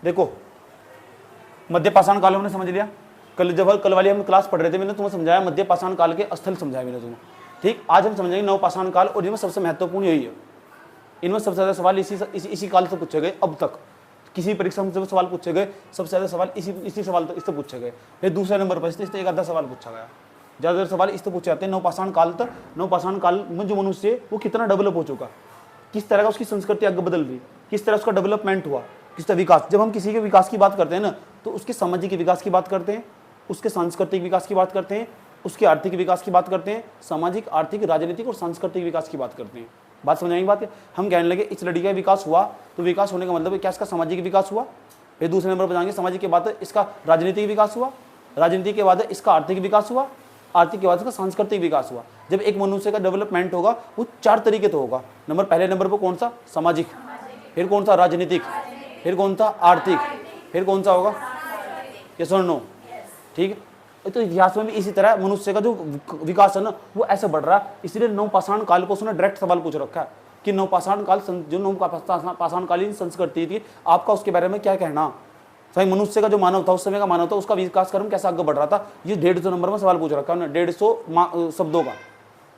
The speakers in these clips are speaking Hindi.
देखो मध्य पाषाण काल हमने समझ लिया, कल वाली हम क्लास पढ़ रहे थे, मैंने तुम्हें समझाया मध्य पाषाण काल के स्थल समझाया मैंने तुम्हें, ठीक। आज हम समझेंगे नव पाषाण काल, और इनमें सबसे महत्वपूर्ण यही है, इनमें सबसे ज्यादा सवाल इसी काल से पूछे गए अब तक, किसी परीक्षा में सवाल पूछे गए सबसे ज्यादा सवाल इसी सवाल तो इससे पूछे गए। फिर दूसरे नंबर पर इससे एक आधा सवाल पूछा गया, ज्यादातर सवाल इससे पूछे जाते हैं नवपाषाण काल तक। नवपाषाण काल में जो मनुष्य वो कितना डेवलप हो चुका, किस तरह का उसकी संस्कृति आगे बदल रही, किस तरह उसका डेवलपमेंट हुआ, किस तरह विकास। जब हम किसी के विकास की बात करते हैं ना, तो उसके सामाजिक विकास की बात करते हैं, उसके सांस्कृतिक विकास की बात करते हैं, उसके आर्थिक विकास की बात करते हैं, सामाजिक, आर्थिक, राजनीतिक और सांस्कृतिक विकास की बात करते हैं। बात समझ आएगी बात है। हम कहने लगे इस लड़की का विकास हुआ, तो विकास होने का मतलब क्या, इसका सामाजिक विकास हुआ। फिर दूसरे नंबर पर जाएंगे, सामाजिक के बाद इसका राजनीतिक विकास हुआ, राजनीति के बाद इसका आर्थिक विकास हुआ, आर्थिक के बाद इसका सांस्कृतिक विकास हुआ। जब एक मनुष्य का डेवलपमेंट होगा वो 4 तरीके तो होगा। पहले नंबर पर कौन सा, सामाजिक, फिर कौन सा, राजनीतिक, फिर कौन सा, आर्थिक, फिर कौन सा होगा, यस और नो, ठीक है। तो इतिहास में भी इसी तरह मनुष्य का जो विकास है ना वो ऐसे बढ़ रहा है। इसलिए नवपाषाण काल को उसने डायरेक्ट सवाल पूछ रखा है कि नवपाषाण काल, जो नवपाषाणकालीन संस्कृति थी, आपका उसके बारे में क्या कहना। सही, मनुष्य का जो मानव था, उस समय का मानव था, उसका विकास क्रम कैसा आगे बढ़ रहा था, ये 150 नंबर में सवाल पूछ रखा है, 150 शब्दों का,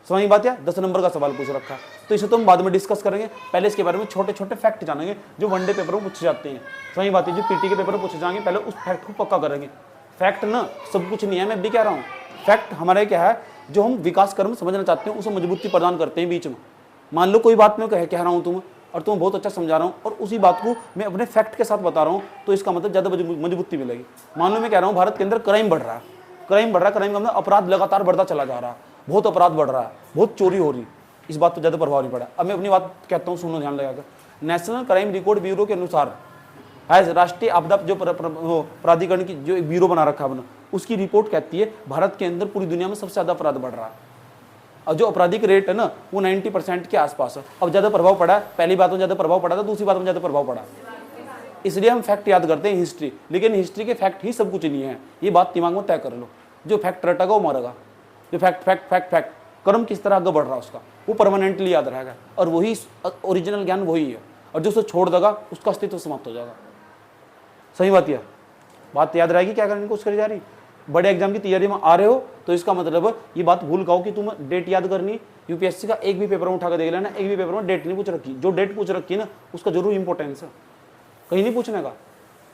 समझ बात है, 10 नंबर का सवाल पूछ रखा है। तो इसे तो हम बाद में डिस्कस करेंगे, पहले इसके बारे में छोटे छोटे फैक्ट जानेंगे जो वनडे पेपर में पूछे जाते हैं। समझ बात है, जो पीटी के पेपर में पूछे जाएंगे, पहले उस फैक्ट को पक्का करेंगे। फैक्ट ना सब कुछ नहीं है, मैं भी कह रहा हूँ, फैक्ट हमारे क्या है, जो हम विकास क्रम समझना चाहते हैं उसे मजबूती प्रदान करते हैं बीच में। मान लो कोई बात मैं कह रहा हूँ तुम्हें, और तुम्हें बहुत अच्छा समझा रहा हूँ, और उसी बात को मैं अपने फैक्ट के साथ बता रहा हूँ, तो इसका मतलब ज़्यादा मजबूती मिलेगी। मान लो मैं कह रहा हूँ भारत के अंदर क्राइम बढ़ रहा है, क्राइम का मतलब अपराध लगातार बढ़ता चला जा रहा है, बहुत अपराध बढ़ रहा है, बहुत चोरी हो रही, इस बात पर ज़्यादा प्रभाव नहीं पड़ा। अब मैं अपनी बात कहता हूँ, सुनो ध्यान लगाकर। नेशनल क्राइम रिकॉर्ड ब्यूरो के अनुसार, एज राष्ट्रीय आपदा जो प्राधिकरण की जो ब्यूरो बना रखा है, उसकी रिपोर्ट कहती है भारत के अंदर पूरी दुनिया में सबसे ज़्यादा अपराध बढ़ रहा है, और जो आपराधिक रेट है ना वो 90% के आसपास है। अब ज़्यादा प्रभाव पड़ा है, पहली बात में ज़्यादा प्रभाव पड़ा था, दूसरी बात में ज़्यादा प्रभाव पड़ा, इसलिए हम फैक्ट याद करते हैं, हिस्ट्री। लेकिन हिस्ट्री के फैक्ट ही सब कुछ नहीं है, ये बात दिमाग में तय कर लो। जो फैक्ट रटेगा वो मरेगा, जो फैक्ट क्रम किस तरह आगे बढ़ रहा है उसका वो परमानेंटली याद रहेगा, और वही ओरिजिनल ज्ञान वही है। और जो उसे छोड़ देगा उसका अस्तित्व समाप्त हो जाएगा। सही बात है, बात याद रहेगी क्या करने की कोशिश करी जा रही। बड़े एग्जाम की तैयारी में आ रहे हो तो इसका मतलब ये बात भूल गाओ कि तुम डेट याद करनी। यूपीएससी का एक भी पेपर में उठाकर देख लेना, एक भी पेपर में डेट नहीं पूछ रखी, जो डेट पूछ रखी है ना उसका जरूर इंपॉर्टेंस है, कहीं नहीं पूछने का।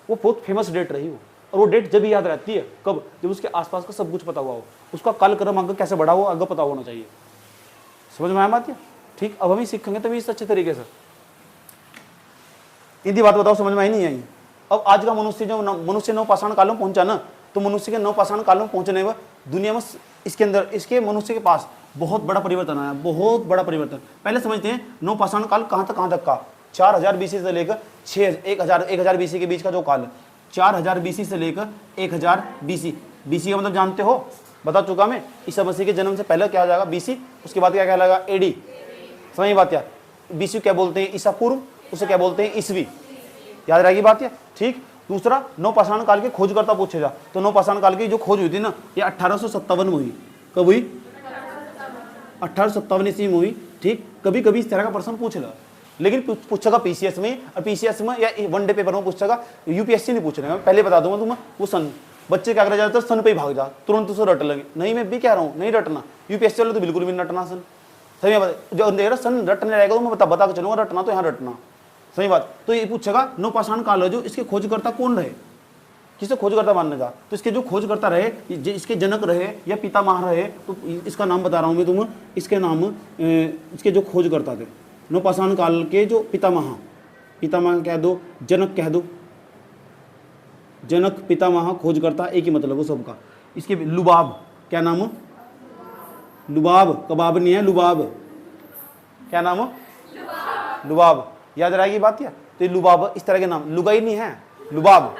वो बहुत फेमस डेट रही हो, और वो डेट जब याद रहती है कब, जब उसके आसपास का सब कुछ पता हुआ हो, उसका कालक्रम आगे कैसे बढ़ा हो आगे पता होना चाहिए। समझ में आया बात है, ठीक। अब हम ही सीखेंगे तभी इस अच्छे तरीके से। इतनी बात बताओ समझ में आई नहीं आई। अब आज का मनुष्य जो मनुष्य नवपाषाण काल में पहुंचा ना, तो मनुष्य के नवपाषाण काल में पहुंचने में दुनिया में इसके अंदर इसके मनुष्य के पास बहुत बड़ा परिवर्तन आया, बहुत बड़ा परिवर्तन। पहले समझते हैं नवपाषाण काल कहाँ तक का, 4000 BC से लेकर 1000 BC के बीच का जो काल है, 4000 BC से लेकर 1000 BC। BC का मतलब जानते हो, बता चुका मैं, ईसा मसीह के जन्म से पहले क्या हो जाएगा BC, उसके बाद क्या कहलाएगा AD। समझ बात यार, BC क्या बोलते हैं ईसा पूर्व, उसे क्या बोलते हैं ईसवी, याद रहेगी बात है, ठीक। दूसरा नवपाषाण काल के खोजकर्ता पूछे जा, तो नवपाषाण काल की जो खोज हुई थी ना ये 1857 में हुई। कब हुई, 1857 ईस्वी में हुई, ठीक। कभी कभी इस तरह का प्रश्न पूछ रहा, लेकिन पूछेगा PCS में, और PCS में या वनडे पेपर में पूछेगा, यूपीएससी नहीं पूछने का। पहले बता दूंगा तुम्हें वो सन, बच्चे क्या कर जाते हैं सन पे ही भाग जा, तुरंत उसे रट लगे। नहीं मैं भी कह रहा हूँ नहीं रटना, यूपीएससी वाले तो बिल्कुल भी नहीं रटना सन। सही बात, जो अंधेरा सन रटने रहेगा तो मैं बता के चलूंगा, रटना तो यहाँ रटना। सही बात। तो ये पूछेगा नवपाषाण काल है जो इसके खोजकर्ता कौन रहे, किसे खोजकर्ता मानने का, तो इसके जो खोजकर्ता रहे, इसके जनक रहे या पितामह रहे, तो इसका नाम बता रहा हूँ मैं तुम्हें, इसके नाम इसके जो खोजकर्ता थे नवपाषाण काल के, जो पितामह कह दो, जनक कह दो, जनक पितामह खोजकर्ता एक ही मतलब हो सबका। इसके लुबाब, क्या नाम, लुबाब, कबाब नहीं है, लुबाब, क्या नाम, लुबाब, याद रहेगी बात। या तो लुबाब इस तरह के नाम, लुगाई नहीं है, लुबाब।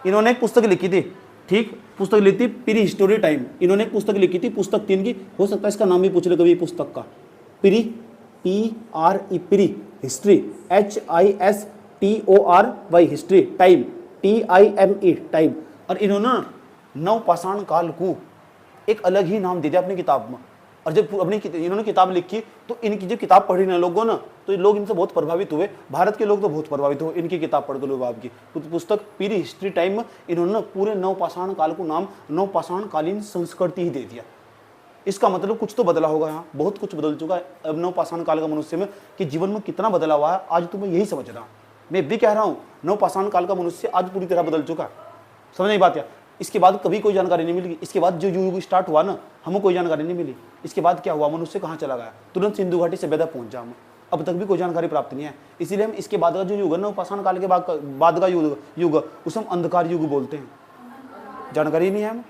इन्होंने एक पुस्तक लिखी थी, ठीक, पुस्तक लिखी थी प्री हिस्टोरी टाइम। इन्होंने एक पुस्तक लिखी थी, पुस्तक 3 की, हो सकता है इसका नाम भी पूछ ले कभी पुस्तक का, pre, PRE pre history, HISTORY history, time TIME time. और इन्होंने नवपाषाण काल को एक अलग ही नाम दे दिया अपनी किताब में, और जब अपनी इन्होंने किताब लिखी तो इनकी जब किताब पढ़ी ना लोगों ना, तो लोग इनसे बहुत प्रभावित हुए। भारत के लोग तो बहुत प्रभावित हुए इनकी किताब पढ़कर लुबाब की पुस्तक पीरी हिस्ट्री टाइम में इन्होंने पूरे नवपाषाण काल को नाम नवपाषाण कालीन संस्कृति ही दे दिया। इसका मतलब कुछ तो बदला होगा, यहाँ बहुत कुछ बदल चुका है अब नवपाषाण काल का मनुष्य में, कि जीवन में कितना बदला हुआ है आज तो मैं यही समझ रहा हूँ। मैं भी कह रहा हूँ नवपाषाण काल का मनुष्य आज पूरी तरह बदल चुका है। समझ नहीं बात यार। इसके बाद कभी कोई जानकारी नहीं मिली। इसके बाद जो युग स्टार्ट हुआ ना, हमें कोई जानकारी नहीं मिली। इसके बाद क्या हुआ, मनुष्य कहाँ चला गया, तुरंत सिंधु घाटी सभ्यता पहुंच जा, अब तक भी कोई जानकारी प्राप्त नहीं है। इसीलिए हम इसके बाद का जो युग है नवपाषाण काल के बाद का युग उसे हम अंधकार युग बोलते हैं। जानकारी नहीं है हमें।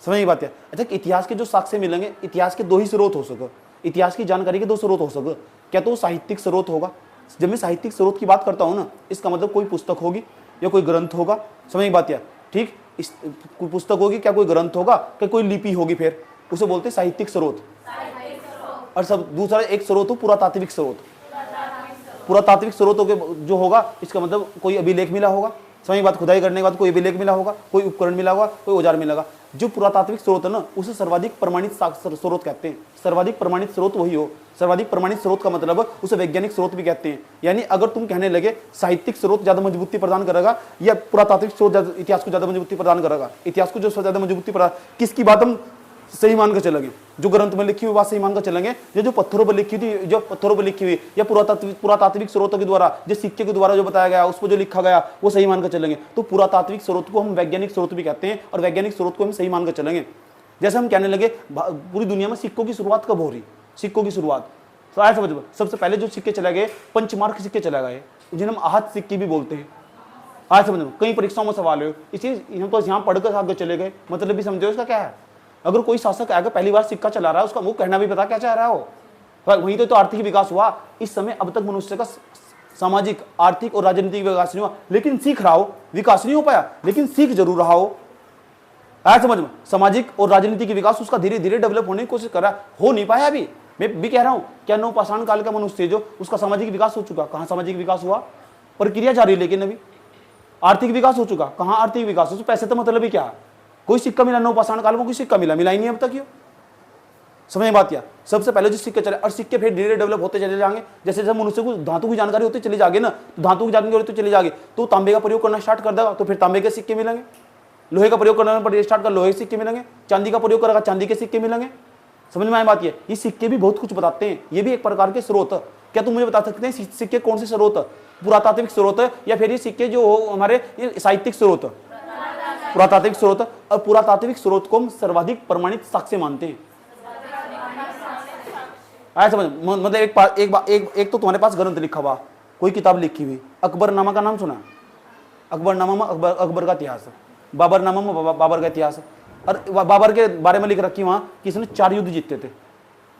समझ नहीं बात है। अच्छा, इतिहास के जो साक्ष्य मिलेंगे, इतिहास के दो ही स्रोत हो सके, इतिहास की जानकारी के दो स्रोत हो सके। क्या तो साहित्यिक स्रोत होगा। जब मैं साहित्यिक स्रोत की बात करता हूँ ना, इसका मतलब कोई पुस्तक होगी या कोई ग्रंथ होगा। समझ नहीं बात है। ठीक, इस कोई पुस्तक होगी, क्या कोई ग्रंथ होगा, क्या कोई लिपि होगी, फिर उसे बोलते हैं साहित्यिक स्रोत। और सब दूसरा एक स्रोत हो पुरातात्विक स्रोत। पुरातात्विक स्रोतों के जो होगा, इसका मतलब कोई अभिलेख मिला होगा। समझ बात, खुदाई करने के बाद कोई अभिलेख मिला होगा, कोई उपकरण मिला होगा, कोई औजार मिला होगा। जो पुरातात्विक स्रोत है ना, उसे सर्वाधिक प्रमाणित स्रोत कहते हैं। सर्वाधिक प्रमाणित स्रोत वही हो। सर्वाधिक प्रमाणित स्रोत का मतलब उसे वैज्ञानिक स्रोत भी कहते हैं। यानी अगर तुम कहने लगे साहित्यिक स्रोत ज्यादा मजबूती प्रदान करेगा या पुरातात्विक स्रोत इतिहास को ज्यादा मजबूती प्रदान करेगा, इतिहास को जो ज्यादा मजबूती प्रदान, किसकी बात हम सही मान कर चलेंगे, जो ग्रंथ में लिखी हुई बात सही मान कर चलेंगे, जो पत्थरों पर लिखी थी, जो पत्थरों पर लिखी हुई या पुरातात्विक स्रोतों के द्वारा, जो सिक्के के द्वारा जो बताया गया, उस पर जो लिखा गया वो सही मान कर चलेंगे। तो पुरातात्विक स्रोत को हम वैज्ञानिक स्रोत भी कहते हैं और वैज्ञानिक स्रोत को हम सही मान कर चलेंगे। जैसे हम कहने लगे पूरी दुनिया में सिक्कों की शुरुआत कब हो रही, सिक्कों की शुरुआत तो आया समझ। सबसे पहले जो सिक्के चले गए, पंचमार्क सिक्के चले गए, जिन्हें हम आहत सिक्के भी बोलते हैं। आया समझ। कई परीक्षाओं में सवाल है, इसी हम तो यहाँ पढ़कर आगे चले गए, मतलब भी समझो इसका क्या है। अगर कोई शासक आगे पहली बार सिक्का चला रहा है, उसका वो कहना भी पता क्या चाह रहा हो, वहीं तो आर्थिक विकास हुआ। इस समय अब तक मनुष्य का सामाजिक, आर्थिक और राजनीतिक विकास नहीं हुआ, लेकिन सीख रहा हो। विकास नहीं हो पाया लेकिन सीख जरूर रहा हो। आया समझ में। सामाजिक और राजनीतिक विकास उसका धीरे धीरे डेवलप होने की कोशिश कर रहा है, हो नहीं पाया अभी। मैं भी कह रहा हूं, क्या नवपाषाण काल का मनुष्य जो उसका सामाजिक विकास हो चुका, कहां सामाजिक विकास हुआ, प्रक्रिया जारी है। लेकिन अभी आर्थिक विकास हो चुका, कहां आर्थिक विकास हो, पैसे तो मतलब ही क्या, कोई सिक्का मिला नवपाषाण काल में, कोई सिक्का मिला ही नहीं अब तक। ये समझ बात क्या। सबसे पहले जो सिक्के चले और सिक्के फिर धीरे डेवलप होते चले जाएंगे। जैसे जैसे मनुष्य को धातु की जानकारी होती चली जाएगी ना, तो धातु की जानकारी होती चली जाएगी, तो तांबे का प्रयोग करना स्टार्ट कर देगा, तो फिर तांबे के सिक्के मिलेंगे। लोहे का प्रयोग करना पर स्टार्ट कर, लोहे के सिक्के मिलेंगे। चांदी का प्रयोग करेगा, चांदी के सिक्के मिलेंगे। समझ में आए बात। ये सिक्के भी बहुत कुछ बताते हैं, ये भी एक प्रकार के स्रोत है। क्या तुम मुझे बता सकते हैं सिक्के कौन से स्रोत है, पुरातात्विक स्रोत है या फिर ये सिक्के जो हमारे साहित्यिक स्रोत है, पुरातात्विक स्रोत। और पुरातात्विक स्रोत को हम सर्वाधिक प्रमाणित साक्ष्य मानते हैं। आया समझ। मतलब एक तो तुम्हारे पास ग्रंथ लिखा हुआ, कोई किताब लिखी हुई, अकबरनामा का नाम सुना, अकबरनामा में अकबर का इतिहास है, बाबरनामा में बाबर का इतिहास है। और बाबर के बारे में लिख रखी वहां कि इसने 4 युद्ध जीते थे।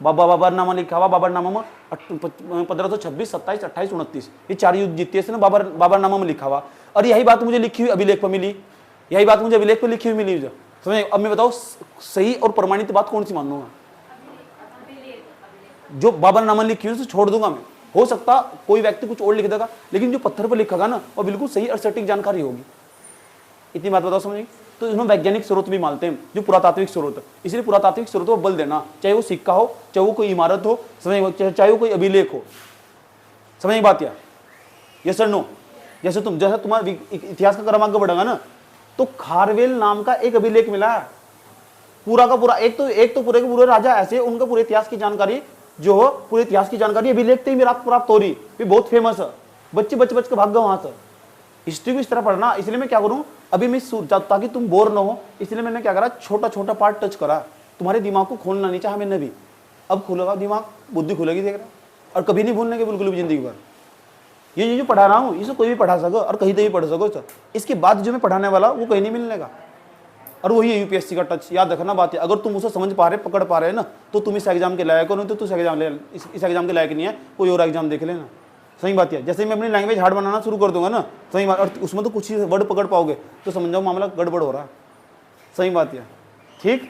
बाबरनामा लिखा हुआ, बाबरनामा में 1526, 27, 28, 29 ये 4 युद्ध जीते इसने बाबरनामा में लिखा हुआ। और यही बात मुझे लिखी हुई अभिलेख पर मिली, यही बात मुझे अभिलेख पर लिखी हुई मिली। समझे। अब मैं बताओ सही और प्रमाणित बात कौन सी मानूंगा, जो बाबरनामा लिखी हुई उसे छोड़ दूंगा मैं। हो सकता कोई व्यक्ति कुछ और लिख देगा, लेकिन जो पत्थर पर लिखा ना वो बिल्कुल सही और सटीक जानकारी होगी। इतनी बात बताओ समझिए। तो इसमें वैज्ञानिक स्रोत भी मानते हैं, जो पुरातात्विक स्रोत है। इसलिए पुरातात्विक स्रोतों को बल देना, चाहे वो सिक्का हो, चाहे वो कोई इमारत हो, चाहे वो कोई अभिलेख हो। समझ बात या यस सर नो। जैसे तुम्हारा इतिहास का क्रम आगे बढ़ेगा ना, तो खारवेल नाम का एक अभिलेख मिला है, पूरा का पूरा। एक तो पूरे के पूरे राजा ऐसे, उनका पूरे इतिहास की जानकारी जो हो, पूरे इतिहास की जानकारी अभिलेख से ही मेरा प्राप्त हो रही। ये बहुत फेमस है, बच्चे के भाग गए वहां से। हिस्ट्री को इस तरह पढ़ना। इसलिए मैं क्या करूं, अभी मैं ताकि तुम बोर ना हो, इसलिए मैंने क्या करा, छोटा छोटा पार्ट टच करा। तुम्हारे दिमाग को खोलना नहीं चाहा मैंने भी, अब खुलेगा दिमाग, बुद्धि खुलेगी, देख रहा। और कभी नहीं भूलने के बिल्कुल भी जिंदगी भर। ये जो पढ़ा रहा हूँ इसे कोई भी पढ़ा सको और कहीं तो भी पढ़ सको सर। इसके बाद जो मैं पढ़ाने वाला वो कहीं नहीं मिलने का। और वही है यूपीएससी का टच। याद रखना बात है, अगर तुम उसे समझ पा रहे, पकड़ पा रहे ना, तो तुम इस एग्जाम के लायक हो, नहीं तो तुम इस एग्जाम के लायक नहीं है, कोई और एग्जाम देख लेना। सही बात है। जैसे मैं अपनी लैंग्वेज हार्ड बनाना शुरू कर दूंगा ना, सही बात, और उसमें तो कुछ ही वर्ड पकड़ पाओगे तो समझ जाओ मामला गड़बड़ हो रहा है। सही बात है। ठीक।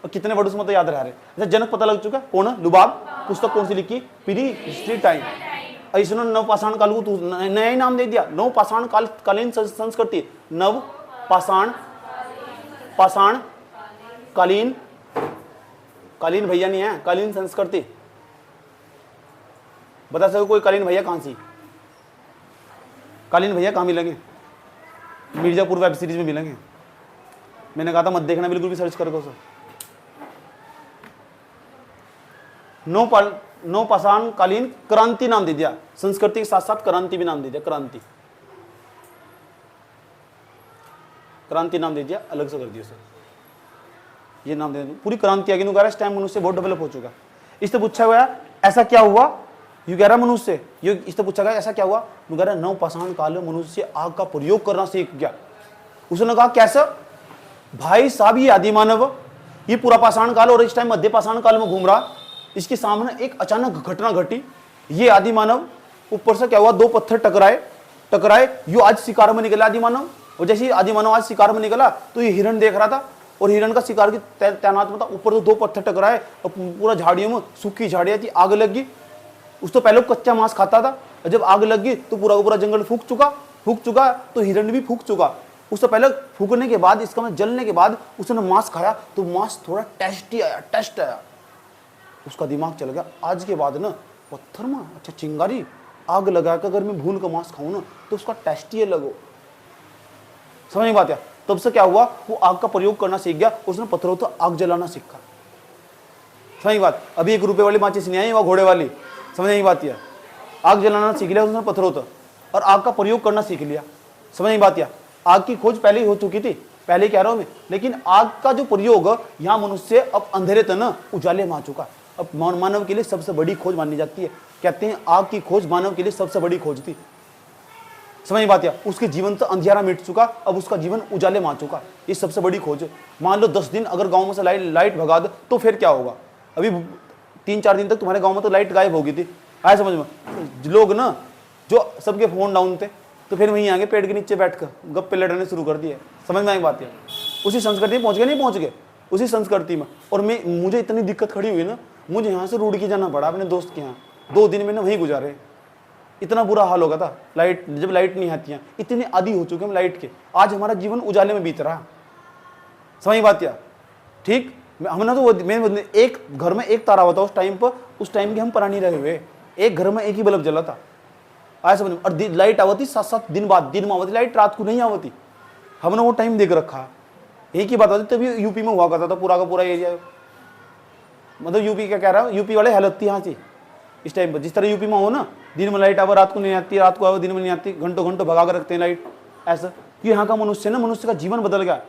और कितने वर्ड उसमें तो याद रह रहे। अच्छा, जनक पता लग चुका कौन है, लुबाब। पुस्तक कौन सी लिखी, पीरी हिस्ट्री टाइम। इसने नवपाषाण काल को नया ही नाम दे दिया, नवपाषाण कालीन संस्कृति। नव पाषाण कालीन कालीन भैया नहीं है, कालीन संस्कृति। बता सको कोई कालीन भैया कहां सी? कालीन भैया कहां मिलेंगे? मिर्जापुर वेब सीरीज में मिलेंगे। मैंने कहा था मत देखना बिल्कुल भी, सर्च करके उसे। नौ पाषाण कालीन क्रांति नाम दे दिया, संस्कृति के साथ साथ क्रांति भी नाम दे दिया। क्रांति, क्रांति नाम दे दिया, अलग से कर दिया सर, ये नाम दे दिया। पूरी क्रांति आगे नुकारा। इस टाइम मनुष्य बहुत डेवलप हो चुका है। इससे पूछा गया ऐसा क्या हुआ, यू कह रहा मनुष्य, ये इससे पूछा गया ऐसा क्या हुआ, नुकारा नौ पाषाण काल में मनुष्य आग का प्रयोग करना सीख गया। उसने कहा कैसा? भाई साहब ये आदि मानव, ये पूरा पाषाण काल और इस टाइम मध्य पाषाण काल में घूम रहा, इसके सामने एक अचानक घटना घटी। ये आदि मानव, ऊपर से क्या हुआ, दो पत्थर टकराए, यो आज शिकार में निकला आदि मानव। और जैसे ही आदि मानव आज शिकार में निकला तो ये हिरण देख रहा था और हिरण का शिकार की तैनात में था। ऊपर तो दो पत्थर टकराए और पूरा झाड़ियों में, सूखी झाड़ियां थी, आग लग गई। उस तो पहले कच्चा मांस खाता था, और जब आग लग गई तो पूरा का पूरा जंगल फूक चुका तो हिरण भी फूक चुका। उससे पहले फूकने के बाद, इसका जलने के बाद उसने मांस खाया तो मांस थोड़ा टेस्ट आया। उसका दिमाग चल गया, आज के बाद ना पत्थर में अच्छा चिंगारी आग लगा कर अगर मैं भून का मांस खाऊं ना तो उसका टेस्ट ही अलग हो। समझ में बात है? तब से क्या हुआ, वो आग का प्रयोग करना सीख गया, उसने पत्थरों तो आग जलाना सीखा। समझ में बात? अभी 1 रुपए वाली माचिस नहीं आई, वह घोड़े वाली। समझ में बात? आग जलाना सीख लिया उसने पत्थरों तो, और आग का प्रयोग करना सीख लिया। समझ में बात? आग की खोज पहले ही हो चुकी थी, पहले कह रहा हूं मैं, लेकिन आग का जो प्रयोग यहां मनुष्य अब अंधेरे तो ना उजाले में आ चुका। अब मानव के लिए सबसे बड़ी खोज मानी जाती है। कहते हैं आग की खोज मानव के लिए सबसे बड़ी खोज थी। समझ में बात? उसके जीवन से अंधियारा मिट चुका, अब उसका जीवन उजाले में आ चुका। ये सबसे बड़ी खोज है। मान लो 10 दिन अगर गांव में से लाइट भगा दो तो फिर क्या होगा? अभी 3-4 दिन तक तुम्हारे गांव में तो लाइट गायब होगी थी। आया समझ में? लोग ना जो सबके फोन डाउन थे तो फिर वहीं आगे पेड़ के नीचे बैठकर गप्पे लड़ने शुरू कर दिए। समझ में आई बात? उसी संस्कृति में पहुंच गए, नहीं पहुंच गए उसी संस्कृति में। और मुझे इतनी दिक्कत खड़ी हुई ना, मुझे यहाँ से रुड़की जाना पड़ा अपने दोस्त के यहाँ। 2 दिन मैंने वहीं गुजारे। इतना बुरा हाल हो गया था, जब लाइट नहीं आती है। इतने आदी हो चुके हम लाइट के, आज हमारा जीवन उजाले में बीत रहा। समझ बात? ठीक, हमने तो मैं एक घर में एक तारा होता उस टाइम के हम प्राणी रहे हुए। एक घर में एक ही बल्ब जला था। आज समझ। और लाइट आवती 7-7 दिन बाद, दिन में आवती लाइट, रात को नहीं आवती। हमने वो टाइम देख रखा। एक ही बात होती, तभी यूपी में हुआ करता था पूरा का पूरा एरिया। मतलब यूपी क्या कह रहा है, यूपी वाले हालत थी यहाँ से इस टाइम पर। जिस तरह यूपी में हो ना, दिन में लाइट आवे रात को नहीं आती, रात को आवे दिन में नहीं आती, घंटों भगा कर रखते हैं लाइट। ऐसा कि यहाँ का मनुष्य का जीवन बदल गया।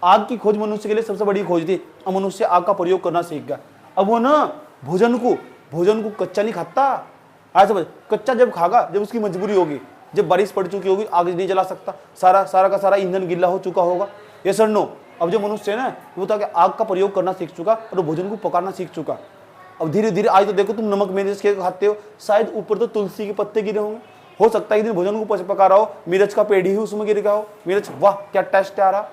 आग की खोज मनुष्य के लिए सबसे बड़ी खोज थी, और मनुष्य आग का प्रयोग करना सीख गया। अब वो ना भोजन को कच्चा नहीं खाता। आज समझ, कच्चा जब खागा, जब उसकी मजबूरी होगी, जब बारिश पड़ चुकी होगी, आग नहीं जला सकता, सारा का सारा ईंधन गीला हो चुका होगा। ये सर नो। अब जो मनुष्य है ना, वो था कि आग का प्रयोग करना सीख चुका और भोजन को पकाना सीख चुका। अब धीरे धीरे आज तो देखो तुम नमक मिर्च के खाते हो, शायद ऊपर तो तुलसी के पत्ते गिरे होंगे। हो सकता है कि भोजन को पका रहा हो, मिर्च का पेड़ ही उसमें गिर गया हो। मिर्च, वाह क्या टेस्ट आ रहा।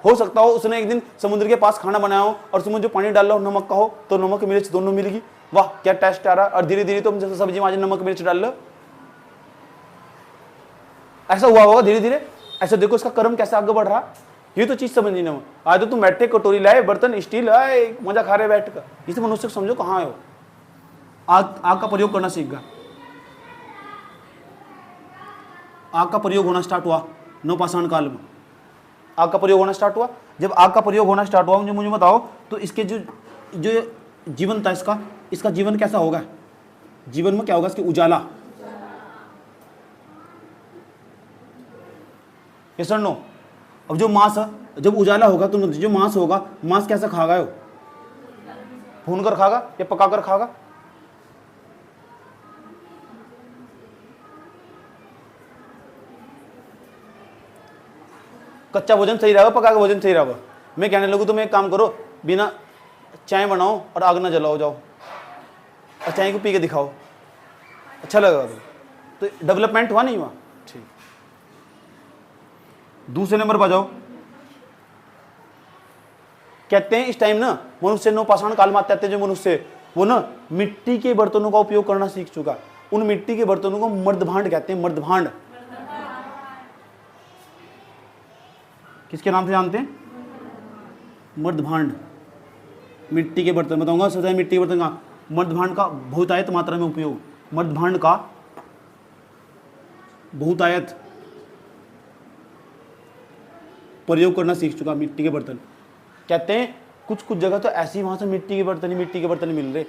हो सकता हो उसने एक दिन समुद्र के पास खाना बनाया हो और उसमें जो पानी डाल रहा हो नमक का हो, तो नमक मिर्च दोनों मिल गई, वाह क्या टेस्ट आ रहा। और धीरे धीरे तुम जैसे सब्जी में आज नमक मिर्च डाल लो, ऐसा हुआ होगा धीरे धीरे। ऐसा देखो इसका कर्म कैसे आगे बढ़ रहा। ये तो चीज समझनी ना। आज तो तुम बैठे कटोरी लाए, बर्तन स्टील आए, मजा खा रहे बैठ कर। इसे मनुष्य को समझो कहाँ है वो। आग का प्रयोग करना सीख गया। आग का प्रयोग होना स्टार्ट हुआ नवपाषाण काल में। आग का प्रयोग होना स्टार्ट हुआ। जब आग का प्रयोग होना स्टार्ट हुआ, मुझे बताओ तो इसके जो जीवन था इसका जीवन कैसा होगा? जीवन में क्या होगा? इसकी उजाला। यस और नो? अब जो मांस है, जब उजाला होगा तो जो मांस होगा, मांस कैसा खागा? हो भून कर खागा या पका कर खागा? कच्चा भोजन सही रहेगा, पका के भोजन सही रहेगा? मैं कहने लगूँ तो मैं एक काम करो, बिना चाय बनाओ और आग ना जलाओ, जाओ और चाय को पी के दिखाओ, अच्छा लगेगा। तो डेवलपमेंट हुआ नहीं हुआ? ठीक। दूसरे नंबर पर जाओ। कहते हैं इस टाइम ना मनुष्य नवपाषाण काल में आते आते जो मनुष्य वो ना मिट्टी के बर्तनों का उपयोग करना सीख चुका। उन मिट्टी के बर्तनों को मर्दभांड कहते हैं। मर्दभांड किसके नाम से जानते हैं? मर्दभांड। मिट्टी के बर्तन बताऊंगा। सबसे पहले मिट्टी के बर्तन का मर्दभांड का बहुतायत मात्रा में उपयोग, मर्दभांड का बहुतायत प्रयोग करना सीख चुका। मिट्टी के बर्तन कहते हैं कुछ कुछ जगह तो ऐसी वहां से मिट्टी के बर्तन मिल रहे।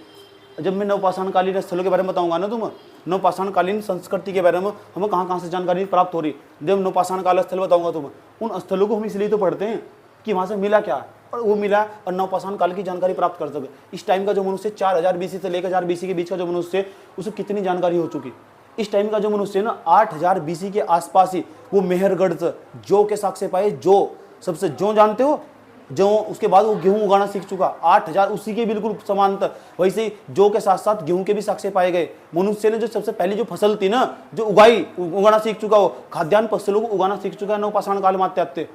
जब मैं नवपाषाणकालीन स्थलों के बारे में बताऊंगा ना तुम, नवपाषाणकालीन संस्कृति के बारे में हमें कहाँ कहाँ से जानकारी प्राप्त हो रही, जब नवपाषाण काल स्थल बताऊंगा तुम, उन स्थलों को हम इसलिए तो पढ़ते हैं कि वहां से मिला क्या और वो मिला और नवपाषाण काल की जानकारी प्राप्त कर सके। इस टाइम का जो मनुष्य 4000 BC से लेकर 1000 BC के बीच का जो मनुष्य, उसे कितनी जानकारी हो चुकी। इस टाइम का जो मनुष्य ना 8000 BC के आसपास ही वो मेहरगढ़ से जौ के साक्ष्य पाए, जो सबसे जौ जानते हो, जो उसके बाद वो गेहूं उगाना सीख चुका। 8000 उसी के बिल्कुल समांतर, वैसे ही जौ के साथ साथ गेहूं के भी साक्ष्य पाए गए। मनुष्य ने जो सबसे पहली जो फसल थी ना, जो उगाना सीख चुका, वो खाद्यान्न फसलों को उगाना सीख चुका है नवपाषाण काल में आते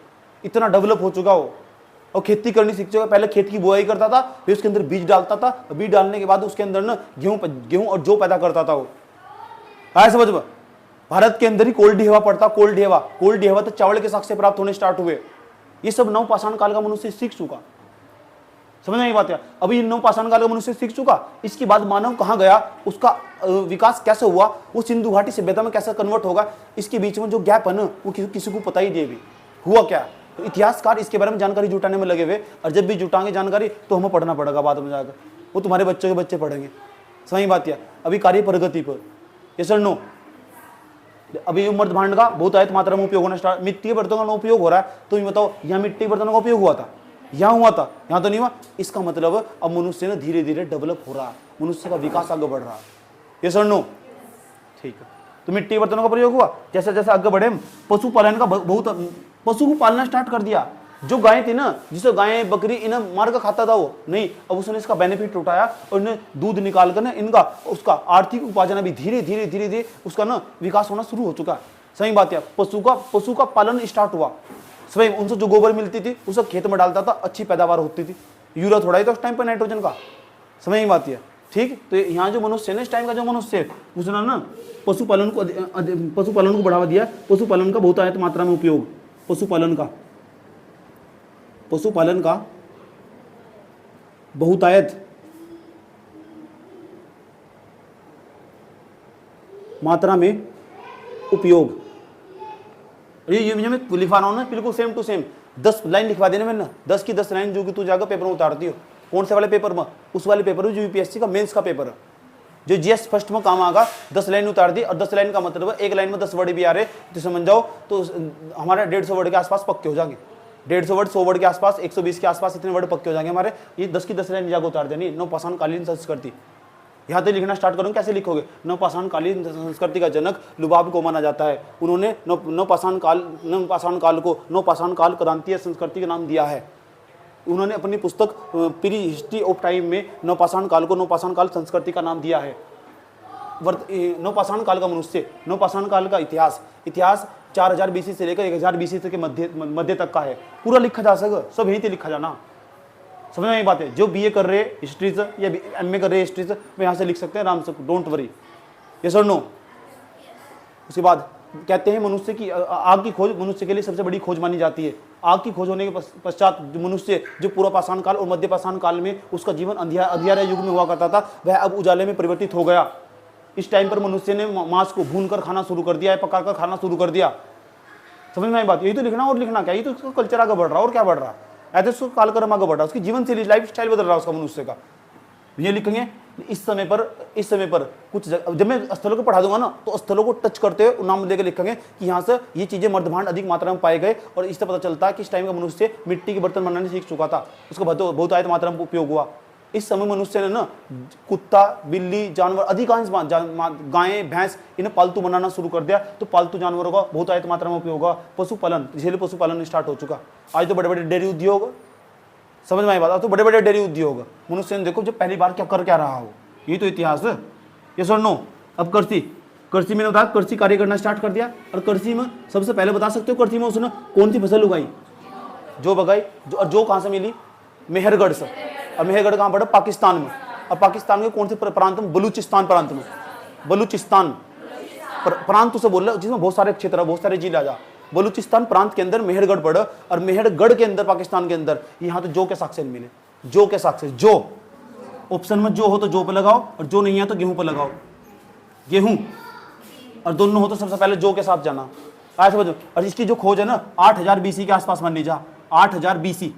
इतना डेवलप हो चुका हो। और खेती करनी सीख चुका। पहले खेत की बुआई करता था, फिर उसके अंदर बीज डालता था, बीज डालने के बाद उसके अंदर ना गेहूं और जौ पैदा करता था वो। आया समझ में? भारत के अंदर ही कोल्ड हवा पड़ता, कोल्ड हवा तो चावल के साक्ष्य प्राप्त होने स्टार्ट हुए। ये सब नवपाषाण काल का मनुष्य सीख चुका। समझ में आई बात है? अभी नवपाषाण काल का मनुष्य सीख चुका। इसके बाद मानव कहाँ गया, उसका विकास कैसे हुआ, वो सिंधु घाटी सभ्यता में कैसे कन्वर्ट होगा, इसके बीच में जो गैप है ना, वो किसी को पता ही नहीं भी हुआ क्या। तो इतिहासकार इसके बारे में जानकारी जुटाने में लगे हुए, और जब भी जुटाएंगे जानकारी तो हमें पढ़ना पड़ेगा बाद में जाकर, वो तुम्हारे बच्चों के बच्चे पढ़ेंगे। सही बात है। अभी कार्य प्रगति पर ये सर नो, अभी मर्दभांड का बहुतायत मात्रा में उपयोग होना स्टार्ट, मिट्टी के बर्तनों का उपयोग हो रहा है। तो ये बताओ, यहाँ मिट्टी के बर्तनों का उपयोग हुआ था, यहाँ हुआ था, यहाँ तो नहीं हुआ। इसका मतलब अब मनुष्य ने धीरे धीरे डेवलप हो रहा है, मनुष्य का विकास आगे बढ़ रहा है। ये सर नो, ठीक है। तो मिट्टी के बर्तनों का प्रयोग हुआ। जैसे जैसे आगे बढ़े, पशुपालन का बहुत, पशु को पालना स्टार्ट कर दिया। जो गाय थी ना, जिसे गाय बकरी इन्हें मार कर खाता था वो नहीं, अब उसने इसका बेनिफिट उठाया और इन्हें दूध निकाल कर ना इनका उसका आर्थिक उपार्जन भी धीरे धीरे उसका ना विकास होना शुरू हो चुका है। सही बात है। पशु का पालन स्टार्ट हुआ। स्वयं उनसे जो गोबर मिलती थी उसे खेत में डालता था, अच्छी पैदावार होती थी। यूरिया थोड़ा ही था उस टाइम पर नाइट्रोजन का। समझ ही बात है। ठीक। तो यहाँ जो मनुष्य है, इस टाइम का जो मनुष्य है, उसने ना पशुपालन को बढ़ावा दिया। पशुपालन का बहुतायत मात्रा में उपयोग, पशुपालन का बहुतायत मात्रा में उपयोग। ये मैं लिखवा रहा हूं ना, बिल्कुल सेम टू सेम 10 लाइन लिखवा देने में ना, 10 की 10 लाइन जो कि तू जाकर पेपर में उतारती हो। कौन से वाले पेपर में? उस वाले पेपर में जो यूपीएससी का मेंस का पेपर है, जो जीएस फर्स्ट में काम आगा। 10 लाइन उतार दी, और 10 लाइन का मतलब है एक लाइन में 10 वर्ड भी आ रहे तो समझ जाओ, तो हमारे 150 वर्ड के आसपास पक्के हो जाएंगे। 150 वर्ड, 100 वर्ड के आसपास, 120 के आसपास इतने वर्ड पक्के हो जाएंगे हमारे। ये 10 की 10 लाइन जाकर उतार देनी। नवपाषाण कालीन संस्कृति, यहाँ से लिखना स्टार्ट करूँ, कैसे लिखोगे? नवपाषाण कालीन संस्कृति का जनक लुबाब को माना जाता है। उन्होंने नवपाषाण काल क्रांतीय संस्कृति का नाम दिया है। उन्होंने अपनी पुस्तक प्री हिस्ट्री ऑफ टाइम में नवपाषाण काल को नवपाषाण काल संस्कृति का नाम दिया है। नवपाषाण काल का मनुष्य, नवपाषाण काल का इतिहास 4000 BC से लेकर 1000 BC के मध्य तक का है। पूरा लिखा जा सके, सब यहीं से लिखा जाना। समझ में ये बात है? जो बीए कर रहे हिस्ट्री से या एमए कर रहे हिस्ट्री से, वो यहाँ से लिख सकते हैं आराम से, डोंट वरी। यस और नो? उसके बाद कहते हैं मनुष्य की आग की खोज मनुष्य के लिए सबसे बड़ी खोज मानी जाती है। आग की खोज होने के पश्चात जो मनुष्य जो पूर्व पाषाण काल और मध्य पाषाण काल में उसका जीवन अंधियारे युग में हुआ करता था, वह अब उजाले में परिवर्तित हो गया। इस टाइम पर मनुष्य ने मांस को भून कर खाना शुरू कर दिया है, पका कर खाना शुरू कर दिया। समझ में आई बात? यही तो लिखना, और लिखना क्या? यही तो उसका कल्चर आगे बढ़ रहा है, और क्या बढ़ रहा है? ऐसे उसका कालक्रम आगे बढ़ रहा है, उसकी जीवन शैली, लाइफ स्टाइल बदल रहा है उसका, मनुष्य का। ये लिखेंगे इस समय पर कुछ जब मैं स्थलों को पढ़ा दूंगा ना, तो स्थलों को टच करते हुए नाम लेकर लिखेंगे कि यहाँ से ये चीजें मर्दभांड अधिक मात्रा में पाए गए, और इससे पता चलता है कि इस टाइम का मनुष्य मिट्टी के बर्तन बनाने सीख चुका था, उसका बहुतायत मात्रा में उपयोग हुआ। इस समय मनुष्य ने ना कुत्ता, बिल्ली, जानवर, अधिकांश गायें, भैंस, इन्हें पालतू बनाना शुरू कर दिया। तो पालतू जानवरों का बहुतायत मात्रा में उपयोग हुआ। पशुपालन, इसलिए पशुपालन स्टार्ट हो चुका। आज तो बड़े बड़े डेयरी उद्योग, समझ में आई बात? तो बड़े बड़े डेयरी उद्योग मनुष्य ने देखो जब पहली बार क्या रहा हो। ये तो इतिहास है। ये सुन नो। अब कृषि मैंने बताया, कृषि कार्य करना स्टार्ट कर दिया। और कृषि में सबसे पहले बता सकते हो, कृषि में उसने कौन सी फसल उगाई, जो बगाई, जो कहाँ से मिली? मेहरगढ़ से। और मेहरगढ़ कहाँ पड़ा? पाकिस्तान में। और पाकिस्तान के कौन से प्रांत में? बलूचिस्तान प्रांत में। बलूचिस्तान प्रांत उसे बोल रहे जिसमें बहुत सारे क्षेत्र, बहुत सारे जिले आ जा। बलूचिस्तान प्रांत के अंदर मेहरगढ़ पड़ा, और मेहरगढ़ के अंदर पाकिस्तान के अंदर यहाँ तो जौ के साक्ष्य मिले। जो के साथ से, जो ऑप्शन में जो हो तो जो पे लगाओ, और जो नहीं है तो गेहूं पे लगाओ, गेहूं, और दोनों हो तो सबसे पहले जो के साथ जाना। ऐसे समझो। और इसकी जो खोज है ना 8000 BC के आसपास मान लीजिए, 8000 BC,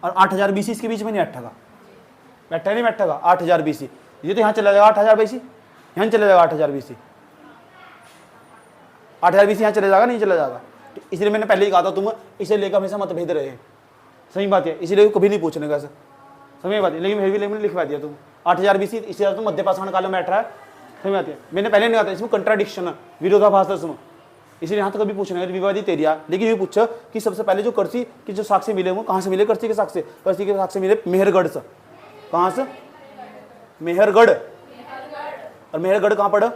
और 8000 BC इसके बीच में नहीं बैठेगा, बैठा नहीं बैठेगा 8000 BC, ये तो यहाँ चला जाएगा 8000 BC, यहाँ चला जाएगा 8000 BC, 8000 BC यहाँ चले जाएगा, नहीं चला जाएगा। तो इसलिए मैंने पहले ही कहा था तुम इसे लेकर हमेशा मतभेद रहे, सही बात है, इसीलिए कभी नहीं पूछने का, सही बात है। लेकिन फिर भी मैंने लिखवा दिया तुम 8000 BC, इसलिए तुम मध्यपाषाण काल में बैठ रहा है, सही बात है। मैंने पहले नहीं कहा था इसमें कंट्राडिक्शन है, विरोधाभास है इसमें, इसलिए यहाँ तो कभी पूछना है विवादित एरिया। लेकिन ये पूछा कि सबसे पहले जो कर्सी की जो साक्ष्य मिले वो कहाँ से मिले, कर्सी के साक्ष्य, कर्सी के साक्ष्य मिले मेहरगढ़ से। कहाँ से? मेहरगढ़। और मेहरगढ़ कहाँ पड़ा?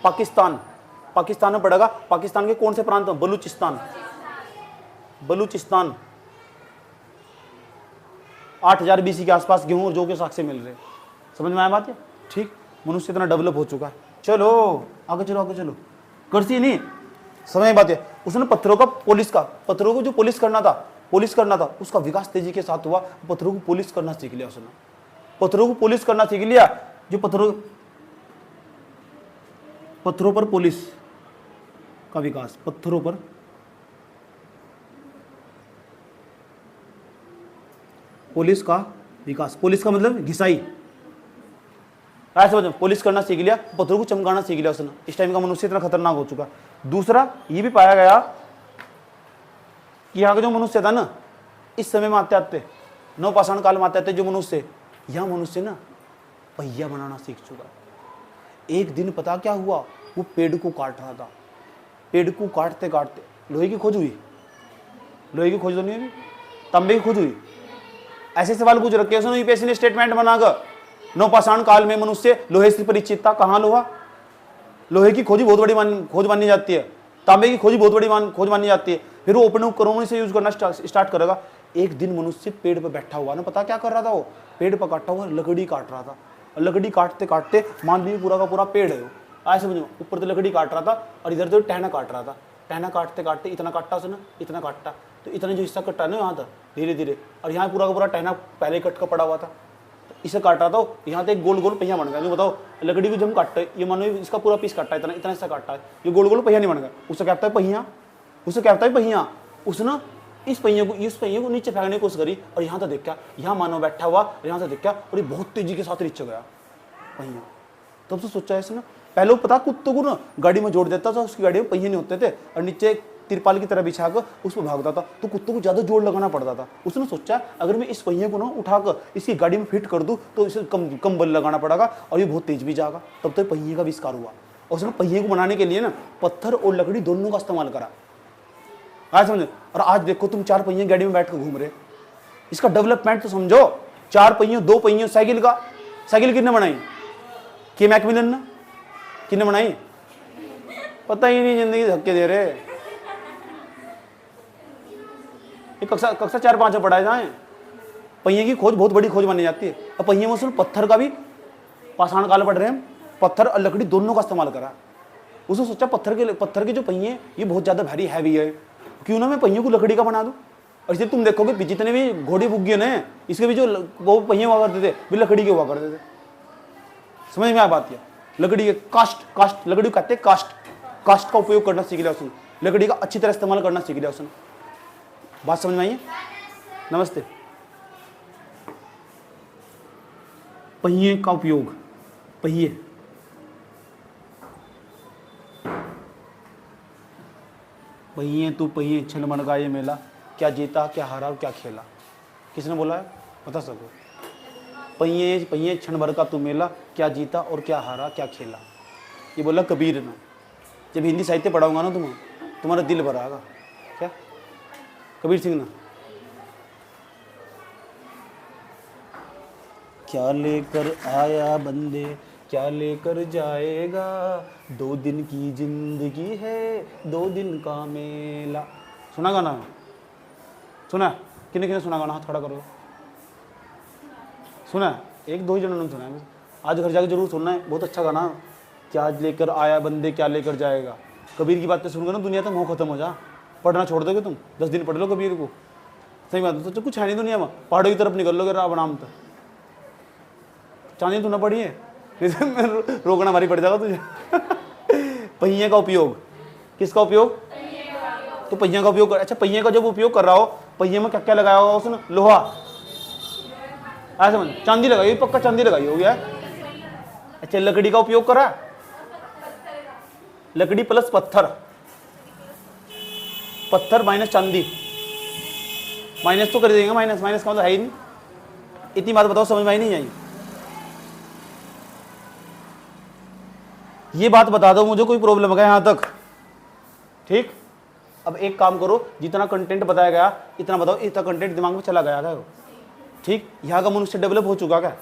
पाकिस्तान, पाकिस्तान में पड़ेगा। पाकिस्तान के कौन से प्रांत में? बलूचिस्तान, बलूचिस्तान। 8000 BC के आसपास गेहूं और जौ के साक्ष्य मिल रहे, समझ में आया बात है? ठीक, मनुष्य इतना डेवलप हो चुका है। चलो आगे चलो, आगे चलो। कर्सी नहीं, समय बात है, उसने पत्थरों का पॉलिश का, पत्थरों को जो पॉलिश करना था उसका विकास तेजी के साथ हुआ। पत्थरों को पॉलिश करना सीख लिया उसने, पत्थरों को पॉलिश करना सीख लिया। जो पत्थरों पर पॉलिश का विकास, पत्थरों पर पॉलिश का विकास, पॉलिश का मतलब घिसाई, ऐसे समझो, पॉलिश करना सीख लिया, पत्थरों को चमकाना सीख लिया उसने। इस टाइम का मनुष्य इतना खतरनाक हो चुका। दूसरा ये भी पाया गया कि यहाँ का जो मनुष्य था ना, इस समय में आते आते नवपाषाण काल में आते आते जो मनुष्य, यह मनुष्य ना पहिया बनाना सीख चुका। एक दिन पता क्या हुआ, वो पेड़ को काट रहा था, पेड़ को काटते काटते लोहे की खोज हुई, लोहे की खोज तो नहीं हुई, तांबे की खोज हुई। ऐसे सवाल पूछ रखे उसने यूपीएससी ने स्टेटमेंट बनाकर, नवपाषाण काल में मनुष्य लोहे से परिचित था। कहाँ लोहा? लोहे की खोजी बहुत बड़ी खोज मानी जाती है, तांबे की खोजी बहुत बड़ी खोज मानी जाती है। फिर वो ओपन उपकरणों से यूज करना स्टार्ट करेगा। एक दिन मनुष्य पेड़ पर बैठा हुआ ना, पता क्या कर रहा था, वो पेड़ पर काटा हुआ लकड़ी काट रहा था। और लकड़ी काटते काटते मान लीजिए पूरा का पूरा पेड़ है, ऐसे समझो, ऊपर से लकड़ी काट रहा था और इधर से टहना काट रहा था। टहना काटते काटते इतना काटा उसने, इतना काटा, तो इतना जो हिस्सा कटा ना यहाँ था धीरे धीरे, और यहाँ पूरा का पूरा टहना पहले कट का पड़ा हुआ था, इसे काट रहा था। यहाँ से एक गोल गोल पहिया बन गया। जो बताओ, लकड़ी को जब हम काटते, ये मानो इसका पूरा पीस काटा है, इतना इतना हिस्सा काटा है, ये गोल गोल पहिया नहीं बन गया। उससे क्या होता है पहिया, उससे क्या होता है पहिया। उसने इस पहिए को नीचे फेंकने की कोशिश करी, और यहाँ से देख क्या, यहाँ मानव बैठा हुआ, यहाँ से देख क्या, और ये बहुत तेजी के साथ नीचे गया पहिया। तब से सोचा इसने, पहले वो पता कुत्तों को ना गाड़ी में जोड़ देता था, उसकी गाड़ी में पहिए नहीं होते थे, और नीचे तिरपाल की तरह बिछाकर उस पर भागता था, तो कुत्तों को ज्यादा जोर लगाना पड़ता था। उसने सोचा अगर मैं इस पहिए को ना उठाकर इसकी गाड़ी में फिट कर दूं तो इसे कम बल लगाना पड़ेगा और ये बहुत तेज भी जाएगा। तब तो पहिए का आविष्कार हुआ। और उसने पहिए को बनाने के लिए ना पत्थर और लकड़ी दोनों का इस्तेमाल करा। आज समझो, और आज देखो तुम 4 पहिए गाड़ी में बैठ कर घूम रहे, इसका डेवलपमेंट तो समझो। 4 पहियों 2 पहियों साइकिल का, साइकिल किसने बनाई? के मैकमिलन ने, किसने बनाई? पता ही नहीं, जिंदगी धक्के दे रहे। कक्षा 4-5 में पढ़ाए जाए। पहिए की खोज बहुत बड़ी खोज मानी जाती है। और पहिए में उसने पत्थर का भी पाषाण काल पढ़ रहे हैं, पत्थर और लकड़ी दोनों का इस्तेमाल करा। उसने सोचा पत्थर के जो पहिए ये बहुत ज्यादा भारी हैवी है, क्यों ना मैं पहियों को लकड़ी का बना दूं। और इसलिए तुम देखोगे जितने भी घोड़े बुग्गे ने, इसके भी जो वो पहिए हुआ करते थे भी लकड़ी के हुआ करते थे। समझ में आ बात है? लकड़ी के कास्ट लकड़ी को कहते हैं कास्ट का उपयोग करना सीख लिया उसने, लकड़ी का अच्छी तरह इस्तेमाल करना सीख लिया उसने। बात समझ में आई है? नमस्ते। पहिए का उपयोग, पहिए तो पहिए छल मन का ये मेला, क्या जीता क्या हारा और क्या खेला। किसने बोला है बता सको? पहिए क्षण भर का तू मेला, क्या जीता और क्या हारा क्या खेला। ये बोला कबीर ने। जब हिंदी साहित्य पढ़ाऊंगा ना तुम्हारा दिल भरागा। क्या? कबीर सिंह ना। क्या लेकर आया बंदे क्या लेकर जाएगा, 2 दिन की जिंदगी है 2 दिन का मेला। सुना गाना? सुना? किने सुना गाना? हाथ खड़ा करो। सुना? 1-2 जनों ने सुना है, आज घर जाकर जरूर सुनना है। बहुत अच्छा गाना। क्या लेकर आया बंदे क्या लेकर जाएगा। कबीर की बातें सुनकर ना दुनिया तो मोह खत्म हो जा। पढ़ना छोड़ दोगे तुम, 10 दिन पढ़ लो कबीर को, सही बात है। तो कुछ है नहीं दुनिया में, पहाड़ों की तरफ निकल लोगे राम नाम तो चांदी तू ना पड़ी है रोकना मारी पड़ जाएगा तुझे पहिए का उपयोग, किसका उपयोग? तो पहिए का उपयोग कर, अच्छा पहिए का जब उपयोग कर रहा हो, पहिए में क्या क्या लगाया होगा उसने? लोहा, ऐसा समझ, चांदी लगाई, पक्का चांदी लगाई हो गया। अच्छा लकड़ी का उपयोग करा, लकड़ी प्लस पत्थर, पत्थर माइनस चांदी, माइनस तो कर देंगे, माइनस माइनस का मतलब है ही नहीं। इतनी बात बताओ समझ में आई नहीं आई? ये बात बता दो मुझे, कोई प्रॉब्लम है यहां तक? ठीक, अब एक काम करो, जितना कंटेंट बताया गया इतना बताओ, इतना कंटेंट दिमाग में चला गया था? ठीक, यहाँ का मनुष्य डेवलप हो चुका क्या?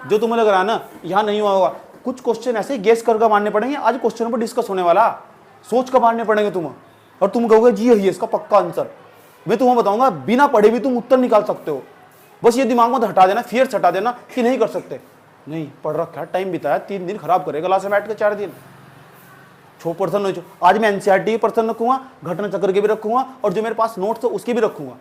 जो तुम्हें लग रहा है ना यहाँ नहीं हुआ होगा, कुछ क्वेश्चन ऐसे गेस करके मारने पड़ेंगे। आज क्वेश्चन पर डिस्कस होने वाला, सोच कर मारने पड़ेंगे तुम्हें, और तुम कहोगे जी यही है इसका पक्का आंसर। मैं तुम्हें बताऊंगा बिना पढ़े भी तुम उत्तर निकाल सकते हो। बस ये दिमाग में हटा देना, फियर हटा देना कि नहीं कर सकते। नहीं पढ़ रखा, टाइम बिताया, 3 दिन खराब करेगा क्लास में बैठ के, 4 दिन छो पर्सन हो। आज मैं एनसीईआरटी पर्सन रखूंगा, घटना चक्र के भी रखूंगा, और जो मेरे पास नोट्स है उसके भी रखूंगा।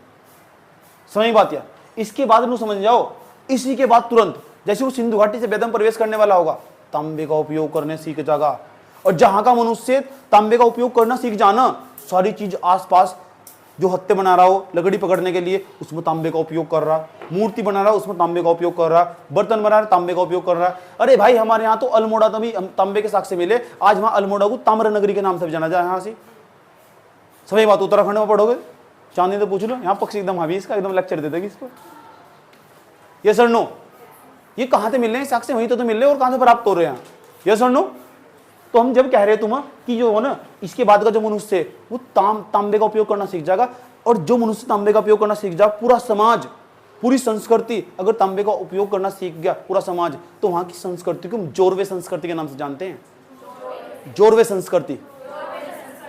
समझ बात यार? इसके बाद में समझ जाओ, इसी के बाद तुरंत जैसे वो सिंधु घाटी से बेदम प्रवेश करने वाला होगा, तांबे का उपयोग करने सीख जाएगा। और जहां का मनुष्य तांबे का उपयोग करना सीख जाना, सारी चीज आसपास जो हत्ते बना रहा हो लकड़ी पकड़ने के लिए, उसमें तांबे का उपयोग कर रहा, मूर्ति बना रहा उसमें तांबे का उपयोग कर रहा, बर्तन बना रहा तांबे का उपयोग कर रहा। अरे भाई हमारे यहाँ तो अल्मोड़ा तभी तांबे के साक्ष्य मिले, आज वहां अल्मोड़ा को ताम्र नगरी के नाम से जाना जाए। यहाँ से सभी बात उत्तराखंड में पढ़ोगे, चांदी तो पूछ लो, यहाँ पक्ष एकदम हावी इसका एकदम लेक्चर दे देगी इसको। ये सर नो, ये कहाँ से मिल रहे हैं साक्ष्य? वहीं तो मिल रहे हैं, और कहाँ से प्राप्त हो रहे हैं? ये सर नो। तो हम जब कह रहे हैं तुम कि जो हो ना, इसके बाद का जो मनुष्य है वो तांबे का उपयोग करना सीख जाएगा, और जो मनुष्य तांबे का उपयोग करना सीख जाए, पूरा समाज, पूरी संस्कृति अगर तांबे का उपयोग करना सीख गया पूरा समाज, तो वहां की संस्कृति को हम जोरवे संस्कृति के नाम से जानते हैं। जोरवे संस्कृति।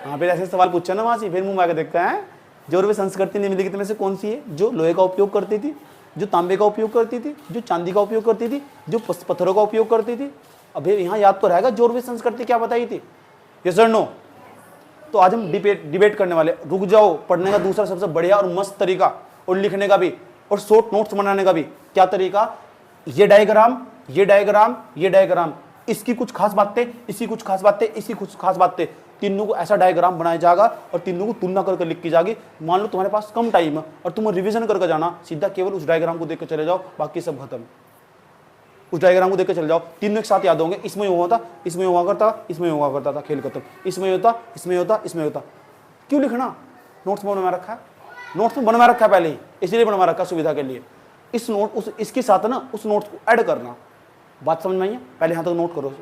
हाँ फिर ऐसे सवाल पूछा ना वहां से, फिर मुंह में आके देखता है जोरवे संस्कृति नहीं मिलेगी तो में से कौन सी है? जो लोहे का उपयोग करती थी, जो तांबे का उपयोग करती थी, जो चांदी का उपयोग करती थी, जो पत्थरों का उपयोग करती थी। अभी यहाँ याद तो रहेगा जोरवे संस्कृति क्या बताई थी? ये सर नो। तो आज हम डिबेट करने वाले। रुक जाओ, पढ़ने का दूसरा सबसे बढ़िया और मस्त तरीका, और लिखने का भी, और शॉर्ट नोट्स बनाने का भी। क्या तरीका? ये डायग्राम, ये डायग्राम, ये डायग्राम, इसकी कुछ खास बातें, इसकी कुछ खास बातें, इसकी कुछ खास बातें, तीनों को ऐसा डायग्राम बनाया जाएगा और तीनों को तुलना करके लिख की जाएगी। मान लो तुम्हारे पास कम टाइम है और तुम रिवीजन करके जाना, सीधा केवल उस डायग्राम को देख कर चले जाओ, बाकी सब खत्म। उस डायग्राम को देख कर चले जाओ, तीनों एक साथ याद होंगे। इसमें हुआ था, इसमें हुआ करता, इसमें हुआ करता था, खेल खत्म। इसमें होता, इसमें होता, इसमें होता। क्यों लिखना? नोट्स में बनवा रखा है, नोट्स में बनवा रखा है पहले ही, इसलिए बनवा रखा सुविधा के लिए। इस नोट उस इसके साथ ना उस नोट्स को ऐड करना। बात समझ में आई है? पहले यहाँ तक नोट करो।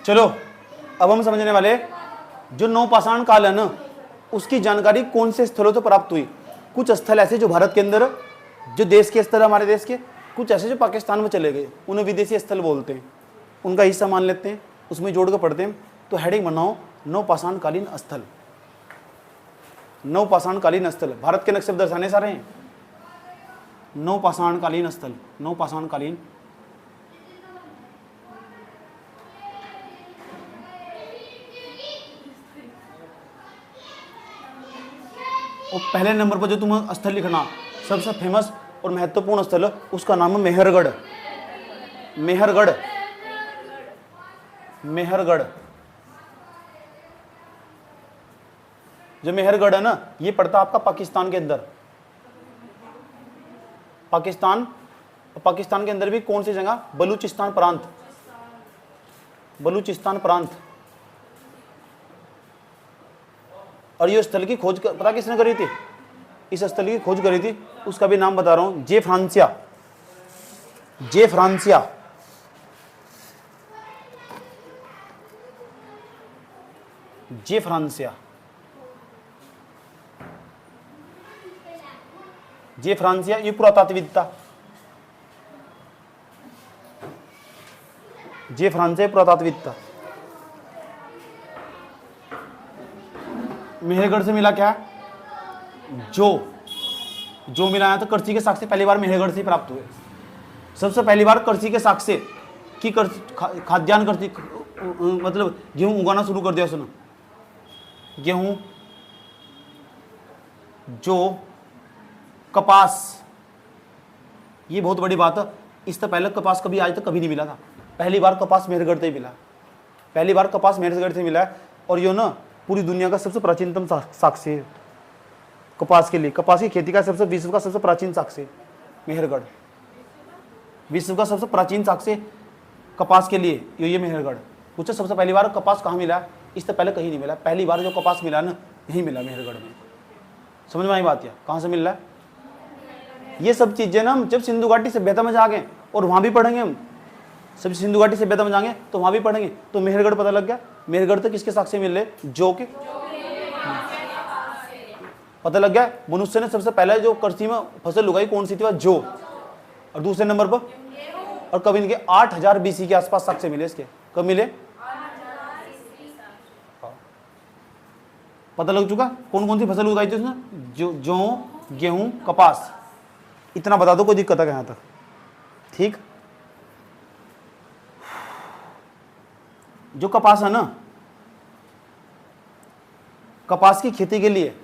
चलो अब हम समझने वाले, जो नवपाषाण काल है ना, उसकी जानकारी कौन से स्थलों से प्राप्त हुई। कुछ स्थल ऐसे जो भारत के अंदर, जो देश के स्थल हमारे देश के, कुछ ऐसे जो पाकिस्तान में चले गए, उन्हें विदेशी स्थल बोलते हैं, उनका हिस्सा मान लेते हैं, उसमें जोड़ कर पढ़ते हैं। तो हेडिंग बनाओ नवपाषाण कालीन स्थल। नवपाषाण कालीन स्थल भारत के नक्शे पर दर्शाने सारे हैं। नवपाषाण कालीन स्थल, नवपाषाण कालीन। और पहले नंबर पर जो तुम्हें स्थल लिखना, सबसे फेमस और महत्वपूर्ण स्थल, उसका नाम है मेहरगढ़। मेहरगढ़, मेहरगढ़। जो मेहरगढ़ है ना, ये पड़ता आपका पाकिस्तान के अंदर। पाकिस्तान, पाकिस्तान के अंदर भी कौन सी जगह? बलूचिस्तान प्रांत, बलूचिस्तान प्रांत। और ये स्थल की खोज पता किसने करी थी? इस स्थल की खोज करी थी, उसका भी नाम बता रहा हूं, जे फ्रांसिया। जे फ्रांसिया, जे फ्रांसिया, जे फ्रांसिया। ये पुरातात्विकता, जे फ्रांसिया पुरातात्विकता। मेहरगढ़ से मिला क्या? जो मिला है, तो कर्ची के साक्ष्य पहली बार मेहरगढ़ से प्राप्त हुए। सबसे पहली बार कर्ची के साक्ष्य की कर खाद्यान्न करती, मतलब गेहूं उगाना शुरू कर दिया उसने। गेहूं, जो, कपास, ये बहुत बड़ी बात है। इससे पहले कपास कभी आज तक कभी नहीं मिला था। पहली बार कपास मेहरगढ़ से ही मिला, पहली बार कपास मेहरगढ़ से मिला है। और ये ना पूरी दुनिया का सबसे प्राचीनतम साक्ष्य है कपास के लिए। कपास की खेती का विश्व का सबसे प्राचीन साक्ष्य मेहरगढ़, विश्व का सबसे प्राचीन साक्ष्य कपास के लिए ये मेहरगढ़। पूछो सबसे पहली बार कपास कहाँ मिला? इससे पहले कहीं नहीं मिला। पहली बार जो कपास मिला ना, यहीं मिला मेहरगढ़ में। समझ में आई बात? या कहाँ से मिल रहा है? ये सब चीजें ना हम जब सिंधु घाटी सभ्यता में जाएंगे और वहां भी पढ़ेंगे, हम सब सिंधु घाटी सभ्यता में जाएंगे तो वहां भी पढ़ेंगे। तो मेहरगढ़ पता लग गया। मेहरगढ़ तो किसके साक्ष्य मिल रहे? जौ के। पता लग गया मनुष्य ने सबसे पहले जो कृषि में फसल उगाई कौन सी थी? जौ। और दूसरे नंबर पर, और कब इनके 8000 BC के आसपास साक्ष्य मिले इसके। कब मिले? पता लग चुका कौन कौन सी फसल उगाई थी उसने? जौ, गेहूं, कपास। इतना बता दो, कोई दिक्कत है यहां तक? ठीक। जो कपास है ना, कपास की खेती के लिए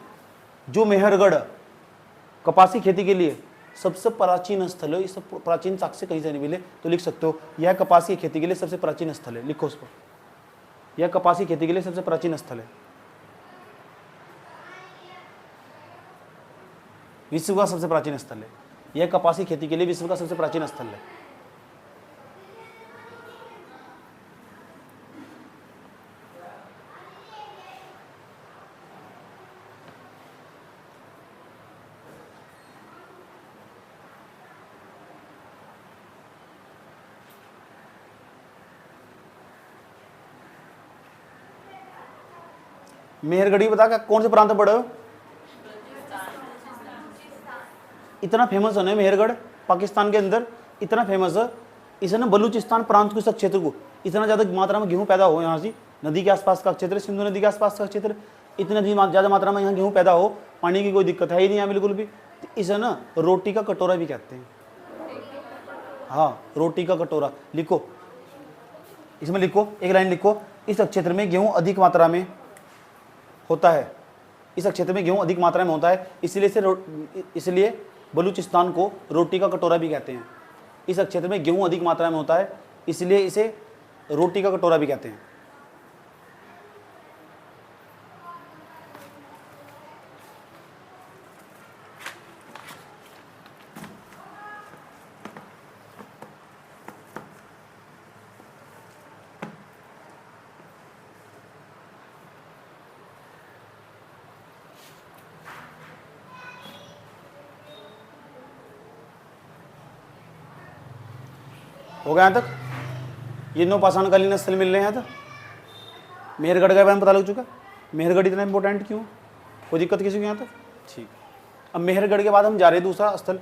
जो मेहरगढ़ कपास की खेती के लिए सबसे प्राचीन स्थल है। इस प्राचीन साक्ष्य कहीं से नहीं मिले तो लिख सकते हो यह कपास की खेती के लिए सबसे प्राचीन स्थल है। लिखो उसको, यह कपास की खेती के लिए सबसे प्राचीन स्थल है, विश्व का सबसे प्राचीन स्थल है। यह कपास की खेती के लिए विश्व का सबसे प्राचीन स्थल है। मेहरगढ़ बता क्या कौन से प्रांत में पड़े हो? इतना फेमस है ना मेहरगढ़, पाकिस्तान के अंदर इतना फेमस है। इसे ना बलूचिस्तान प्रांत के क्षेत्र को इतना ज्यादा मात्रा में गेहूं पैदा हो, यहाँ से नदी के आसपास का क्षेत्र, सिंधु नदी के आसपास का क्षेत्र, इतनी ज्यादा मात्रा में यहाँ गेहूं पैदा हो, पानी की कोई दिक्कत है ही नहीं यहाँ बिल्कुल भी। तो इसे ना रोटी का कटोरा भी कहते हैं। हाँ, रोटी का कटोरा। लिखो, इसमें लिखो, एक लाइन लिखो, इस क्षेत्र में गेहूं अधिक मात्रा में होता है। इस क्षेत्र में गेहूं अधिक मात्रा में होता है, इसलिए बलूचिस्तान को रोटी का कटोरा भी कहते हैं। इस क्षेत्र में गेहूं अधिक मात्रा में होता है, इसलिए इसे रोटी का कटोरा भी कहते हैं। हो गया यहाँ तक? ये 9 पाषाणकालीन स्थल मिल रहे हैं यहाँ तक। मेहरगढ़ के बारे में पता लग चुका। मेहरगढ़ इतना इंपॉर्टेंट क्यों? कोई दिक्कत किसी को यहाँ तक? ठीक। अब मेहरगढ़ के बाद हम जा रहे हैं दूसरा स्थल।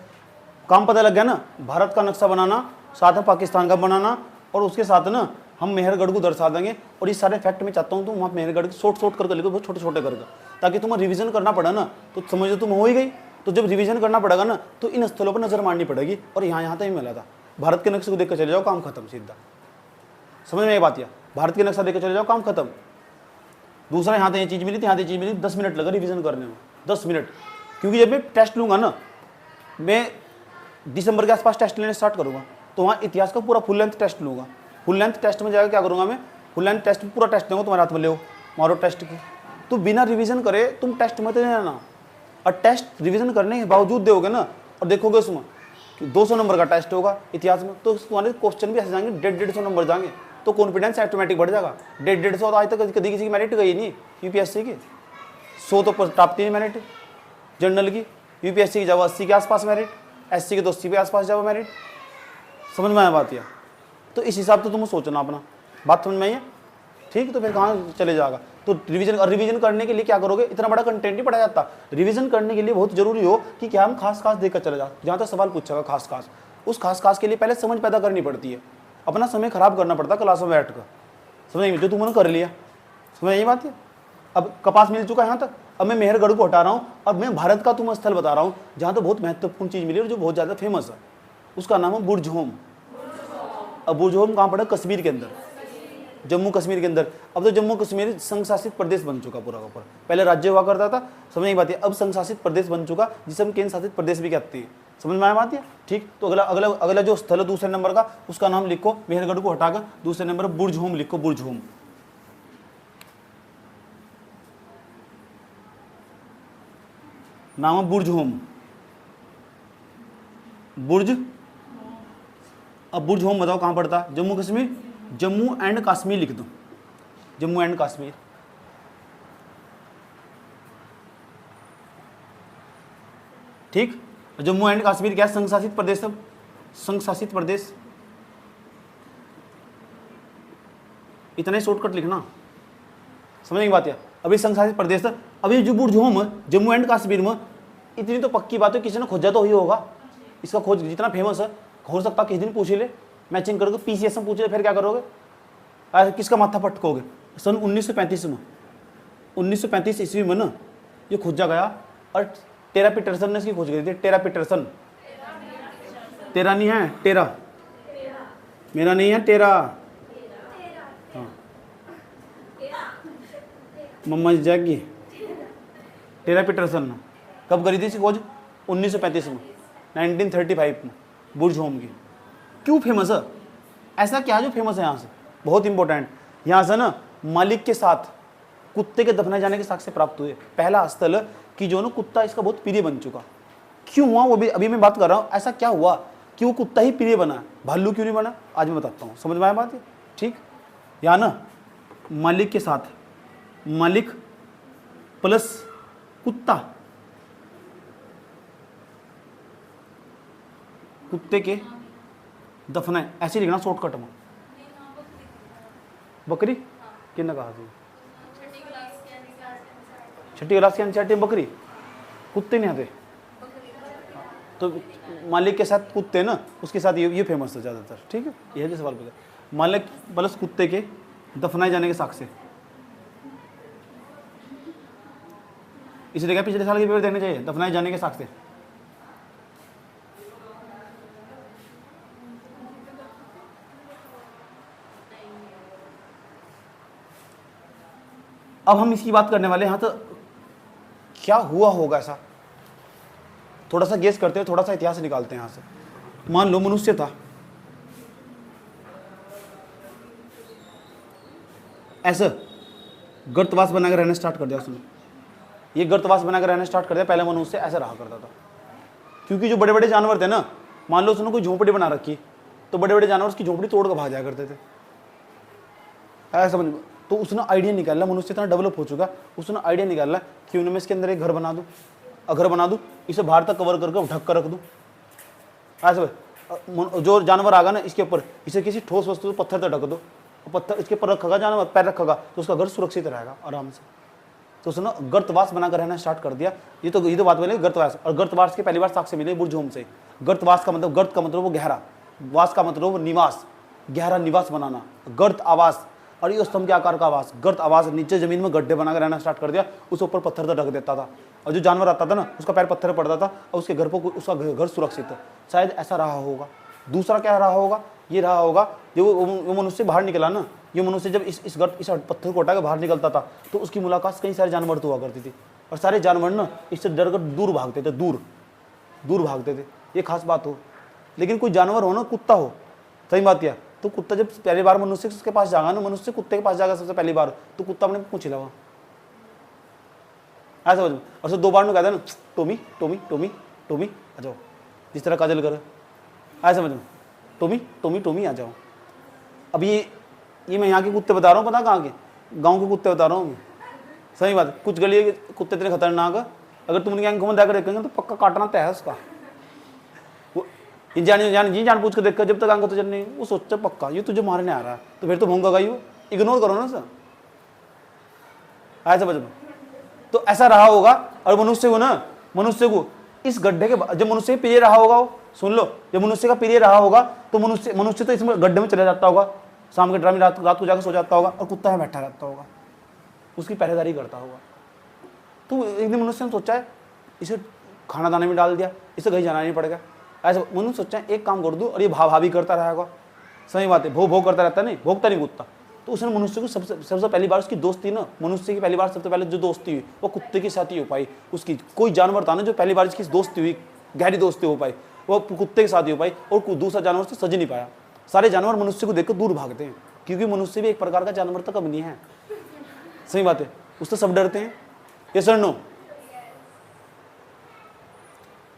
काम पता लग गया ना, भारत का नक्शा बनाना, साथ में पाकिस्तान का बनाना, और उसके साथ ना हम मेहरगढ़ को दर्शा देंगे। और ये सारे फैक्ट मैं चाहता हूँ तुम वहाँ मेहरगढ़ शॉर्ट करके लिखो, बहुत छोटे छोटे करके, ताकि तुम्हें रिविजन करना पड़ा ना तो समझो तुम हो ही गई। तो जब रिविजन करना पड़ेगा ना तो इन स्थलों पर नजर मारनी पड़ेगी। और यहाँ तक ही मिला था, भारत के नक्शे को देख कर चले जाओ, काम खत्म सीधा। समझ में ये बात? या भारत के नक्शा देख कर चले जाओ, काम खत्म। दूसरा यहाँ तो ये चीज़ मिली थी, यहाँ ये चीज़ मिली, 10 मिनट लगा रिवीजन करने में, 10 मिनट। क्योंकि जब मैं टेस्ट लूँगा ना, मैं दिसंबर के आसपास टेस्ट लेने स्टार्ट करूँगा, तो वहाँ इतिहास का पूरा फुल लेंथ टेस्ट लूँगा। फुल लेंथ टेस्ट में जाकर क्या करूँगा मैं? फुल लेंथ टेस्ट में पूरा टेस्ट दूँगा, तुम्हारे हाथ में ले मारो टेस्ट की। तो बिना रिविजन करे तुम टेस्ट मत लेना। और टेस्ट रिविजन करने के बावजूद दोगे ना, और देखोगे उसमें 200 नंबर का टेस्ट होगा इतिहास में, तो तुम्हारे क्वेश्चन भी ऐसे जाएंगे 150-150 नंबर जाएंगे, तो कॉन्फिडेंस ऑटोमेटिक बढ़ जाएगा। 150-150 तो आज तक कभी किसी की मेरिट गई नहीं यूपीएससी की। 100 तो प्राप्ति नहीं मेरिट जनरल की। यूपीएससी की जाओ 80 के आसपास मेरिट, एससी के तो 80 के आसपास जाओ मेरिट। समझ में आया बात? या तो इस हिसाब से तुम सोचना अपना, बात समझ में आई है? ठीक, तो फिर कहाँ चले जाएगा? तो रिवीजन करने के लिए क्या करोगे? इतना बड़ा कंटेंट नहीं पढ़ा जाता। रिवीजन करने के लिए बहुत जरूरी हो कि क्या हम खास देखकर चले जाए। जहाँ तक सवाल पूछेगा खास, उस खास के लिए पहले समझ पैदा करनी पड़ती है, अपना समय खराब करना पड़ता क्लास में बैठ कर। समझ में? जो तुमने कर लिया, समझ ये बात है? अब कपास मिल चुका है यहाँ तक, अब मैं मेहरगढ़ को हटा रहा हूँ। अब मैं भारत का तुम स्थल बता रहा हूँ जहाँ तो बहुत महत्वपूर्ण चीज़ मिली और जो बहुत ज़्यादा फेमस है, उसका नाम है बुर्ज होम। अब बुर्ज होम कहाँ पड़ा? कश्मीर के अंदर, जम्मू कश्मीर के अंदर। अब तो जम्मू कश्मीर संघ शासित प्रदेश बन चुका पूरा का पूरा। पहले राज्य हुआ करता था, समझ नहीं बात है। अब संघ शासित प्रदेश बन चुका, जिसे हम केंद्र शासित प्रदेश भी कहते हैं। समझ में आया बात है? ठीक। तो अगला अगला अगला जो स्थल है दूसरे नंबर का, उसका नाम लिखो, मेहरगढ़ को हटाकर दूसरे नंबर बुर्ज होम लिखो, बुर्ज होम। नाम है बुर्ज होम, बुर्ज। अब बुर्ज होम बताओ कहां पड़ता? जम्मू कश्मीर, जम्मू एंड कश्मीर लिख दो, जम्मू एंड कश्मीर। ठीक। जम्मू एंड कश्मीर क्या है? संघ शासित प्रदेश। सब संघ शासित प्रदेश, इतना ही शॉर्टकट लिखना, समझने की बात है। अभी संघ शासित प्रदेश, अभी जो बुर्ज होम जम्मू एंड कश्मीर में, इतनी तो पक्की बात है, किसी ने खोजा तो ही होगा। इसका खोज जितना फेमस है, हो सकता किसी दिन पूछ ही ले, मैचिंग करके पीसीएस में पूछ ले, फिर क्या करोगे? किसका माथा पटकोगे? सन 1935 में, 1935 ईस्वी में ना ये खोजा गया, और टेरा पीटरसन ने इसकी खोज करी थी। टेरा पीटरसन, तेरा नहीं है, टेरा, मेरा नहीं है, टेरा। हाँ, मम्मा जाएगी। टेरा पीटरसन ने कब करी थी इसकी खोज? 1935 में, 1935 में, बुर्ज होम की। क्यों फेमस है? ऐसा क्या जो फेमस है यहाँ से? बहुत इंपॉर्टेंट। यहाँ से ना मालिक के साथ कुत्ते के दफनाए जाने के साक्ष्य प्राप्त हुए। पहला स्थल कि जो ना कुत्ता इसका बहुत प्रिय बन चुका। क्यों हुआ वो भी अभी मैं बात कर रहा हूँ। ऐसा क्या हुआ कि वो कुत्ता ही प्रिय बना, भालू क्यों नहीं बना? आज मैं बताता हूँ, समझ में आया बात है? ठीक। यहाँ ना मालिक के साथ, मालिक प्लस कुत्ता, कुत्ते के दफनाए, ऐसे लिखना शॉर्टकट में। बकरी किन कहा थी? छठी क्लास की एनसीईआरटी में बकरी, कुत्ते नहीं आते। तो मालिक के साथ कुत्ते ना, उसके साथ ये फेमस है ज़्यादातर। ठीक है, यह सवाल पूछा, मालिक प्लस कुत्ते के दफनाए जाने के साक्ष्य। इसे देखा पिछले साल के पेपर देखने चाहिए, दफनाए जाने के साक्ष्य। अब हम इसकी बात करने वाले हैं। हाँ, तो क्या हुआ होगा ऐसा? थोड़ा सा गेस करते हैं, थोड़ा सा इतिहास निकालते हैं यहाँ से। मान लो मनुष्य था, ऐसा गर्तवास बनाकर रहना स्टार्ट कर दिया उसने। ये गर्तवास बनाकर रहना स्टार्ट कर दिया। पहले मनुष्य ऐसा रहा करता था, क्योंकि जो बड़े बड़े जानवर थे ना, मान लो उसने कोई झोंपड़ी बना रखी, तो बड़े बड़े जानवर उसकी झोंपड़ी तोड़ कर भाग जाया करते थे। ऐसा समझ। तो उसने आइडिया निकाला, मनुष्य इतना डेवलप हो चुका, उसने आइडिया निकाला कि उन्हें मैं इसके अंदर एक घर बना दूं, घर बना दूं, इसे बाहर तक कवर करके ढक कर रख दूं। ऐसे जो जानवर आगा ना इसके ऊपर, इसे किसी ठोस वस्तु पत्थर तक ढक दो, पत्थर इसके ऊपर रखेगा, जानवर पैर रखेगा तो उसका घर सुरक्षित रहेगा आराम से। तो उसने गर्तवास बनाकर रहना स्टार्ट कर दिया। ये तो बात बोले गर्तवास। और गर्तवास के पहली बार साक्ष्य मिले बुर्ज होम से। गर्तवास का मतलब, गर्त का मतलब वो गहरा, वास का मतलब वो निवास, गहरा निवास बनाना, गर्त आवास। और ये स्तंभ के आकार का आवास, गर्त आवास। नीचे जमीन में गड्ढे बनाकर रहना स्टार्ट कर दिया, उस ऊपर पत्थर से ढक देता था, और जो जानवर आता था ना उसका पैर पत्थर पड़ता था, और उसके घर पर उसका घर सुरक्षित है। शायद ऐसा रहा होगा। दूसरा क्या रहा होगा? ये रहा होगा जो वो मनुष्य बाहर निकला ना, ये मनुष्य जब इस पत्थर को हटाकर बाहर निकलता था, तो उसकी मुलाकात कई सारे जानवर तो हुआ करती थी, और सारे जानवर ना इससे डर कर दूर भागते थे, दूर भागते थे। ये खास बात हो। लेकिन कोई जानवर हो ना, कुत्ता हो, सही बात क्या, तो कुत्ता जब पहली बार मनुष्य के पास जाएगा ना, मनुष्य कुत्ते के पास जाएगा सबसे पहली बार, तो कुत्ता अपने पूछ हिलावा, ऐसा समझ। और फिर 2 बार में कहता है ना, टोमी टोमी टोमी टोमी आ जाओ, जिस तरह काजल कर, ऐसा समझ, टोमी टोमी टोमी आ जाओ। अब ये मैं यहाँ के कुत्ते बता रहा हूँ, पता कहाँ के? गाँव के कुत्ते बता रहा हूँ। सही बात। कुछ गली के कुत्ते इतने खतरनाक है, अगर तुम उनकी आंखों में जाकर देखेंगे तो पक्का काटना तय है उसका। जान पूछ कर देखकर, जब तक आंखों तो नहीं, वो सोचा पक्का ये तुझे मारने आ रहा है, तो फिर तो भोंगा ही वो, इग्नोर करो ना सर, ऐसा बच। तो ऐसा रहा होगा। और मनुष्य को ना, मनुष्य को इस गड्ढे के, जब मनुष्य प्रिय रहा होगा, वो सुन लो, जब मनुष्य का प्रिय रहा होगा तो मनुष्य तो इसमें गड्ढे में चला जाता होगा, शाम के ड्रामे रात को जाकर सो जाता होगा, और कुत्ता है बैठा रहता होगा, उसकी पहरेदारी करता होगा। तो एक दिन मनुष्य ने सोचा है इसे खाना दाने में डाल दिया, इसे कहीं जाना नहीं पड़ेगा। ऐसा मनुष्य सोचा है एक काम कर दूं, और ये भाभी करता रहेगा, सही बात है, भोग भोग करता रहता है, नहीं भोगता नहीं कुत्ता। तो उसने मनुष्य को सबसे पहली बार उसकी दोस्ती ना, मनुष्य की पहली बार सबसे पहले जो दोस्ती हुई वो कुत्ते के साथ ही हो पाई। उसकी कोई जानवर था ना जो पहली बार इसकी दोस्ती हुई, गहरी दोस्ती हो पाई, वो कुत्ते के साथ ही हो पाई, और दूसरा जानवर से सज नहीं पाया। सारे जानवर मनुष्य को देखकर दूर भागते हैं, क्योंकि मनुष्य भी एक प्रकार का जानवर तो कम नहीं है। सही बात है, उससे सब डरते हैं। ये सर नो।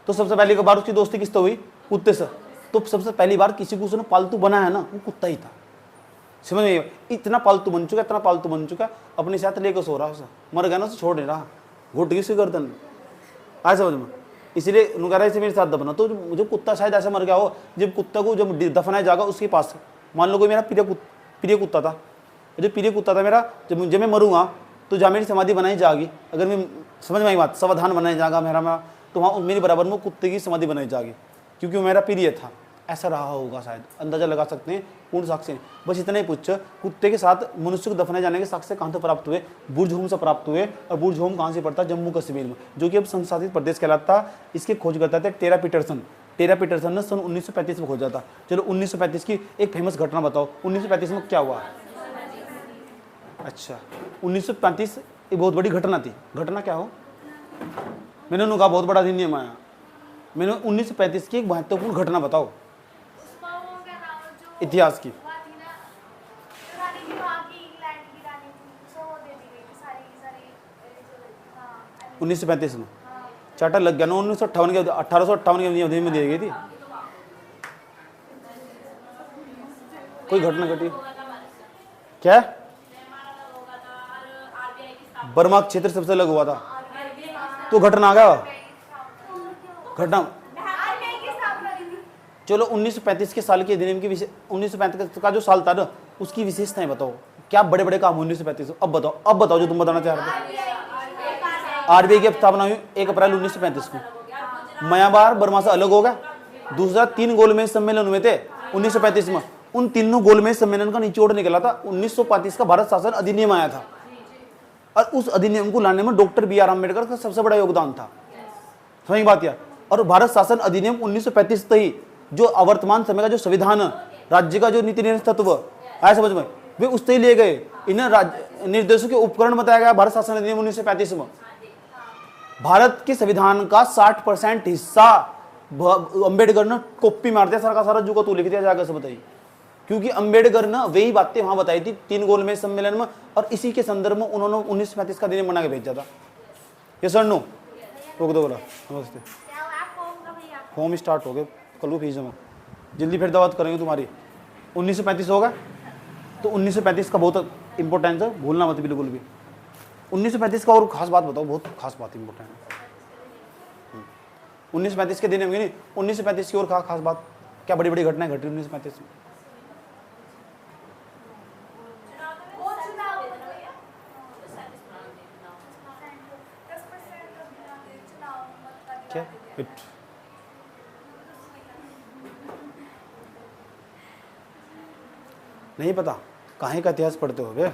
तो सबसे पहली बार उसकी दोस्ती किससे हुई? कुत्ते से। तो सबसे पहली बार किसी को उसने पालतू बनाया ना, वो कुत्ता ही था। समझ में? इतना पालतू बन चुका, इतना पालतू बन चुका, अपने साथ लेकर सो रहा उसे, मर गया ना उसे छोड़ नहीं रहा, घुट गई उसकी गर्दन। आए समझ में? इसलिए कह रहा है मेरे साथ दफना। तो जब कुत्ता शायद ऐसे मर गया हो, जब कुत्ता को जब दफनाया जाएगा उसके पास, मान लो कोई मेरा प्रिय कुत्ता था, जो प्रिय कुत्ता था मेरा, जब मैं मरूंगा तो जहाँ मेरी समाधि बनाई जाएगी, अगर मैं समझ में आई बात, समाधान बनाया जाएगा मेरा, तो वहाँ मेरी बराबर में कुत्ते की समाधि बनाई जाएगी, क्योंकि वो मेरा प्रिय था। ऐसा रहा होगा शायद, अंदाजा लगा सकते हैं, पूर्ण साक्ष्य नहीं। बस इतना ही पूछ, कुत्ते के साथ मनुष्य को दफनाए जाने के साक्ष्य कहाँ से प्राप्त हुए? बुर्ज होम से प्राप्त हुए। और बुर्ज होम कहाँ से पड़ता? जम्मू कश्मीर में, जो कि अब संशासित प्रदेश कहलाता। इसके खोज करता था टेरा पीटरसन। टेरा पीटरसन ने सन 1935 में खोजा था। चलो 1935 की एक फेमस घटना बताओ, 1935 में क्या हुआ? अच्छा 1935 एक बहुत बड़ी घटना थी। घटना क्या हो? मैंने उन्होंने कहा बहुत बड़ा अधिनियम आया। मैंने 1935 की एक महत्वपूर्ण घटना बताओ इतिहास की। 1935 में चार्टर लग गया ना, 1958 के 1858 के अधिनियम में दी गई थी। कोई घटना घटी क्या? बर्मा क्षेत्र सबसे अलग हुआ था, तो घटना आ गया घटना। चलो 1935 के साल के अधिनियम की 1935 का जो साल था ना, उसकी विशेषताएं बताओ। क्या बड़े बड़े काम 1935? अब बताओ जो तुम बताना चाह रहे थे। आरबीआई की स्थापना हुई 1 अप्रैल 1935 को। म्यांमार बर्मा से अलग हो गया। दूसरा 3 गोलमेज सम्मेलन हुए थे 1935 में। उन तीनों गोलमेज सम्मेलन का निचोड़ निकला था 1935 का भारत शासन अधिनियम आया था, और उस अधिनियम को लाने में डॉक्टर बी आर अम्बेडकर का सबसे बड़ा योगदान था। समझ बात यार? और भारत शासन अधिनियम 1935 से ही जो अवर्तमान समय का जो संविधान, राज्य का जो नीति निर्देशक आया समझ में, वे उससे ही लिए गए। इन्हें निर्देशों के उपकरण बताया गया भारत शासन अधिनियम 1935 में। भारत के संविधान का 60% हिस्सा अम्बेडकर ने कॉपी मार दिया, सारा का सारा जो को तो लिख दिया जाएगा। सब बताइए, क्योंकि अम्बेडकर ने वही बातें वहां बताई थी 3 गोलमेज सम्मेलन में, और इसी के संदर्भ में उन्होंने 1935 का अधिनियम बना के भेजा था। ये सर नो रोक दो बोला। नमस्ते, फॉर्म स्टार्ट हो गए, कल को फीस जमा, जल्दी फिर दावत करेंगे तुम्हारी। 1935 होगा तो 1935 का बहुत इंपॉर्टेंस है, भूलना मत बिल्कुल भी। 1935 का और खास बात बताओ, बहुत खास बात इंपॉर्टेंट है 1935 के दिन में। नहीं 1935 की और खास बात क्या? बड़ी बड़ी घटनाएं घटी 1935 में। क्या? नहीं पता? काहे का इतिहास पढ़ते हो बे?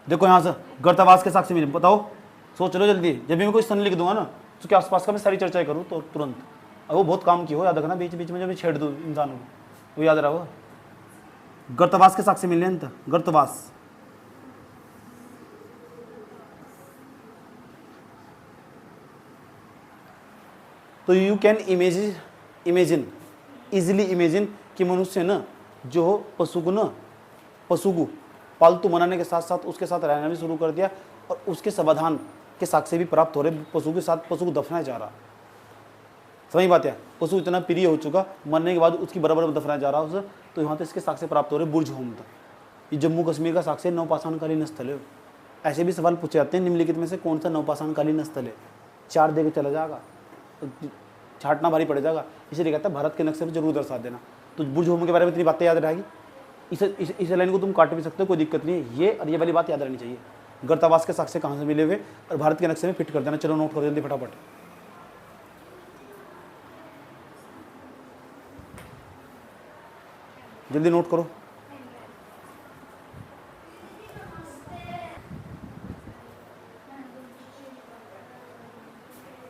देखो यहाँ से गर्तावास के साक्ष्य मिले, बताओ, सोच लो जल्दी। जब भी मैं कोई सन लिख दूंगा ना, तो उसके आसपास का मैं सारी चर्चाएं करूँ तो तुरंत। अब वो बहुत काम की हो, याद रखना, बीच बीच में जब छेड़ दूँ इंसानों को, वो याद रहो। गर्तावास के साक्ष्य मिले अंत, गर्तावास। तो you can imagine easily imagine कि मनुष्य न जो हो पशु को पालतू बनाने के साथ साथ उसके साथ रहना भी शुरू कर दिया, और उसके समाधान के साक्ष्य भी प्राप्त हो रहे। पशु के साथ पशु को दफनाया जा रहा। समझ बात है? पशु इतना प्रिय हो चुका, मरने के बाद उसकी बराबर में दफनाया जा रहा उसे। तो यहाँ तो इसके साक्ष्य प्राप्त हो रहे बुर्ज होम तक। ये जम्मू कश्मीर का साक्ष्य नवपाषाणकालीन स्थल है। ऐसे भी सवाल पूछे जाते हैं, निम्नलिखित में से कौन सा नवपाषाणकालीन स्थल है? 4 दे के चला जाएगा, छाटना भारी पड़ जाएगा। इसलिए कहता है भारत के नक्शे पर जरूर दर्शा देना। तो बुर्ज होम के बारे में इतनी बातें याद रहेगी। इस लाइन को तुम काट भी सकते हो, कोई दिक्कत नहीं है। ये और ये वाली बात याद रहनी चाहिए। गर्तावास के साक्ष्य कहाँ से मिले हुए और भारत के नक्शे में फिट कर देना। चलो नोट करो जल्दी फटाफट। जल्दी नोट करो।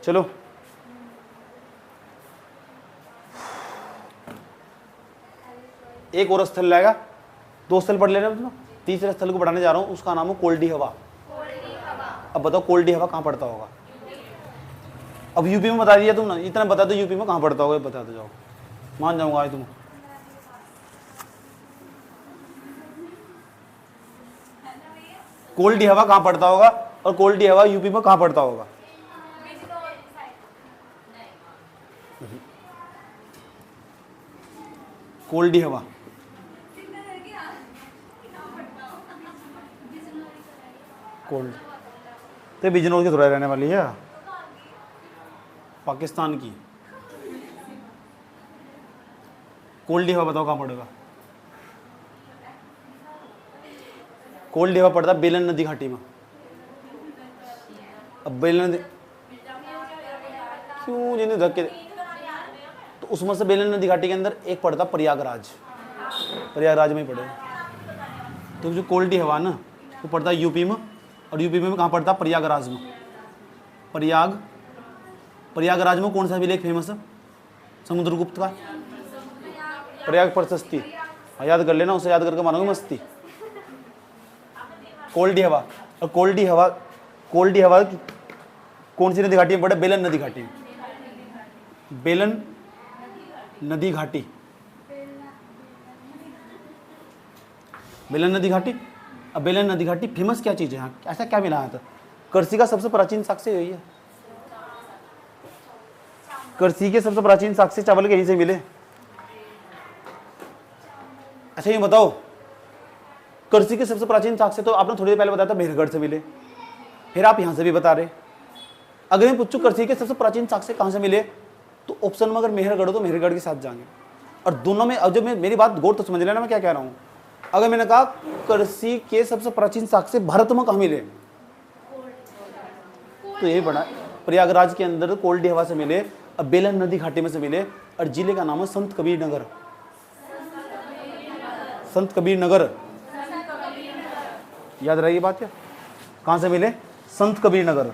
चलो एक और स्थल लाएगा, 2 स्थल पढ़ लेना तुम। तीसरे स्थल को बढ़ाने जा रहा हूँ, उसका नाम है कोल्डी हवा। अब बताओ कोल्डी हवा कहाँ पड़ता होगा? अब यूपी में बता दिया तुम ना, इतना बता दो यूपी में कहाँ पड़ता होगा, बता दो जाओ, मान जाऊंगा आज तुम। कोल्डी हवा कहाँ पड़ता होगा और कोल्डी हवा यूपी में कहाँ पड़ता होगा? कोल्डी हवा कोल्ड तो बिजनौर की थोड़ा रहने वाली है, पाकिस्तान की। कोल्डी हवा बताओ कहाँ पड़ेगा? कोल्डी हवा पड़ता बेलन नदी घाटी में। अब बेलन नदी क्यों जिन्हें धक्के, तो उसमें से बेलन नदी घाटी के अंदर एक पड़ता प्रयागराज, प्रयागराज में ही पड़ेगा। तो जो कोल्डी हवा ना वो पड़ता है यूपी में, और यूपी में कहाँ पड़ता? प्रयागराज में। प्रयागराज में कौन सा विलेख फेमस है समुद्रगुप्त का? प्रयाग प्रशस्ति, याद कर लेना, उसे याद करके मानोगे मस्ती। कोल्डी हवा, और कोल्डी हवा कौन सी नदी घाटी में पड़े? बेलन नदी घाटी में। बेलन नदी घाटी, बेलन नदी घाटी। अब बेलन नदी घाटी फेमस क्या चीज़ है यहाँ, ऐसा क्या मिला था? करसी का सबसे प्राचीन साक्ष्य यही है। करसी के सबसे प्राचीन साक्ष्य चावल के यहीं से मिले। अच्छा ये बताओ, करसी के सबसे प्राचीन साक्ष्य तो आपने थोड़ी देर पहले बताया था मेहरगढ़ से मिले, फिर आप यहाँ से भी बता रहे। अगर मैं पूछूं करसी के सबसे प्राचीन साक्ष्य कहाँ से मिले, तो ऑप्शन में अगर मेहरगढ़ हो तो मेहरगढ़ के साथ जाएंगे। और दोनों में, अब जब मेरी बात गौर तो समझ लेना मैं क्या कह रहा हूँ। अगर मैंने कहा करसी के सबसे प्राचीन साक्ष्य भारत में कहाँ मिले, तो यही पड़ा प्रयागराज के अंदर कोल्डी हवा से मिले, अब बेलन नदी घाटी में से मिले, और जिले का नाम है संत कबीर नगर। संत कबीर नगर, याद रहेगी बात क्या? कहां से मिले? संत कबीर नगर।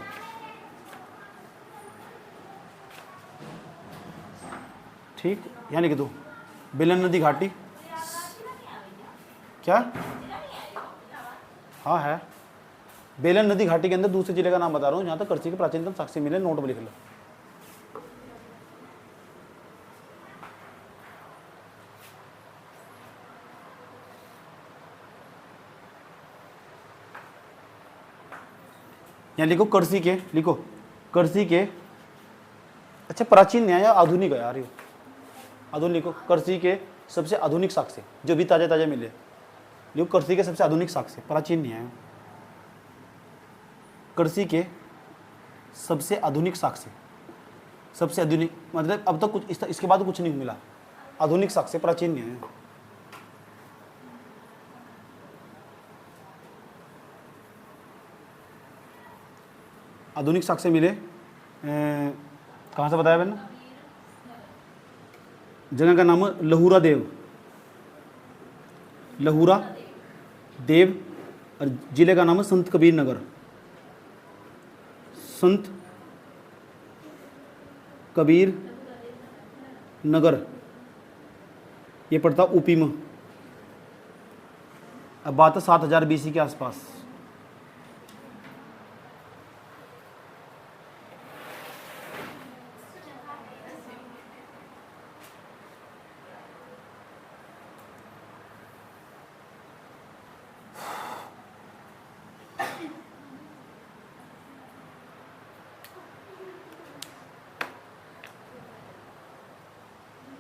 ठीक, यहाँ लिख दो बेलन नदी घाटी। क्या? हाँ है, बेलन नदी घाटी के अंदर दूसरे जिले का नाम बता रहा हूँ जहाँ तक करसी के प्राचीनतम साक्ष्य मिले। नोट में लिख लो। यहाँ लिखो करसी के, लिखो करसी के। अच्छा प्राचीन न्याय या आधुनिक है यार ये? आधुनिक लिखो, करसी के सबसे आधुनिक साक्ष्य जो भी ताजे ताजे मिले। लिखो करसी के सबसे आधुनिक साक्ष्य, प्राचीन न्याय। करसी के सबसे आधुनिक साक्ष्य, सबसे आधुनिक मतलब अब तक कुछ इसके बाद कुछ नहीं मिला। आधुनिक साक्ष्य प्राचीन न्याय। आधुनिक साक्ष्य मिले कहाँ से बताया मैंने? जगह का नाम है लहुरा देव, लहुरा देव, और जिले का नाम है संत कबीर नगर। संत कबीर नगर ये पड़ता यूपी में। अब बात है 7000 BC के आसपास।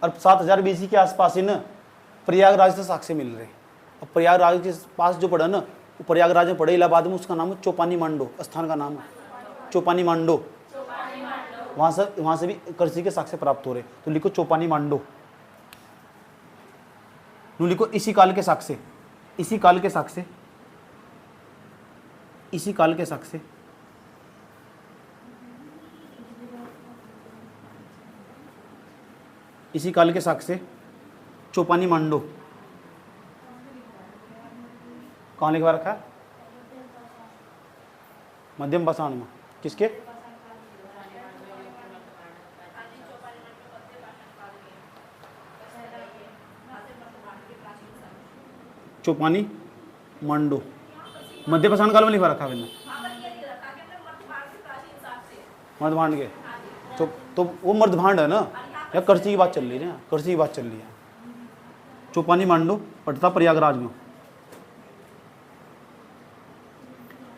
और 7000 BC के आसपास ही ना प्रयागराज से साक्ष्य मिल रहे। और प्रयागराज के पास जो पड़ा ना, वो प्रयागराज में पड़े इलाहाबाद में, उसका नाम है चौपानी मांडो, स्थान का नाम है चौपानी मांडो। वहाँ से भी करसी के साक्ष्य प्राप्त हो रहे। तो लिखो चौपानी मांडो, लिखो इसी काल के साक्ष्य, इसी काल के साक्ष्य, इसी काल के साक्ष्य। इसी काल के साक्ष्य चौपानी मांडो। कहाँ लिखवा रखा है? मध्यम पाषाण में। किसके? चौपानी मांडो। मध्य पाषाण काल में लिखा रखा है मैंने, मर्दभांड के। तो वो मर्दभांड है ना, या करसी की बात चल रही है ना, करसी की बात चल रही है। चौपानी मांडो पड़ता प्रयागराज में।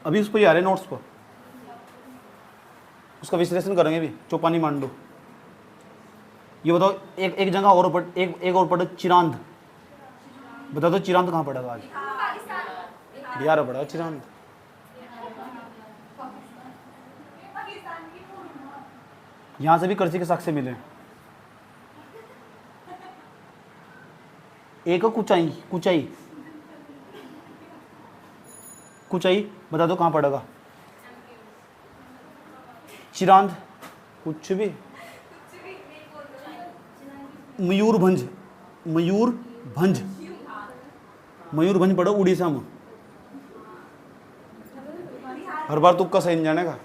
अभी उस पर ही आ रहे नोट्स पर, उसका विश्लेषण करेंगे भी। चौपानी मांडो, ये बताओ एक जगह और पढ़, एक और पढ़ो चिरांद। बता दो चिरांद कहाँ पड़ेगा आज? बिहार में पड़ेगा चिरांद। यहां से भी करसी के साक्ष्य मिले। एक कुचाई, कुचाई कुचाई बता दो कहाँ पड़ेगा? चिरांद, कुछ भी। मयूरभंज, मयूरभंज, मयूरभंज पड़ो उड़ीसा में। हर बार तुक्का सही नहीं जाने का।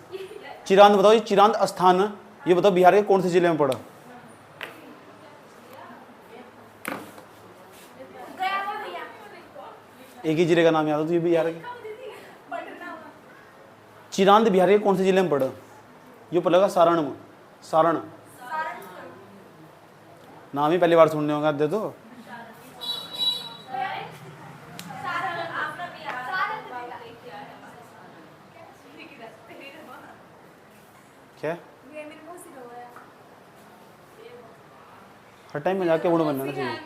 चिरांद बताओ, ये चिरांद स्थान, ये बताओ बिहार के कौन से जिले में पड़ा? एक ही जिले का नाम याद हो तो ये बिहार के। चिरांद बिहार के कौन से जिले में पड़ा? ये पड़ेगा सारण में। सारण नाम ही पहली बार सुनने होगा, दे दो। क्या हर टाइम में जाके उड़ बनना चाहिए।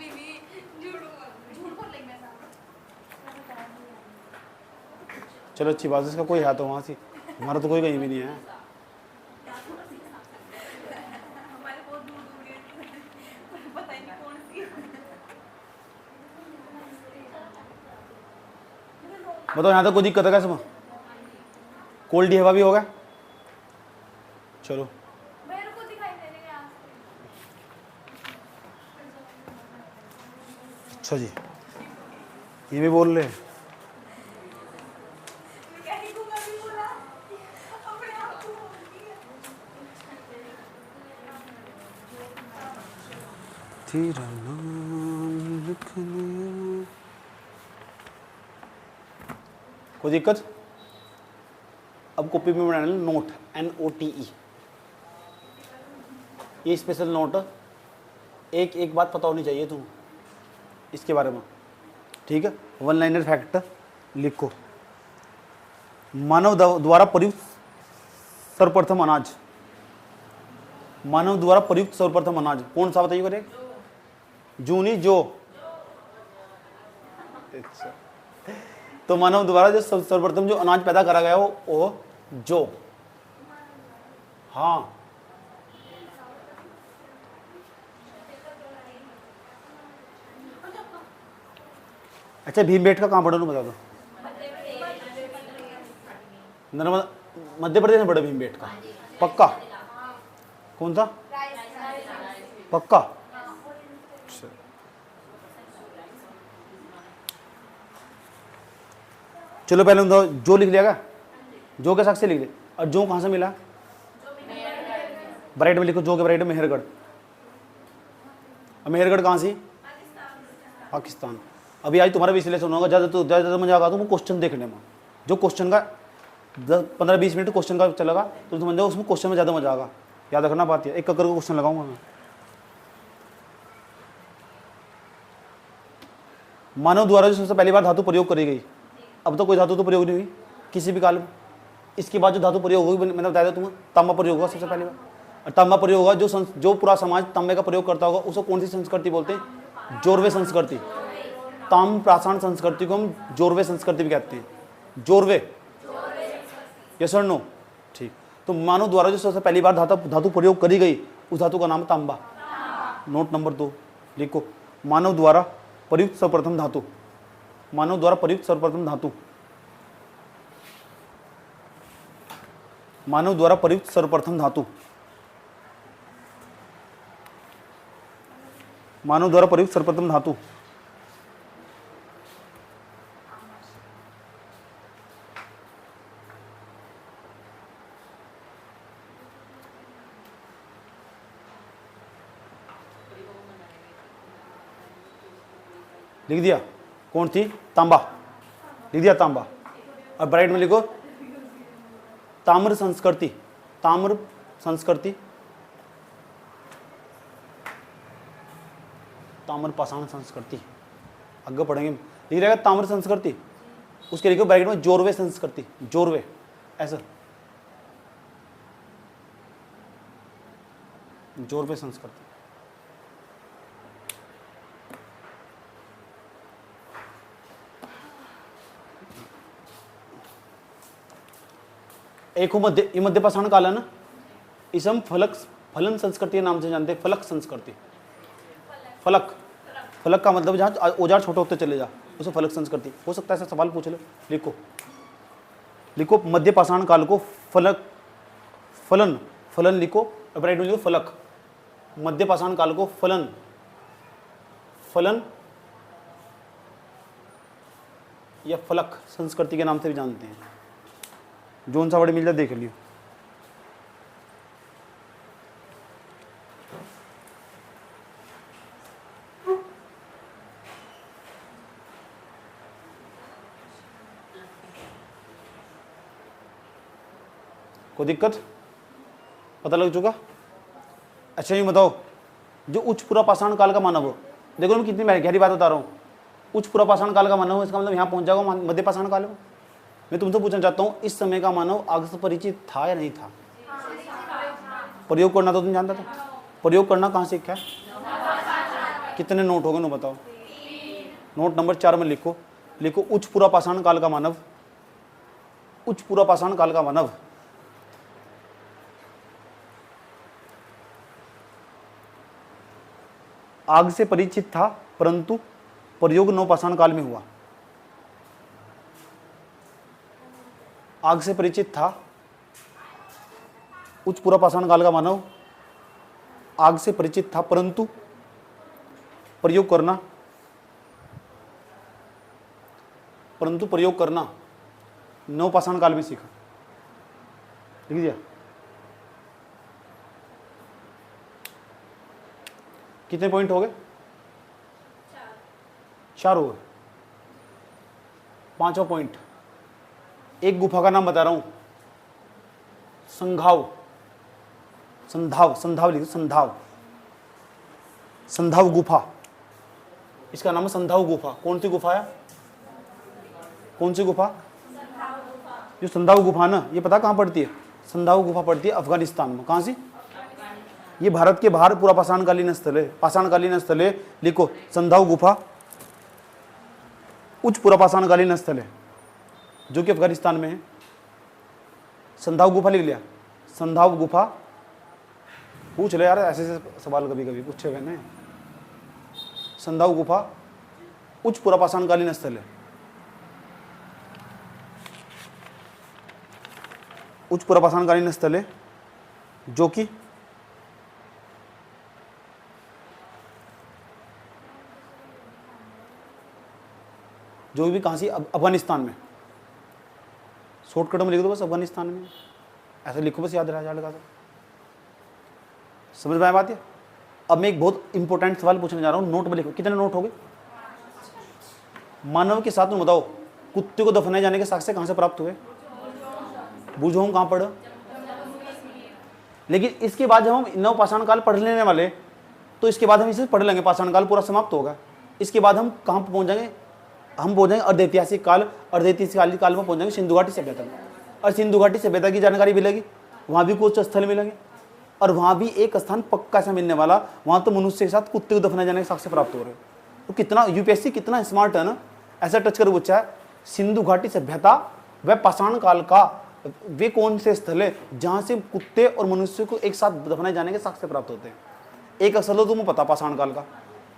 चलो अच्छी बात है, इसका कोई है तो वहाँ से, हमारा तो कोई कहीं भी नहीं है। बताओ यहाँ तक कोई दिक्कत है क्या? इसमें कोल्ड हवा भी होगा। चलो अच्छा जी, ये भी बोल रहे हैं। तेरा नाम लिखने, कोई दिक्कत? अब कॉपी में बनाना नोट, NOTE। ये स्पेशल नोट, एक बात पता होनी चाहिए तुम इसके बारे में, ठीक है? वन लाइनर फैक्ट लिखो। मानव द्वारा प्रयुक्त सर्वप्रथम अनाज, मानव द्वारा प्रयुक्त सर्वप्रथम अनाज कौन सा बताइए? करे जूनी जो। अच्छा, तो मानव द्वारा जो सर्वप्रथम जो अनाज पैदा करा गया वो जो। हाँ, अच्छा भीमबेटका कहाँ पड़ा? बता दो। नर्मदा, मध्य प्रदेश में पड़ा भीमबेटका? पक्का? कौन सा? पक्का? चलो पहले बताओ, जो लिख लिया क्या? जो के साक्ष्य लिख दे। और जो कहाँ से मिला? ब्राइट में लिखो, जो के ब्राइट में मेहरगढ़। मेहरगढ़ कहाँ से? पाकिस्तान। अभी आज तुम्हारा विश्लेषण होगा, ज़्यादा मजा आएगा तुमको क्वेश्चन देखने में। जो क्वेश्चन का 15-20 मिनट क्वेश्चन का चलेगा तो समझ जाओ, उसमें क्वेश्चन में ज़्यादा मजा आएगा। याद रखना बात है, एक करके क्वेश्चन लगाऊंगा मैं। मानव द्वारा जो सबसे पहली बार धातु प्रयोग करी गई, अब तो कोई धातु तो प्रयोग नहीं हुई किसी भी काल में। इसके बाद जो धातु प्रयोग होगी मैंने बताया था तुम्हें, तांबा प्रयोग होगा सबसे पहली बार। और तांबा प्रयोग होगा, जो पूरा समाज तांबे का प्रयोग करता होगा उसको कौन सी संस्कृति बोलते हैं? जोरवे संस्कृति। ताम्र पाषाण संस्कृति को हम जोरवे संस्कृति भी कहते हैं। जोरवे, यस और नो? ठीक। तो मानव द्वारा जो सबसे पहली बार धातु प्रयोग करी गई, उस धातु का नाम है तांबा। नोट नंबर 2 लिखो, मानव द्वारा प्रयुक्त सर्वप्रथम धातु। मानव द्वारा प्रयुक्त सर्वप्रथम धातु। मानव द्वारा प्रयुक्त सर्वप्रथम धातु। मानव द्वारा प्रयुक्त सर्वप्रथम धातु। लिख दिया? कौन थी? तांबा, लिख दिया तांबा। और ब्राइट में लिखो ताम्र संस्कृति, ताम्र संस्कृति, ताम्र पाषाण संस्कृति, आगे पढ़ेंगे। लिख रहेगा ताम्र संस्कृति, उसके लिखो ब्रैकेट में जोरवे संस्कृति, जोरवे, ऐसा जोरवे संस्कृति। एक मध्य, ये मध्य पाषाण काल है ना, इसे हम फलक फलन संस्कृति के नाम से जानते हैं। फलक संस्कृति, फलक, फलक का मतलब जहाँ औजार छोटे होते चले जा, उसे फलक संस्कृति। हो सकता है ऐसा सवाल पूछ लो, लिखो लिखो मध्य पाषाण काल को फलक, फलन, फलन लिखो, राइट में लिखो फलक। मध्य पाषाण काल को फलन, फलन या फलक संस्कृति के नाम से भी जानते हैं। जोन सा वर्ड मिल जाए देख लियो। कोई दिक्कत? पता लग चुका? अच्छा ये बताओ, जो उच्च पूरा पाषाण काल का मानव हो, देखो मैं कितनी गहरी बात बता रहा हूँ। उच्च पूरा पाषाण काल का मानव हो, इसका मतलब यहाँ पहुंच जाएगा मध्य पाषाण काल में। मैं तुमसे पूछना चाहता हूँ, इस समय का मानव आग से परिचित था या नहीं था? प्रयोग करना तो तुम जानता था, प्रयोग करना कहाँ सीखा है? कितने नोट हो गए ना बताओ? नोट नंबर 4 में लिखो, लिखो उच्च पूरा पाषाण काल का मानव, उच्च पूरा पाषाण काल का मानव आग से परिचित था, परंतु प्रयोग नवपाषाण काल में हुआ। आग से परिचित था, उच्च पूरा पाषाण काल का मानव आग से परिचित था, परंतु प्रयोग करना, परंतु प्रयोग करना नवपाषाण काल में सीखा। लिख दिया? कितने पॉइंट हो गए? 4 हो गए। 5वां पॉइंट, एक गुफा का नाम बता रहा हूं, संघाव, संधाव, संधाव लिखो, संधाव, संधाव गुफा, इसका नाम है संधाव गुफा। कौन सी गुफा है? कौन सी गुफा? जो संधाव गुफा ना, ये पता कहां पड़ती है? संधाव गुफा पड़ती है अफगानिस्तान में। कहां से? ये भारत के बाहर पूरा पाषाणकालीन स्थल है, पाषाणकालीन स्थल है। लिखो संधाव गुफा उच्च पूरा पाषाणकालीन स्थल है, जो कि अफगानिस्तान में है। संधाव गुफा लिख लिया? संधाव गुफा पूछ ले यार, ऐसे ऐसे सवाल कभी कभी पूछे हुए ना। संधाव गुफा उच्च पूरा पाषाणकालीन स्थल है, उच्च पूरा पाषाणकालीन स्थल है, जो कि जो भी कहाँ से? अफगानिस्तान में। शॉर्टकट में लिख दो बस, अफगानिस्तान में, ऐसा लिखो बस, याद रहा जाएगा। समझ में आया बात है? अब मैं एक बहुत इंपॉर्टेंट सवाल पूछने जा रहा हूँ, नोट में लिखो। कितने नोट हो गए? मानव के साथ में बताओ, कुत्ते को दफनाए जाने के साक्ष्य कहाँ से प्राप्त हुए? बूझो हम कहाँ पढ़ो? लेकिन इसके बाद जब हम नव पाषाण काल पढ़ लेने वाले, तो इसके बाद हम इसे पढ़ लेंगे, पाषाण काल पूरा समाप्त होगा। इसके बाद हम कहाँ पहुँच जाएंगे? हम पहुंच जाएंगे अर्धैतिहासिक काल। अर्धैतिहासिक काल में पहुंच जाएंगे सिंधु घाटी सभ्यता में, और सिंधु घाटी सभ्यता की जानकारी मिलेगी। वहाँ भी कुछ स्थल मिलेंगे, और वहाँ भी एक स्थान पक्का ऐसा मिलने वाला, वहाँ तो मनुष्य के साथ कुत्ते को दफनाए जाने के साक्ष्य प्राप्त हो रहे। तो कितना यूपीएससी कितना स्मार्ट है ना, ऐसा टच कर पूछा है। सिंधु घाटी सभ्यता व पाषाण काल का वे कौन से स्थल है जहाँ से कुत्ते और मनुष्य को एक साथ दफनाए जाने के साक्ष्य प्राप्त होते हैं? एक स्थल हो तुम्हें पता पाषाण काल का,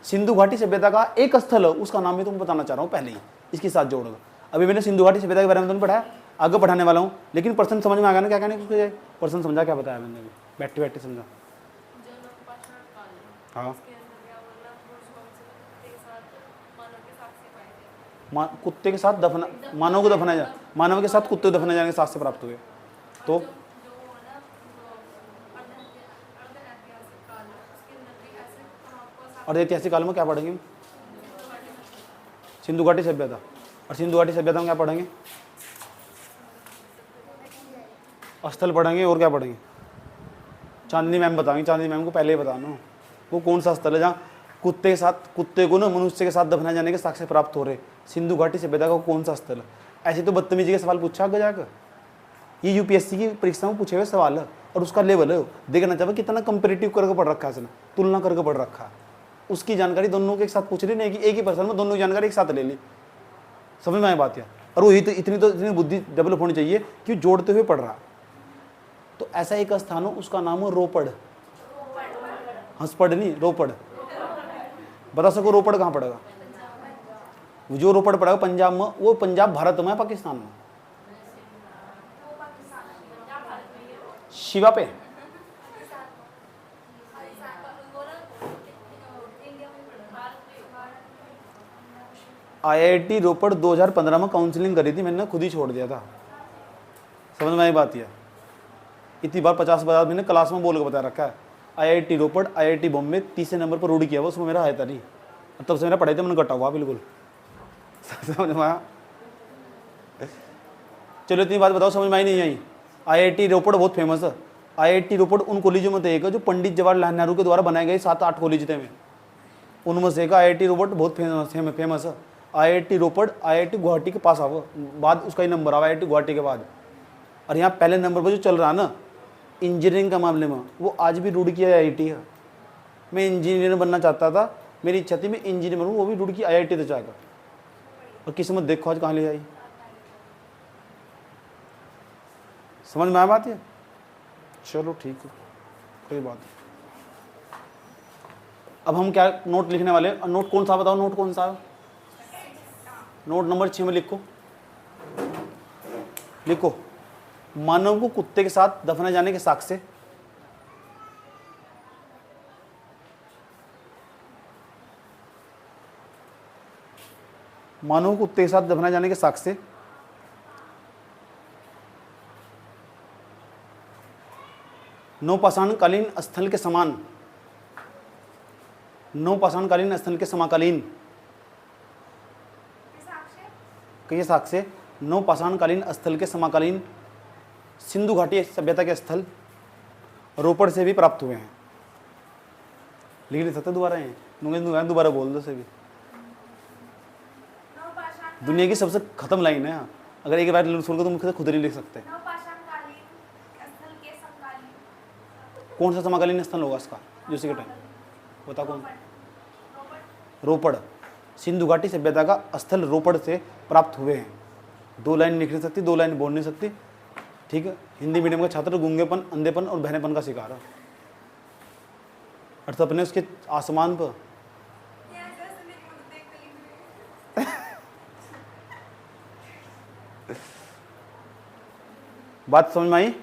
सिंधु घाटी सभ्यता का एक स्थल है, उसका नाम भी तुमको बताना चाह रहा हूँ पहले ही, इसके साथ जोड़ोगा। अभी मैंने सिंधु घाटी सभ्यता के बारे में तुमने पढ़ाया, आगे पढ़ाने वाला हूँ, लेकिन प्रश्न समझ में आ गया ना क्या कहने को? प्रश्न समझा क्या बताया मैंने? अभी बैठे बैठे समझा। हाँ, कुत्ते के साथ दफना, मानव को दफनाया जा, मानव के साथ कुत्ते को दफनाए जाने के साक्ष्य प्राप्त हुए। तो और ऐतिहासिक काल में क्या पढ़ेंगे? सिंधु घाटी सभ्यता। और सिंधु घाटी सभ्यता में क्या पढ़ेंगे? स्थल पढ़ेंगे और क्या पढ़ेंगे? चांदनी मैम बताएंगे। चांदनी मैम को पहले ही बताना वो कौन सा स्थल है जहाँ कुत्ते के साथ, कुत्ते को ना मनुष्य के साथ दफनाए जाने के साक्ष्य प्राप्त हो रहे। सिंधु घाटी सभ्यता का कौन सा स्थल है? ऐसे तो बदतमीजी के सवाल पूछा आगे जाकर। ये यूपीएससी की परीक्षा में पूछे हुए सवाल है और उसका लेवल है। देखना चाहिए कितना कंपेरेटिव करके पढ़ रखा है इसने, तुलना करके पढ़ रखा है। उसकी जानकारी दोनों के एक साथ पूछ ली नहीं कि एक ही पर्सन में दोनों की जानकारी एक साथ ले ली। समझ में आई बात है? और वो इतनी बुद्धि डेवलप होनी चाहिए कि जोड़ते हुए पढ़ रहा। तो ऐसा एक स्थान हो, उसका नाम हो रोपड़। हंसपड़ नहीं, रोपड़। बता सको रोपड़ कहाँ पड़ेगा? जो रोपड़ पड़ेगा पंजाब में, वो पंजाब भारत में है पाकिस्तान में? शिवा पे आईआईटी रोपड़ 2015 में काउंसलिंग करी थी, मैंने खुद ही छोड़ दिया था। समझ में आई बात? है इतनी बार 50 बार मैंने क्लास में बोल के बता रखा है। आईआईटी रोपड़, आईआईटी बॉम्बे तीसरे नंबर पर रूढ़ किया हुआ, उसमें मेरा आया था नहीं। तब से मेरा पढ़ाई था मैंने कटा हुआ बिल्कुल। समझ में आया? चलो इतनी बात बताओ, समझ में आई नहीं आई? आईआईटी रोपड़ बहुत फेमस है। आईआईटी रोपड़ उन कॉलेजों में से एक है जो पंडित जवाहरलाल नेहरू के द्वारा बनाए गए 7-8 कॉलेज थे में, उनमें से एक आईआईटी रोपड़ बहुत फेमस है। आईआईटी रोपड़ आईआईटी गुवाहाटी के पास आओ, बाद उसका ही नंबर आवा आईआईटी गुवाहाटी के बाद। और यहाँ पहले नंबर पर जो चल रहा है ना इंजीनियरिंग का मामले में, वो आज भी रुड़की आईआईटी है। मैं इंजीनियर बनना चाहता था, मेरी इच्छा थी मैं इंजीनियर बनूँ, वो भी रुड़की आईआईटी तो जाएगा। और किस्मत देखो आज कहाँ ले आई। समझ में आया बात? है चलो ठीक है, कोई बात नहीं। अब हम क्या नोट लिखने वाले हैं? नोट कौन सा बताओ? नोट कौन सा है? नोट नंबर 6 में लिखो। लिखो, मानव को कुत्ते के साथ दफनाए जाने के साक्ष्य मानव को कुत्ते के साथ दफनाए जाने के साक्ष्य नौपाषाणकालीन स्थल के समान, नौपाषाणकालीन स्थल के समकालीन ये साक्ष्य नौपाषाणकालीन स्थल के समकालीन सिंधु घाटी सभ्यता के स्थल रोपड़ से भी प्राप्त हुए हैं। लिख नहीं सकते दोबारा? हैं दोबारा बोल दो से भी। दुनिया की सबसे खत्म लाइन है। अगर एक बार सुन को तुम खुद नहीं लिख सकते। कौन सा समकालीन स्थल होगा इसका जो इसी के टाइम बता? कौन? रोपड़। सिंधु घाटी सभ्यता का स्थल रोपड़ से प्राप्त हुए हैं। 2 लाइन लिख नहीं सकती, 2 लाइन बोल नहीं सकती, ठीक है? हिंदी मीडियम का छात्र गूंगेपन, अंधेपन और बहनेपन का शिकार है। और सपने उसके आसमान पर बात समझ में आई?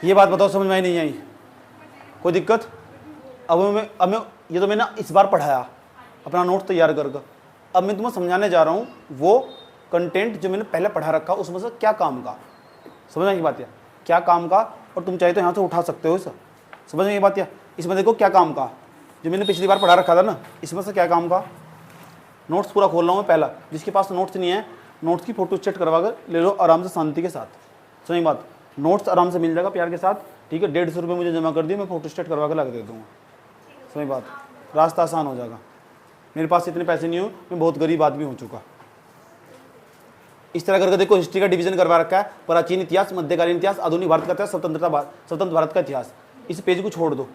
ये बात बताओ, समझ में आई नहीं आई? कोई दिक्कत? अब मैं ये तो मैंने इस बार पढ़ाया अपना नोट तैयार करके। अब मैं तुम्हें समझाने जा रहा हूँ वो कंटेंट जो मैंने पहले पढ़ा रखा, उसमें से क्या काम का। समझ में की बात है? क्या काम का, और तुम चाहे तो यहाँ से उठा सकते हो इसे। समझ में ये बात? इसमें देखो क्या काम का, जो मैंने पिछली बार पढ़ा रखा था ना, इसमें से क्या काम का। नोट्स पूरा खोल रहा हूँ मैं पहला। जिसके पास नोट्स नहीं है, नोट्स की फोटो स्टेट करवा कर ले लो आराम से, शांति के साथ। समझ बात? नोट्स आराम से मिल जाएगा प्यार के साथ, ठीक है? 150 रुपये मुझे जमा कर दिए, मैं फोटो स्टेट करवा कर लगा दे दूँगा। समझ बात? रास्ता आसान हो जाएगा। मेरे पास इतने पैसे नहीं हो, मैं बहुत गरीब आदमी हो चुका। इस तरह करके देखो, हिस्ट्री का डिवीजन करवा रखा है, प्राचीन इतिहास, मध्यकालीन इतिहास, आधुनिक भारत का इतिहास, स्वतंत्र भारत का इतिहास। इस पेज को छोड़ दो,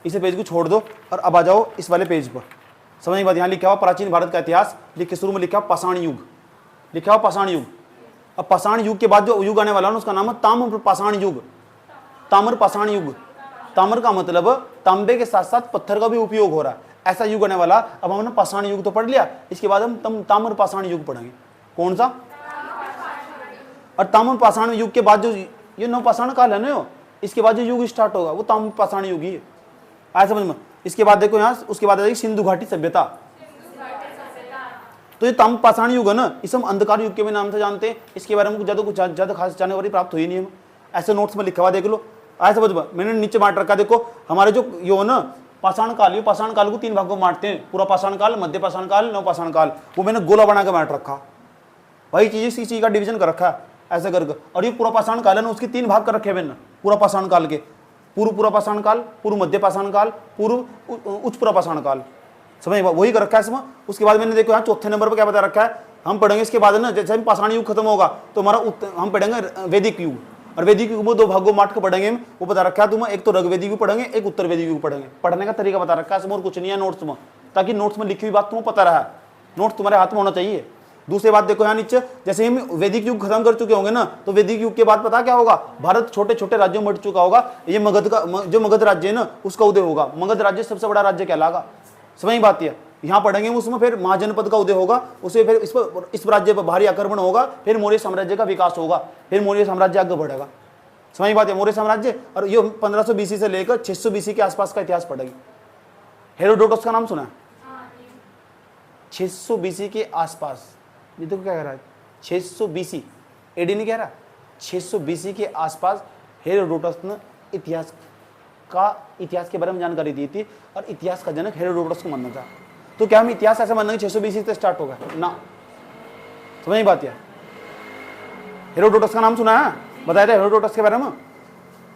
इस पेज को छोड़ दो और अब आ जाओ इस वाले पेज पर। समझ में बात? यहाँ लिखा हुआ प्राचीन भारत का इतिहास, लिख के शुरू में लिखा हुआ पाषाण युग, लिखा हुआ पाषाण युग। अब पाषाण युग के बाद जो युग आने वाला है उसका नाम है ताम्र पाषाण युग। ताम्र पाषाण युग, ताम्र का मतलब तांबे के साथ साथ पत्थर का भी उपयोग हो रहा है, ऐसा युग आने वाला। अब हमने पाषाण युग तो पढ़ लिया, इसके बाद हम ताम्र पाषाण युग पढ़ेंगे। कौन सा? और ताम्र पाषाण युग के बाद जो ये नवपाषाण काल है ना, इसके बाद जो युग स्टार्ट होगा वो ताम्र पाषाण युग ही है। आया समझ में? इसके बाद देखो यहाँ, उसके बाद आएगी सिंधु घाटी सभ्यता। तो ये ताम्र पाषाण युग है ना, इसे हम अंधकार युग के भी नाम से जानते हैं। इसके बारे में कुछ ज्यादा खास जानकारी प्राप्त हुई नहीं है, ऐसे नोट्स में लिखा हुआ देख लो। आया समझ में, मैंने नीचे बांट रखा, देखो हमारे जो ये हो ना पाषाण काल, ये पाषाण काल को 3 भागों में बांटते हैं, पूरा पाषाण काल, मध्य पाषाण काल, नव पाषाण काल। वो मैंने गोला बना के बांट रखा, वही चीज इसी चीज का डिवीजन कर रखा है ऐसे करके। और ये पूरा पाषाण काल है ना, उसके 3 भाग कर रखे हैं मैंने पूरा पाषाण काल के, पूर्व पाषाण काल, पूर्व मध्य पाषाण काल, पूर्व उच्च पूरा पाषाण काल, समझ वही कर रखा है इसमें। उसके बाद मैंने देखो यहाँ चौथे नंबर पर क्या बता रखा है, हम पढ़ेंगे इसके बाद ना, जैसे पाषाण युग खत्म होगा तो हमारा हम पढ़ेंगे वैदिक युग, और वैदिक युग में 2 भागों बांट के पढ़ेंगे। वो बता रखा है तुम्हें, एक तो ऋग्वेदिक युग पढ़ेंगे, एक उत्तर वैदिक युग पढ़ेंगे। पढ़ने का तरीका बता रखा है इसमें, और कुछ नहीं है नोट्स में, ताकि नोट्स में लिखी हुई बात तुम्हें पता रहा, नोट्स तुम्हारे हाथ में होना चाहिए। दूसरी बात देखो यहाँ नीचे, जैसे हम वैदिक युग खत्म कर चुके होंगे ना, तो वैदिक युग के बाद पता क्या होगा, भारत छोटे छोटे राज्यों में बट चुका होगा। ये मगध का जो मगध राज्य है ना, उसका उदय होगा। मगध राज्य सबसे बड़ा राज्य कहलागा, समझ बात है। यहाँ पढ़ेंगे उसमें फिर महाजनपद का उदय होगा, उसे फिर इस राज्य पर भारी आक्रमण होगा, फिर मौर्य साम्राज्य का विकास होगा, फिर मौर्य साम्राज्य आगे बढ़ेगा, समझ बात है। मौर्य साम्राज्य, और ये 1500 बीसी से लेकर 600 बीसी के आसपास का इतिहास पढ़ेगी। हेरोडोटस का नाम सुना है? 600 बीसी के आसपास, ये तो क्या कह रहा है 600 बीसी, एडी नहीं कह रहा, 600 बीसी के आसपास हेरोडोटस ने इतिहास के बारे में जानकारी दी थी, और इतिहास का जनक हेरोडोटस को मानना था। तो क्या हम इतिहास ऐसा मानेंगे 600 बीसी से स्टार्ट होगा ना, समझ बात है। हेरोडोटस का नाम सुना है, बताया था हेरोडोटस के बारे में।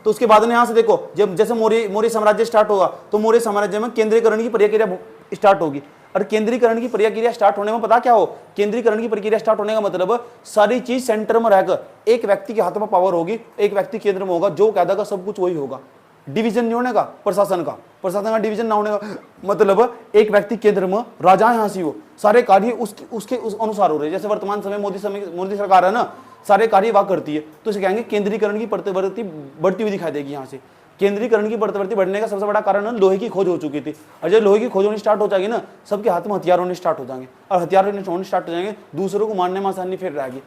तो उसके बाद में यहाँ से देखो, जब जैसे मौर्य साम्राज्य स्टार्ट होगा, तो मौर्य साम्राज्य में केंद्रीकरण की प्रक्रिया स्टार्ट होगी। और केंद्रीकरण की प्रक्रिया स्टार्ट होने में पता क्या हो, केंद्रीकरण की प्रक्रिया स्टार्ट होने का मतलब सारी चीज सेंटर में रहकर एक व्यक्ति के हाथ में पावर होगी, एक व्यक्ति केंद्र में होगा, जो कह देगा सब कुछ वही होगा। डिवीजन नहीं होने का प्रशासन का डिवीजन ना होने का मतलब एक व्यक्ति केंद्र में, राजा यहाँ से हो, सारे कार्य उसके अनुसार हो रहे हैं। जैसे वर्तमान समय मोदी सरकार है ना, सारे कार्य वह करती है, तो इसे कहेंगे केंद्रीकरण की प्रवृत्ति बढ़ती हुई दिखाई देगी। यहाँ से केंद्रीकरण की प्रवृत्ति बढ़ने का सबसे बड़ा कारण लोहे की खोज हो चुकी थी, और जब लोहे की खोज होनी स्टार्ट हो जाएगी ना, सबके हाथ में हथियार होने स्टार्ट हो जाएंगे, और हथियार होने स्टार्ट हो जाएंगे, दूसरों को मारने में आसानी फिर रहेगी।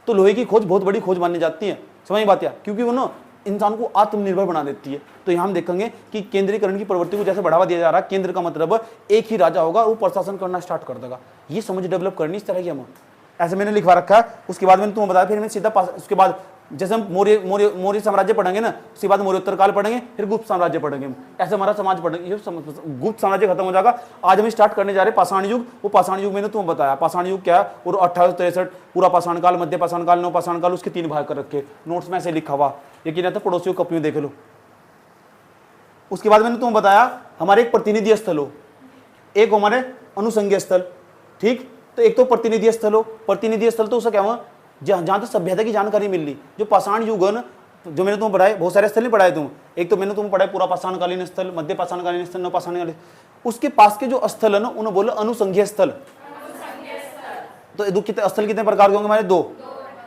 तो लोहे की खोज बहुत बड़ी खोज मानी जाती है, समझ बात है, क्योंकि वो ना इंसान को आत्मनिर्भर बना देती है। तो यहाँ हम देखेंगे कि केंद्रीकरण की प्रवृत्ति को जैसे बढ़ावा दिया जा रहा है, केंद्र का मतलब एक ही राजा होगा, वो प्रशासन करना स्टार्ट कर देगा। ये समझ डेवलप करनी इस तरह की हम ऐसे मैंने लिखवा रखा है। उसके बाद मैंने तुम्हें बताया, फिर मैं सीधा उसके बाद जैसे हम मौर्य साम्राज्य पढ़ेंगे ना, उसके बाद मौर्योत्तर काल पढ़ेंगे, फिर गुप्त साम्राज्य पढ़ेंगे, ऐसे हमारा समाज पढ़ेंगे। गुप्त साम्राज्य खत्म हो जाएगा। आज हम स्टार्ट करने जा रहे हैं पाषाण युग। वो पाषाण युग मैंने तुम्हें बताया, पाषाण युग क्या है, और 1863 पूरा पाषाण काल, मध्य पाषाण काल, नव पाषाण काल, उसके 3 भाग कर रखे, नोट्स में ऐसे लिखा हुआ, यकीन है तो पड़ोसियों कॉपियों देख लो। उसके बाद मैंने तुम्हें बताया हमारे एक प्रतिनिधि स्थल हो, एक हमारे अनुसंघीय स्थल, ठीक। तो एक तो प्रतिनिधि स्थल हो, प्रतिनिधि स्थल तो उसे क्या हुआ, जहां तक सभ्यता की जानकारी मिल रही। जो पाषाण युग है ना, जो मैंने तुम्हें पढ़ाया, बहुत सारे स्थल नहीं पढ़ाए तुम, एक तो मैंने तुम्हें पढ़ाया पूरा पाषाणकालीन स्थल, मध्य पाषाणकालीन स्थल, नव पाषाणकालीन, उसके पास के जो स्थल है ना, उन्हें बोलो अनुसंघीय स्थल। तो कितने स्थल, कितने प्रकार के होंगे हमारे? 2।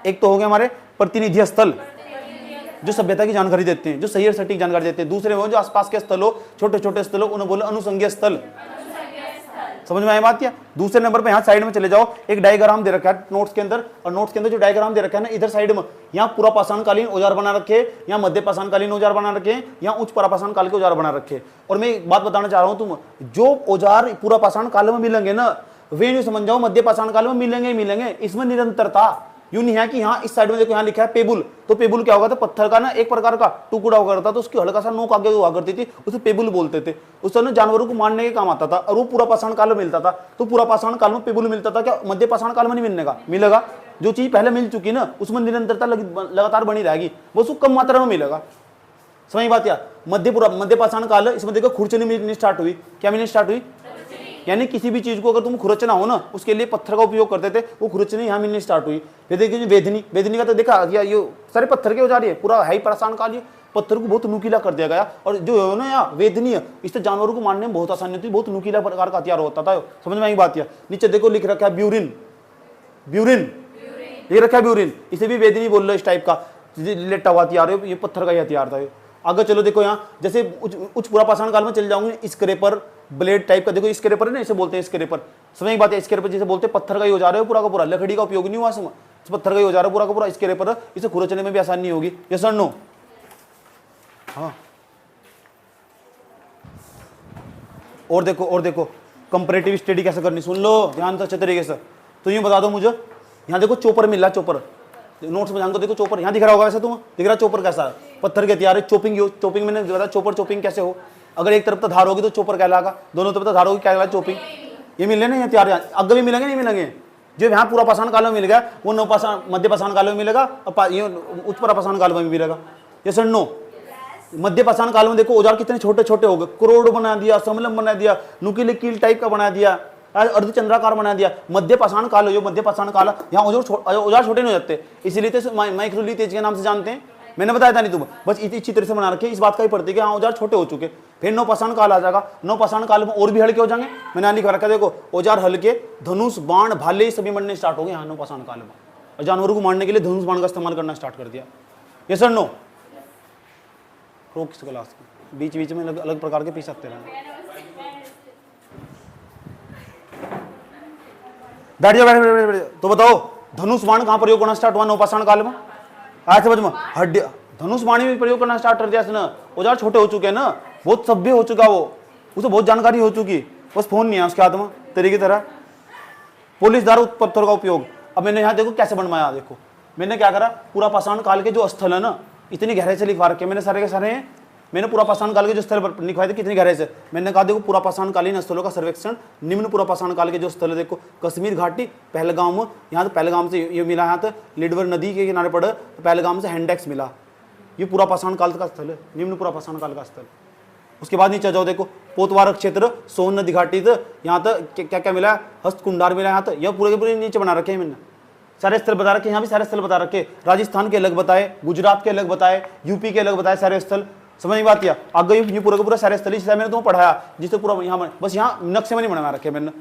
एक तो हो गए हमारे प्रतिनिधि स्थल, जो सभ्यता की जानकारी देते हैं, जो सही और सटीक जानकारी देते हैं। दूसरे हो जो आसपास के स्थल हो, छोटे छोटे स्थल हो, उन्हें बोलो अनुसंघीय स्थल। समझ में आई बात? या दूसरे नंबर पे यहाँ साइड में चले जाओ, एक डायग्राम दे रखा है नोट्स के अंदर, और नोट्स के अंदर जो डायग्राम दे रखा है ना, इधर साइड में यहाँ पूरा पाषाणकालीन औजार बना रखे, यहाँ मध्य पाषाणकालीन औजार बना रखे, यहाँ उच्च पाषाण काल के औजार बना रखे। और मैं एक बात बताना चाह रहा हूँ, तुम जो औजार पूरा पाषाण काल में मिलेंगे ना, वे नहीं समझ जाओ मध्य पाषाण काल में मिलेंगे ही मिलेंगे। इसमें निरंतरता यूं नहीं है कि यहाँ इस साइड में देखो, यहाँ लिखा है पेबुल, तो पेबुल क्या होगा, तो पत्थर का ना एक प्रकार का टुकड़ा हुआ करता था, तो उसकी हल्का सा नोक आगे हुआ करती थी, उसे पेबुल बोलते थे। उससे ना जानवरों को मारने के काम आता था, और वो पूरा पाषाण काल में मिलता था। तो पूरा पाषाण काल में पेबुल मिलता था, क्या मध्य पाषाण काल में नहीं मिलने का? मिलेगा। जो चीज पहले मिल चुकी ना, उसमें निरंतरता लगातार बनी रहेगी, वो उसको कम मात्रा में मिलेगा। समझ बात? या मध्य पाषाण काल, इसमें देखो खुरचनी मिलनी स्टार्ट हुई। क्या मिलनी स्टार्ट हुई? यानी किसी भी चीज को अगर तुम खुरचना हो ना, उसके लिए पत्थर का उपयोग करते थे, वो खुरचनी यहाँ मिलनी स्टार्ट हुई। फिर देखिए वेदनी का तो देखा, ये सारे पत्थर के औजार, पूरा हाई पाषाण काल, ये पत्थर को बहुत नुकीला कर दिया गया। और जो है ना यहाँ वेदनी, इससे जानवरों को मारने में बहुत आसानी होती, बहुत नुकीला प्रकार का हथियार होता था। समझ में आई बात? या नीचे देखो लिख रखा है ब्यूरिन, लिख रखा है ब्यूरिन, इसे भी वेदनी बोल लो, इस टाइप का लेटा हुआ हथियार है, ये पत्थर का ही हथियार था। आगे चलो देखो यहाँ, जैसे उच्च पूरा पाषाण काल में चल जाऊंगे, स्क्रेपर ब्लेड टाइप का, देखो स्क्रेपर है ना, इसे बोलते हैं स्क्रेपर। समझ की बात है? स्क्रेपर जिसे बोलते हैं, पत्थर का ही औजार है पूरा का पूरा, लकड़ी का उपयोग नहीं हुआ इसमें, पत्थर का ही औजार है पूरा का पूरा स्क्रेपर। इसे खुरचने में भी आसानी नहीं होगी। ये सर नो, हाँ। और देखो कंपैरेटिव स्टडी कैसे करनी, सुन लो ध्यान से अच्छे तरीके से। तो यूँ बता दो मुझे, यहाँ देखो चोपर मिल रहा है, चोपर नोट्स में जानते, देखो चोपर यहाँ दिख रहा होगा, वैसे तुम दिख रहा चोपर कैसा है, पत्थर के हथियार है, चोपिंग, चोपिंग मैंने बताया चोपर चोपिंग कैसे हो, अगर एक तरफ तो धार होगी तो चोपर कहलाएगा, दोनों तरफ तो धार होगी क्या कहलाएगा, चोपिंग। ये मिल रहे ना हथियार, आगे भी मिलेंगे नहीं मिलेंगे, जो यहाँ पूरा पाषाण काल में मिल गया वो नौ पाषाण मध्य पाषाण काल में मिलेगा और ये उत्तर पाषाण काल में भी मिलेगा। ये सर नो, मध्य पाषाण काल में देखो औजार कितने छोटे छोटे हो गए, करोड़ बना दिया, समलम बना दिया, नुकीले कील टाइप का बना दिया, अर्धचंद्राकार बना दिया। मध्य पाषाण काल जो मध्य पाषाण काल, यहाँ औजार छोटे नहीं हो जाते, इसीलिए तो माइक्रोलिथेज के नाम से जानते हैं। मैंने बताया था नहीं तुम, बस इतनी अच्छी तरह से बना रखे, इस बात का ही पड़ती है कि हाँ औजार छोटे हो चुके। फिर नौ पाषाण काल आ जाएगा, नौ पाषाण काल में और भी हल्के हो जाएंगे। मैंने लिखा रखा देखो, औजार हल्के, धनुष बाण भाले सभी बनने स्टार्ट हो गए यहाँ नौ पाषाण काल में, और जानवरों को मारने के लिए धनुष बाण का इस्तेमाल करना स्टार्ट कर दिया। ये सर नो रोक किस क्लास की बीच बीच में अलग अलग प्रकार के पीस आते रहे। बैठ जाओ। तो बताओ धनुष बाण कहाँ प्रयोग करना स्टार्ट हुआ नौ पाषाण काल में, आज समझ में हड्डी धनुष बाणी में प्रयोग करना स्टार्ट कर दिया इसने। औजार छोटे हो चुके हैं ना, बहुत सभ्य हो चुका वो, उसे बहुत जानकारी हो चुकी, बस फोन नहीं है उसके हाथ में तेरी की तरह। पुलिस द्वारा पत्थर का उपयोग, अब मैंने यहाँ देखो कैसे बनवाया, देखो मैंने क्या करा, पूरा पाषाण काल के जो स्थल है ना इतनी गहराई से लिखवा रखे मैंने सारे के सारे, मैंने पूरा पाषाण काल के जो स्थल लिखवाए थे कितनी गहराई से, मैंने कहा देखो पूरा पाषाण कालीन स्थलों का सर्वेक्षण, निम्न पूरा पाषाण काल के जो स्थल है देखो, कश्मीर घाटी, पहलगाम, यहाँ तो पहलगाम से ये मिला, यहाँ तो लिडवर नदी के किनारे पड़े, पहलगाम से हैंडेक्स मिला, ये पूरा पाषाण काल का स्थल है, निम्न पूरा पाषाण काल का स्थल। उसके बाद नीचे जाओ देखो, पोतवार क्षेत्र, सोन नदी घाटी, तो यहाँ तक क्या क्या मिला, हस्तकुंडार मिला, यहाँ तक यह पूरे के पूरे नीचे बना रखे हैं मैंने, सारे स्थल बता रखे, यहाँ भी सारे स्थल बता रखे, राजस्थान के अलग बताए, गुजरात के अलग बताए, यूपी के अलग बताए सारे स्थल। समझ में बात किया, आगे ये पूरा का पूरा सारे स्थल मैंने तुम्हें पढ़ाया, जिससे पूरा यहाँ बस यहाँ नक्शे में नहीं बना रखे मैंने,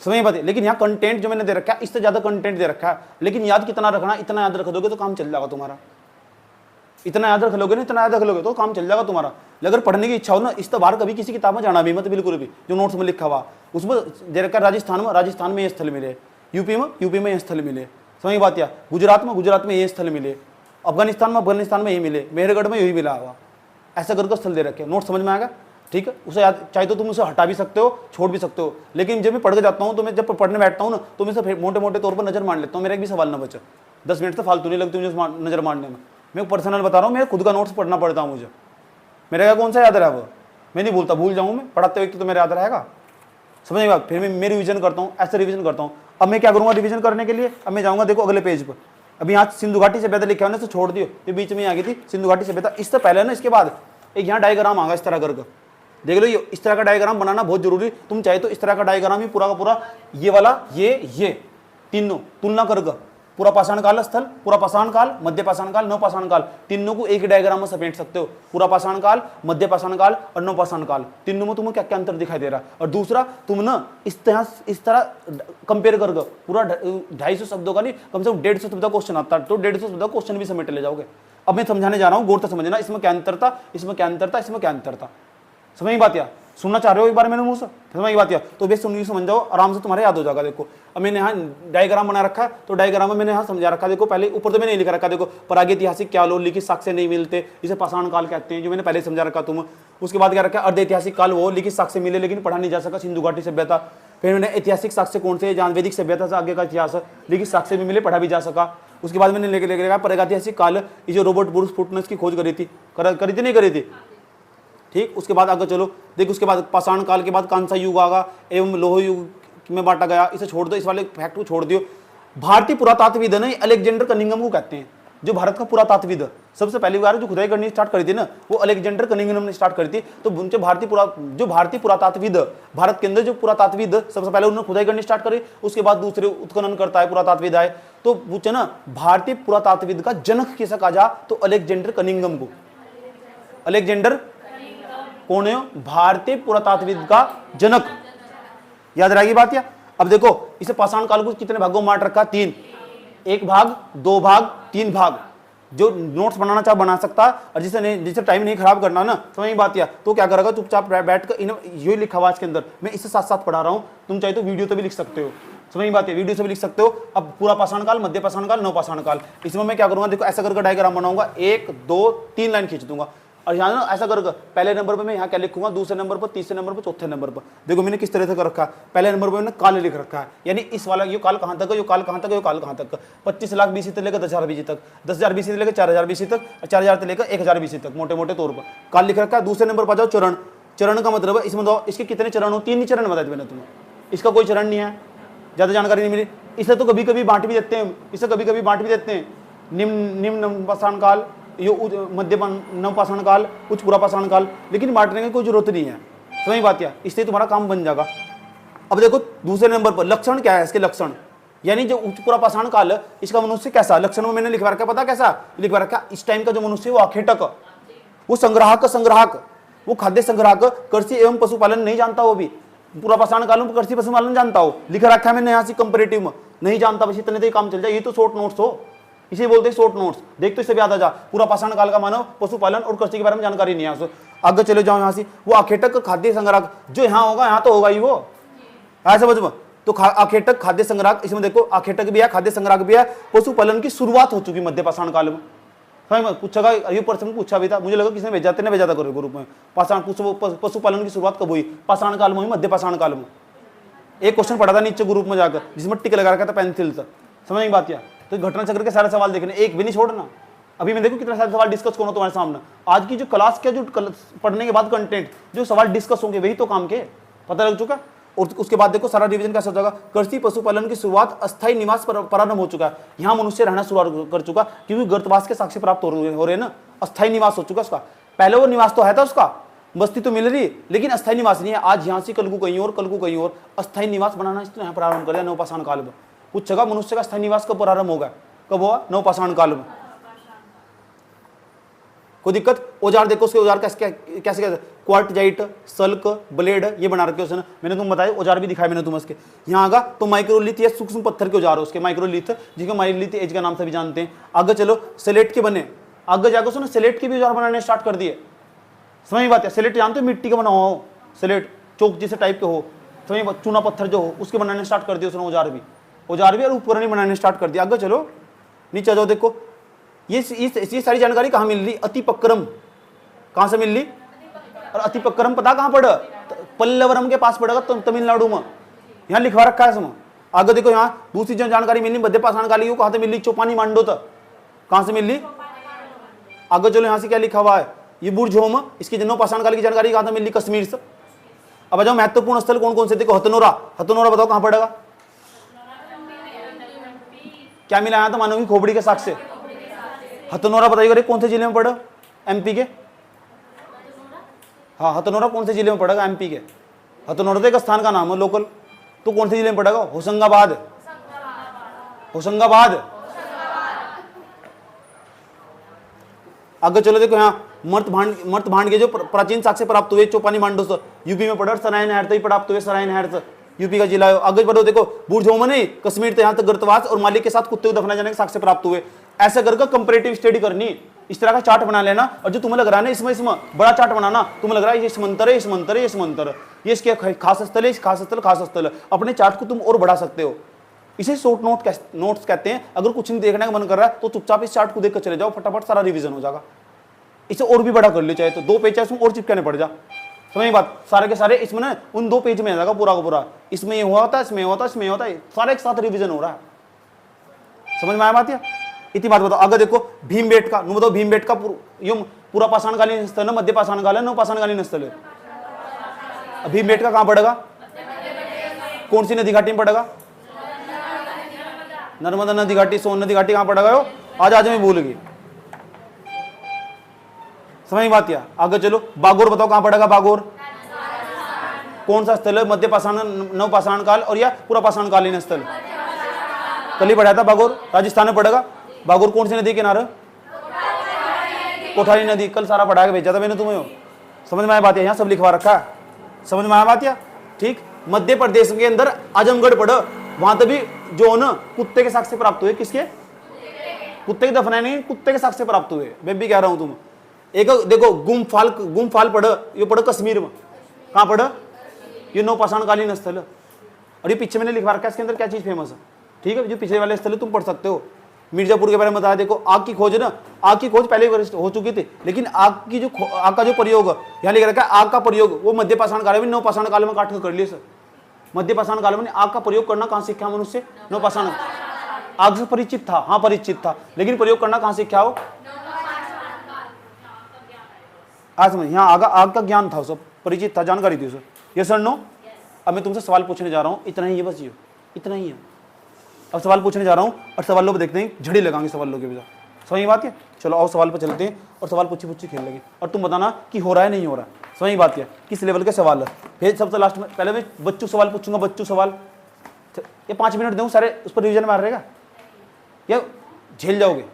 समझ में बात है। लेकिन यहाँ कंटेंट जो मैंने दे रखा है इससे ज्यादा कंटेंट दे रखा है, लेकिन याद कितना रखना, इतना याद रख दोगे तो काम चल जाएगा तुम्हारा, इतना याद रख लोगे ना, इतना याद रख लोगे तो काम चल जाएगा तुम्हारा। अगर पढ़ने की इच्छा हो ना, इस तो बाहर कभी किसी किताब में जाना भी मत बिल्कुल भी, जो नोट्स में लिखा हुआ उसमें दे रखा है, राजस्थान में ये स्थल मिले, यूपी में ये स्थल मिले, समझ बात या, गुजरात में ये स्थल मिले, अफगानिस्तान में ये मिले, मेहरगढ़ में यही मिला हुआ, ऐसा करके स्थल दे रखे। नोट समझ में आएगा, ठीक है, उसे याद चाहे तो तुम उसे हटा भी सकते हो, छोड़ भी सकते हो, लेकिन जब मैं पढ़ के जाता हूँ तो मैं जब पढ़ने बैठता हूँ ना तो मैं इसे मोटे मोटे तौर पर नजर मार लेता हूँ, मेरा एक भी सवाल ना बचे, 10 मिनट से फालतू नहीं लगती मुझे नजर मारने में। मैं पर्सनल बता रहा हूँ, मेरे खुद का नोट्स पढ़ना पड़ता है मुझे, मेरे का कौन सा याद रहा वो, मैं नहीं भूलता, भूल जाऊँ मैं, पढ़ाते हुए तो मेरा याद रहेगा, समझ में बात। फिर मैं रिवीजन करता हूँ, ऐसे रिवीजन करता हूँ। अब मैं क्या करूँगा रिवीजन करने के लिए, अब मैं जाऊँगा देखो अगले पेज पर, अभी यहाँ सिंधु घाटी सभ्यता लिखा है, छोड़ दियो, ये बीच में आ गई थी सिंधु घाटी सभ्यता, इससे पहले ना इसके बाद एक यहाँ डायग्राम आगा इस तरह करके, देख लो, ये इस तरह का डायग्राम बनाना बहुत जरूरी, तुम चाहे तो इस तरह का डायग्राम ही पूरा का पूरा, ये वाला ये तीनों तुलना करके, पूरा पाषाण काल स्थल, पूरा पाषाण काल, मध्य पाषाण काल, नव पाषाण काल, तीनों को एक ही डायग्राम में समेट सकते हो। पूरा पाषाण काल, मध्य पाषाण काल और नव पाषाण काल, तीनों में तुम्हें क्या क्या अंतर दिखाई दे रहा है। और दूसरा, तुम ना इस तरह कंपेयर करके पूरा 250 शब्दों का नहीं, कम से कम 150 शब्द का क्वेश्चन आता है, तो 150 शब्द का क्वेश्चन भी समेट ले जाओगे। अब मैं समझाने जा रहा हूँ, गौर से समझना, इसमें क्या अंतर था, इसमें क्या अंतर था, इसमें क्या अंतर था, समझ में बात या, सुनना चाह रहे हो एक बार मेरे मुंह से, समझ में बात या, तो बेस सुनिए, समझ जाओ, आराम से तुम्हारे याद हो जाएगा। देखो अब मैंने यहाँ डायग्राम बना रखा है, तो डायग्राम में मैंने यहाँ समझा रखा, देखो पहले ऊपर तो मैंने नहीं लिखा रखा, देखो प्रागैतिहासिक क्या लो, लिखित साक्ष्य नहीं मिलते, इसे पाषाण काल कहते हैं, जो मैंने पहले समझा रखा तुम। उसके बाद क्या रखा, अर्ध ऐतिहासिक काल वो लिखित साक्ष्य मिले लेकिन पढ़ा नहीं जा सका, सिंधु घाटी सभ्यता। फिर मैंने ऐतिहासिक साक्ष्य कौन से, जहाँ वैदिक सभ्यता से आगे का इतिहास, लिखित साक्ष्य भी मिले, पढ़ा भी जा सका। उसके बाद मैंने लेके लगा प्रागैतिहासिक काल, ये जो रॉबर्ट ब्रूस फुटनस की खोज करी थी, नहीं करी थी, ठीक। उसके बाद आगे चलो, देखो उसके बाद पाषाण काल के बाद कांसा युग आगा एवं लोह युग में बांटा गया, इसे छोड़ दो, इस वाले फैक्ट को छोड़ दियो। भारतीय पुरातात्विद ने अलेक्जेंडर कनिंघम को कहते हैं, जो भारत का पुरातात्विद सबसे पहली बार जो खुदाई करनी स्टार्ट करी थी ना, वो अलेक्जेंडर कनिंघम ने स्टार्ट करी थी। तो जो भारतीय पुरातात्विद, भारत के अंदर जो पुरातात्विद सबसे पहले उन्होंने खुदाई करनी स्टार्ट करी, उसके बाद दूसरे उत्खनन करता है पुरातात्विद आए। तो पूछे ना भारतीय पुरातात्विद का जनक किसे कहा जा, तो अलेक्जेंडर कनिंघम को। अलेक्जेंडर कौन है, भारतीय पुरातात्विद का जनक, याद रहेगी बात या। अब देखो इसे पाषाण काल को कितने भागों में बांट रखा, 3, 1 भाग, 2 भाग, 3 भाग। जो नोट्स बनाना चाहे बना सकता, और जिसे टाइम नहीं खराब करना ना, समझ में बात या, तो क्या करेगा, चुपचाप बैठ कर ये लिखा हुआ इसके अंदर, मैं इससे साथ साथ पढ़ा रहा हूँ, तुम चाहे तो वीडियो तो भी लिख सकते हो, समझ में बात है, वीडियो से भी लिख सकते हो। अब पूरा पाषाण काल, मध्य पाषाण काल, नव पाषाण काल, इसमें मैं क्या करूंगा, देखो ऐसा करके डायग्राम बनाऊंगा, 1 2 3 लाइन खींच दूंगा, और यहाँ ना ऐसा कर पहले नंबर पर मैं यहाँ क्या लिखूंगा, दूसरे नंबर पर, तीसरे नंबर पर, चौथे नंबर पर। देखो मैंने किस तरह से कर रखा है, पहले नंबर पर मैंने काल लिख रखा है, यानी इस वाला ये काल कहाँ तक है, ये काल कहाँ तक है, ये काल कहाँ तक, 25 लाख BC से लेकर 10,000 BC तक, 10,000 BC से लेकर 4,000 BC तक, 4,000 से लेकर 1,000 BC तक, मोटे मोटे तौर पर काल लिख रखा है। दूसरे नंबर पर जाओ चरण, चरण का मतलब है इसमें दो, इसके कितने चरण हो, 3 ही चरण बताए मैंने तुम्हें, इसका कोई चरण नहीं है, ज़्यादा जानकारी नहीं मिली। इसे तो कभी कभी बांट भी देते हैं, इसे कभी कभी बांट भी देते हैं, निम्न नवपाषाण काल, ये मध्य नवपाषाण काल, उच्च पुरापाषाण काल, लेकिन बांटने की कोई जरूरत नहीं है, समझ बात क्या, इससे तुम्हारा काम बन जाएगा। अब देखो दूसरे नंबर पर लक्षण क्या है, इसके लक्षण, यानी जो उच्च पुरापाषाण काल है इसका मनुष्य कैसा, लक्षण में मैंने लिखवा रखा, पता कैसा लिखवा रखा, इस टाइम का जो मनुष्य वो आखेटक, वो संग्राहक, वो खाद्य संग्राहक, कृषि एवं पशुपालन नहीं जानता, वो भी पुरापाषाण काल में कृषि पशुपालन जानता हो, लिख रखा है मैंने यहाँ से कंपेरेटिव में, नहीं जानता बस इतने तो काम चल जाए, ये तो शॉर्ट नोट्स हो, इसे बोलते हैं शॉर्ट नोट्स। देख तो इससे भी याद आ जा, पुरापाषाण काल का मानव पशुपालन और कृषि के बारे में जानकारी नहीं है। आगे चले जाओ यहाँ से, वो आखेटक खाद्य संग्राहक, जो यहाँ होगा यहाँ तो होगा ही वो, है समझ में। तो आखेटक खाद्य संग्राहक, इसमें देखो आखेटक भी है, खाद्य संग्राहक भी है, पशुपालन की शुरुआत हो चुकी मध्य पाषाण काल में। पूछा ये प्रश्न पूछा भी था, मुझे लगा किसने भेजा, तेने भेजा था ग्रुप में, पशुपालन की शुरुआत कब हुई, पाषाण काल में हुई, मध्य पाषाण काल में। एक क्वेश्चन पढ़ा था नीचे ग्रुप में जाकर, जिसमें टिक लगा रखा था पेंसिल से, समझ में बात क्या। तो घटना चक्र के सारे सवाल देखने, एक भी नहीं छोड़ना। अभी मैं देखो कितने सारे सवाल डिस्कस करूँ तुम्हारे सामने, आज की जो क्लास के जो पढ़ने के बाद कंटेंट जो सवाल डिस्कस होंगे वही तो काम के पता लग चुका। और उसके बाद देखो सारा रिवीजन कैसा हो जाएगा, कृषि पशुपालन की शुरुआत, अस्थायी निवास प्रारंभ हो चुका है, यहाँ मनुष्य रहना शुरुआत कर चुका, क्योंकि गर्तवास के साक्ष्य प्राप्त हो रहे हैं ना, अस्थायी निवास हो चुका उसका। पहले वो निवास तो है था उसका, बस्ती तो मिल रही है, लेकिन अस्थायी निवास नहीं है। आज यहाँ से कल को कहीं और, कल को कहीं और, अस्थायी निवास बनाना इसने यहाँ प्रारंभ कर दिया नवपाषाण काल में। कुछ जगह मनुष्य का स्थायी निवास कब प्रारंभ होगा, कब हुआ, नवपाषाण काल में। कोई दिक्कत। औजार देखो उसके औजार कैसे कैसे क्वार्टजाइट, सल्क, ब्लेड ये बना रखे उसने, मैंने तुम बताया, औजार भी दिखाया मैंने तुम उसके। यहाँ आगा तो माइक्रोलिथ या सूक्ष्म पत्थर के औजार उसके, माइक्रोलिथ जिसको माइक्रोलिथ एज का नाम से भी जानते हैं। आगे चलो स्लेट के बने, आगे जाकर उसने स्लेट के भी औजार बनाने स्टार्ट कर दिए, समझ में बात है। स्लेट जानते हो, मिट्टी का बना हो स्लेट, चौक जैसे टाइप के हो, समझ, चूना पत्थर जो हो उसके बनाने स्टार्ट कर दिए उसने, औजार भी और उपकरण बनाने स्टार्ट कर दिया। आगे चलो नीचे जाओ, देखो ये सारी जानकारी कहाँ मिल रही, अतिपक्रम कहाँ से मिल रही, और अतिपक्रम पता कहाँ पड़ा, पल्लवरम के पास पड़ेगा तमिलनाडु में, यहाँ लिखवा रखा है इसमें। आगे देखो यहाँ दूसरी जो जानकारी मिल रही मध्य पाषाण काल की, कहाँ से मिल रही, चौपानी मांडो तक, कहाँ से मिल रही। आगे चलो यहाँ से क्या लिखा हुआ है, ये बुर्ज होम, इसकी नवपाषाण काल की जानकारी कहाँ से मिल रही, कश्मीर से। अब जाओ महत्वपूर्ण स्थल कौन कौन से, देखो हथनोरा, हथनोरा बताओ कहाँ पड़ेगा, क्या मिला यहाँ तो मानव की खोपड़ी के साक्ष्य। हथनोरा बताइए कौन से जिले में पड़ा, MP के, हाँ हथनोरा कौन से जिले में पड़ेगा, MP के। हथनोरा तो एक स्थान का नाम है लोकल, तो कौन से जिले में पड़ेगा, होशंगाबाद, होशंगाबाद। आगे चलो देखो यहाँ मर्त भांड के जो प्राचीन साक्ष्य प्राप्त हुए चौपानी मांडो से, यूपी में पड़ा, सराय नहर से प्राप्त हुए, सराय नहर से यूपी का जिला है। आगे बढ़ो देखो बुर्ज होम नहीं, कश्मीर से यहाँ तक गर्तवास और मालिक के साथ कुत्ते को दफनाए जाने के साक्ष्य प्राप्त हुए। ऐसा करके कंपैरेटिव स्टडी करनी, इस तरह का चार्ट बना लेना, और जो तुम्हें लग रहा है ना इसमें बड़ा चार्ट बनाना, तुम्हें लग रहा है ये समंतर है, समंतर है, समंतर, ये इसके खास स्थल है, खास स्थल, खास स्थल, अपने चार्ट को तुम और बढ़ा सकते हो। इसे शॉर्ट नोट्स कहते हैं। अगर कुछ नहीं देखने का मन कर रहा है तो चुपचाप इस चार्ट को देखकर चले जाओ, फटाफट सारा रिवीजन हो जाएगा। इसे और भी बड़ा कर लो, चाहे तो 2 पेज इसमें और चिपकाने पड़ जा, समझ बात, सारे के सारे इसमें ना उन 2 पेज में आ जाएगा पूरा का पूरा, इसमें ये हुआ होता है, इसमें होता है, इसमें होता है, सारे एक साथ रिवीजन हो रहा है, समझ में आया बात। इतनी बात बताओ। अगर देखो भीमबेटका, बताओ भीमबेटका पूरा पाषाणकालीन स्थल है, मध्य पाषाणकाल है, नव पाषाणकालीन स्थल है। भीमबेटका कहाँ पड़ेगा, कौन सी नदी घाटी में पड़ेगा, नर्मदा नदी घाटी, सोन नदी घाटी कहाँ पड़ेगा, आज मैं भूल गई, समझ बात। आगे चलो बागोर बताओ कहाँ पड़ेगा, बागोर कौन सा स्थल है, मध्य पाषाण, नव पाषाण काल और या पूरा पाषाणकालीन स्थल, कल ही पढ़ाया था बागोर, राजस्थान में पड़ेगा। बागोर कौन सी नदी के किनारे, कोठारी नदी, कल सारा पढ़ा के भेजा था मैंने तुम्हें, समझ में आया बात, यहाँ सब लिखवा रखा है, समझ में आया बात। ठीक, मध्य प्रदेश के अंदर आजमगढ़ पड़ा, वहां तभी जो ना कुत्ते के साक्ष्य प्राप्त हुए, किसके, कुत्ते के दफनाए नहीं, कुत्ते के साक्ष्य प्राप्त हुए, मैं भी कह रहा हूं तुम। एक देखो गुम्फाल पड़ा, ये पड़ा कश्मीर में, कहाँ पड़ा, ये नव पाषाणकालीन स्थल है। और ये पीछे मैंने लिखवा रखा है इसके अंदर क्या चीज फेमस है, ठीक है, जो पिछले वाले स्थल तुम पढ़ सकते हो। मिर्जापुर के बारे में बताया, देखो आग की खोज ना, आग की खोज पहले हो चुकी थी, लेकिन आग की जो आग का जो प्रयोग यहाँ लिख रखा है, आग का प्रयोग वो मध्य पाषाण काल में, नवपाषाण काल में काट कर लिया सर। मध्य पाषाण काल में आग का प्रयोग करना कहाँ सीखा मनुष्य? नवपाषाण। आग से परिचित था, हाँ परिचित था, लेकिन प्रयोग करना कहाँ सीखा हो? आज समझ, यहाँ आग का ज्ञान था, सब परिचित था, जानकारी थी उसे। ये सर नो। अब मैं तुमसे सवाल पूछने जा रहा हूँ, इतना ही है बस, ये इतना ही है। अब सवाल पूछने जा रहा हूँ और सवालों पर देखते हैं, झड़ी लगाएंगे सवालों के बजाय। समझ बात है? चलो आओ सवाल पर चलते हैं और सवाल पूछी पूछी खेल लगे, और तुम बताना कि हो रहा है नहीं हो रहा। समझ बात है? किस लेवल के सवाल है। फिर सबसे लास्ट में पहले मैं बच्चों सवाल पूछूंगा, बच्चों सवाल। ये 5 मिनट दूँ सारे उस पर रिविजन मार रहेगा या झेल जाओगे?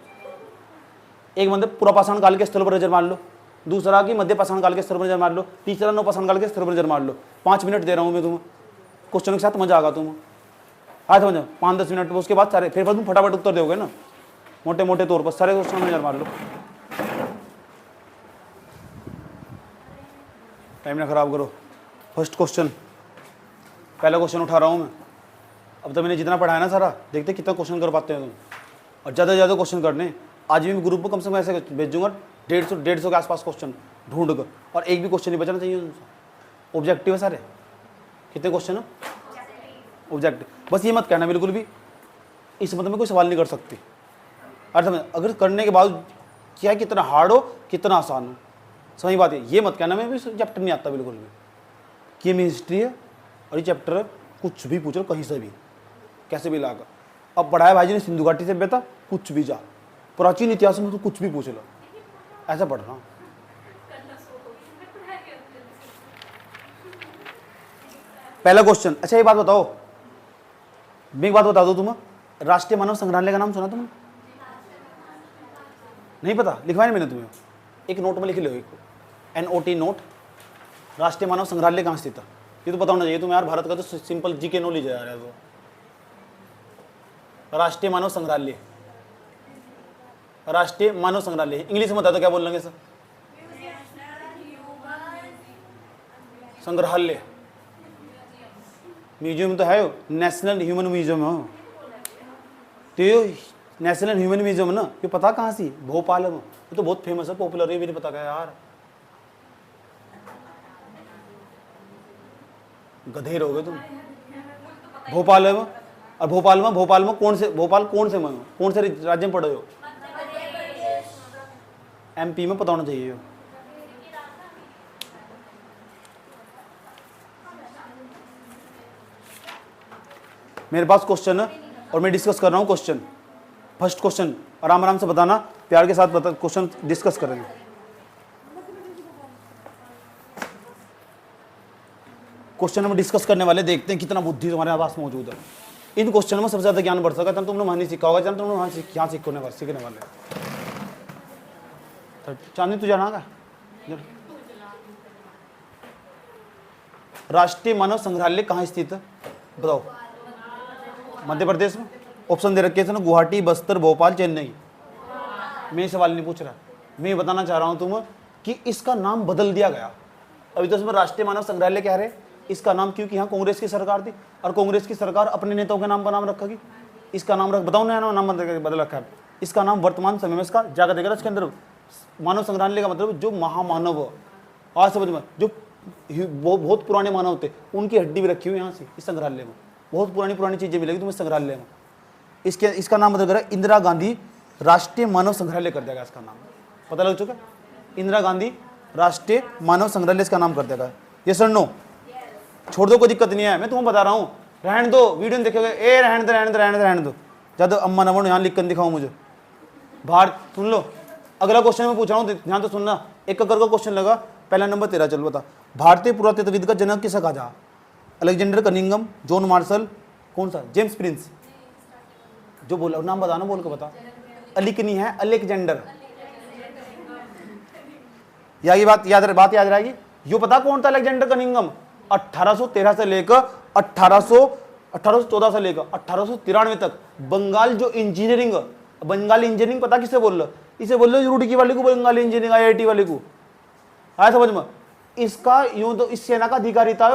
एक मतलब पूरा पाषाण काल के स्तर पर नजर मार लो, दूसरा कि मध्य पाषाण काल के स्तर पर नजर मार लो, तीसरा नवपाषाण काल के स्तर पर नजर मार लो। 5 मिनट दे रहा हूँ मैं तुम्हें, क्वेश्चन के साथ मजा आगा तुम्हें। आज समझो 5-10 मिनट, उसके बाद सारे फिर तुम फटाफट उत्तर दोगे ना, मोटे मोटे तौर पर सारे क्वेश्चन में नजर मार लो। टाइम ना खराब करो। फर्स्ट क्वेश्चन, पहला क्वेश्चन उठा रहा हूँ मैं। अब तो मैंने जितना पढ़ाया ना सारा, देखते कितना क्वेश्चन कर पाते हैं तुम, और ज़्यादा से ज़्यादा क्वेश्चन करने। आज भी मैं ग्रुप में कम से कम ऐसे भेजूंगा 150 के आसपास क्वेश्चन ढूंढ कर, और एक भी क्वेश्चन नहीं बचाना चाहिए। ऑब्जेक्टिव है सारे। कितने क्वेश्चन है? ऑब्जेक्टिव। बस ये मत कहना बिल्कुल भी इस मतलब में कोई सवाल नहीं कर सकती। अर्थ में अगर करने के बाद क्या कितना हार्ड हो कितना आसान हो, समझ बात है? ये मत कहना मैं भी चैप्टर नहीं आता बिल्कुल भी, कि ये मेरी हिस्ट्री है और ये चैप्टर कुछ भी पूछ लो कहीं से भी, कैसे भी लाकर। अब पढ़ाया भाई जी ने सिंधु घाटी से बेटा, कुछ भी जा, प्राचीन इतिहास में तो कुछ भी पूछ लो, ऐसा पढ़ रहा हूँ। पहला क्वेश्चन। अच्छा ये बात बताओ, मैं एक बात बता दो तुम्हें, राष्ट्रीय मानव संग्रहालय का नाम सुना तुमने? नहीं पता? लिखवाया मैंने तुम्हें, एक नोट में लिख लो, एक NOT नोट, राष्ट्रीय मानव संग्रहालय कहाँ स्थित है, ये तो पता होना चाहिए तुम्हें यार। भारत का तो सिंपल जीके नॉलेज है यार। तो राष्ट्रीय मानव संग्रहालय, राष्ट्रीय मानव संग्रहालय इंग्लिश में बता दो क्या बोल लेंगे सर? संग्रहालय। म्यूजियम तो है, नेशनल ह्यूमन म्यूजियम हो, तो ये नेशनल ह्यूमन म्यूजियम ना, ये पता कहाँ सी? भोपाल में। ये तो बहुत फेमस है, पॉपुलर है, भी नहीं पता क्या यार, गधे रहोगे तुम। भोपाल में, और भोपाल में कौन से राज्य में पढ़े हो? MP में पता होना चाहिए। मेरे पास क्वेश्चन है और मैं डिस्कस कर रहा हूँ क्वेश्चन। फर्स्ट क्वेश्चन आराम आराम से बताना, प्यार के साथ बता, क्वेश्चन डिस्कस करेंगे। क्वेश्चन हम डिस्कस करने वाले, देखते हैं कितना बुद्धि तुम्हारे पास मौजूद है। इन क्वेश्चन में सबसे ज्यादा ज्ञान बढ़ सकता है, तुमने वहां नहीं सीखा होगा, तुमने वहां यहाँ सीखने वाले। चांदी तू जाना का? राष्ट्रीय मानव संग्रहालय कहाँ स्थित है बताओ? मध्य प्रदेश में। ऑप्शन दे रखे थे ना, गुवाहाटी, बस्तर, भोपाल, चेन्नई। मैं सवाल नहीं पूछ रहा, मैं बताना चाह रहा हूं तुम्हें कि इसका नाम बदल दिया गया। अभी तो इसमें राष्ट्रीय मानव संग्रहालय कह रहे, इसका नाम क्योंकि यहाँ कांग्रेस की सरकार थी और कांग्रेस की सरकार अपने नेताओं के नाम पर नाम रखेगी। इसका नाम बताओ, नया नाम बदल रखा है। इसका नाम वर्तमान समय में इसका जाकर देगा, इसके अंदर मानव संग्रहालय का मतलब जो महामानव, आज समझ में, जो बहुत पुराने मानव थे उनकी हड्डी भी रखी हुई यहाँ से इस संग्रहालय में। बहुत पुरानी चीजें मिलेगी तुम्हें संग्रहालय में। इसका नाम बदल कर इंदिरा गांधी राष्ट्रीय मानव संग्रहालय कर देगा। इसका नाम पता लग चुका? इंदिरा गांधी राष्ट्रीय मानव संग्रहालय इसका नाम कर देगा। ये सर नो? छोड़ दो, कोई दिक्कत नहीं है, मैं तुम्हें बता रहा हूँ। रहने दो, वीडियो में देखोगे, ए रहने दो ज्यादा अम्मा नमन यहाँ लिख कर दिखाओ मुझे। बाहर सुन लो, अगला क्वेश्चन मैं पूछ रहा हूँ, ध्यान तो सुनना। एक का क्वेश्चन लगा, पहला नंबर तेरा, चल बता। भारतीय पुरातत्वविद का जनक किसे कहा जा? अलेक्जेंडर कनिंगम, जॉन मार्शल, कौन सा? James Prince. जो बोला नाम बताना, बोल के बता। अलिक नहीं है, अलेक्जेंडर। ये बात याद रहेगी। यो पता कौन था अलेक्जेंडर कनिंगम? 1813 से लेकर 1814 से लेकर 1893 तक बंगाल जो इंजीनियरिंग, बंगाली इंजीनियरिंग पता किसे बोल रहा? इसे बोल रहे रुड़की वाले को, बंगाली इंजीनियरिंग IIT वाले को। आया समझ में? इसका यूं तो इस सेना का अधिकारी था।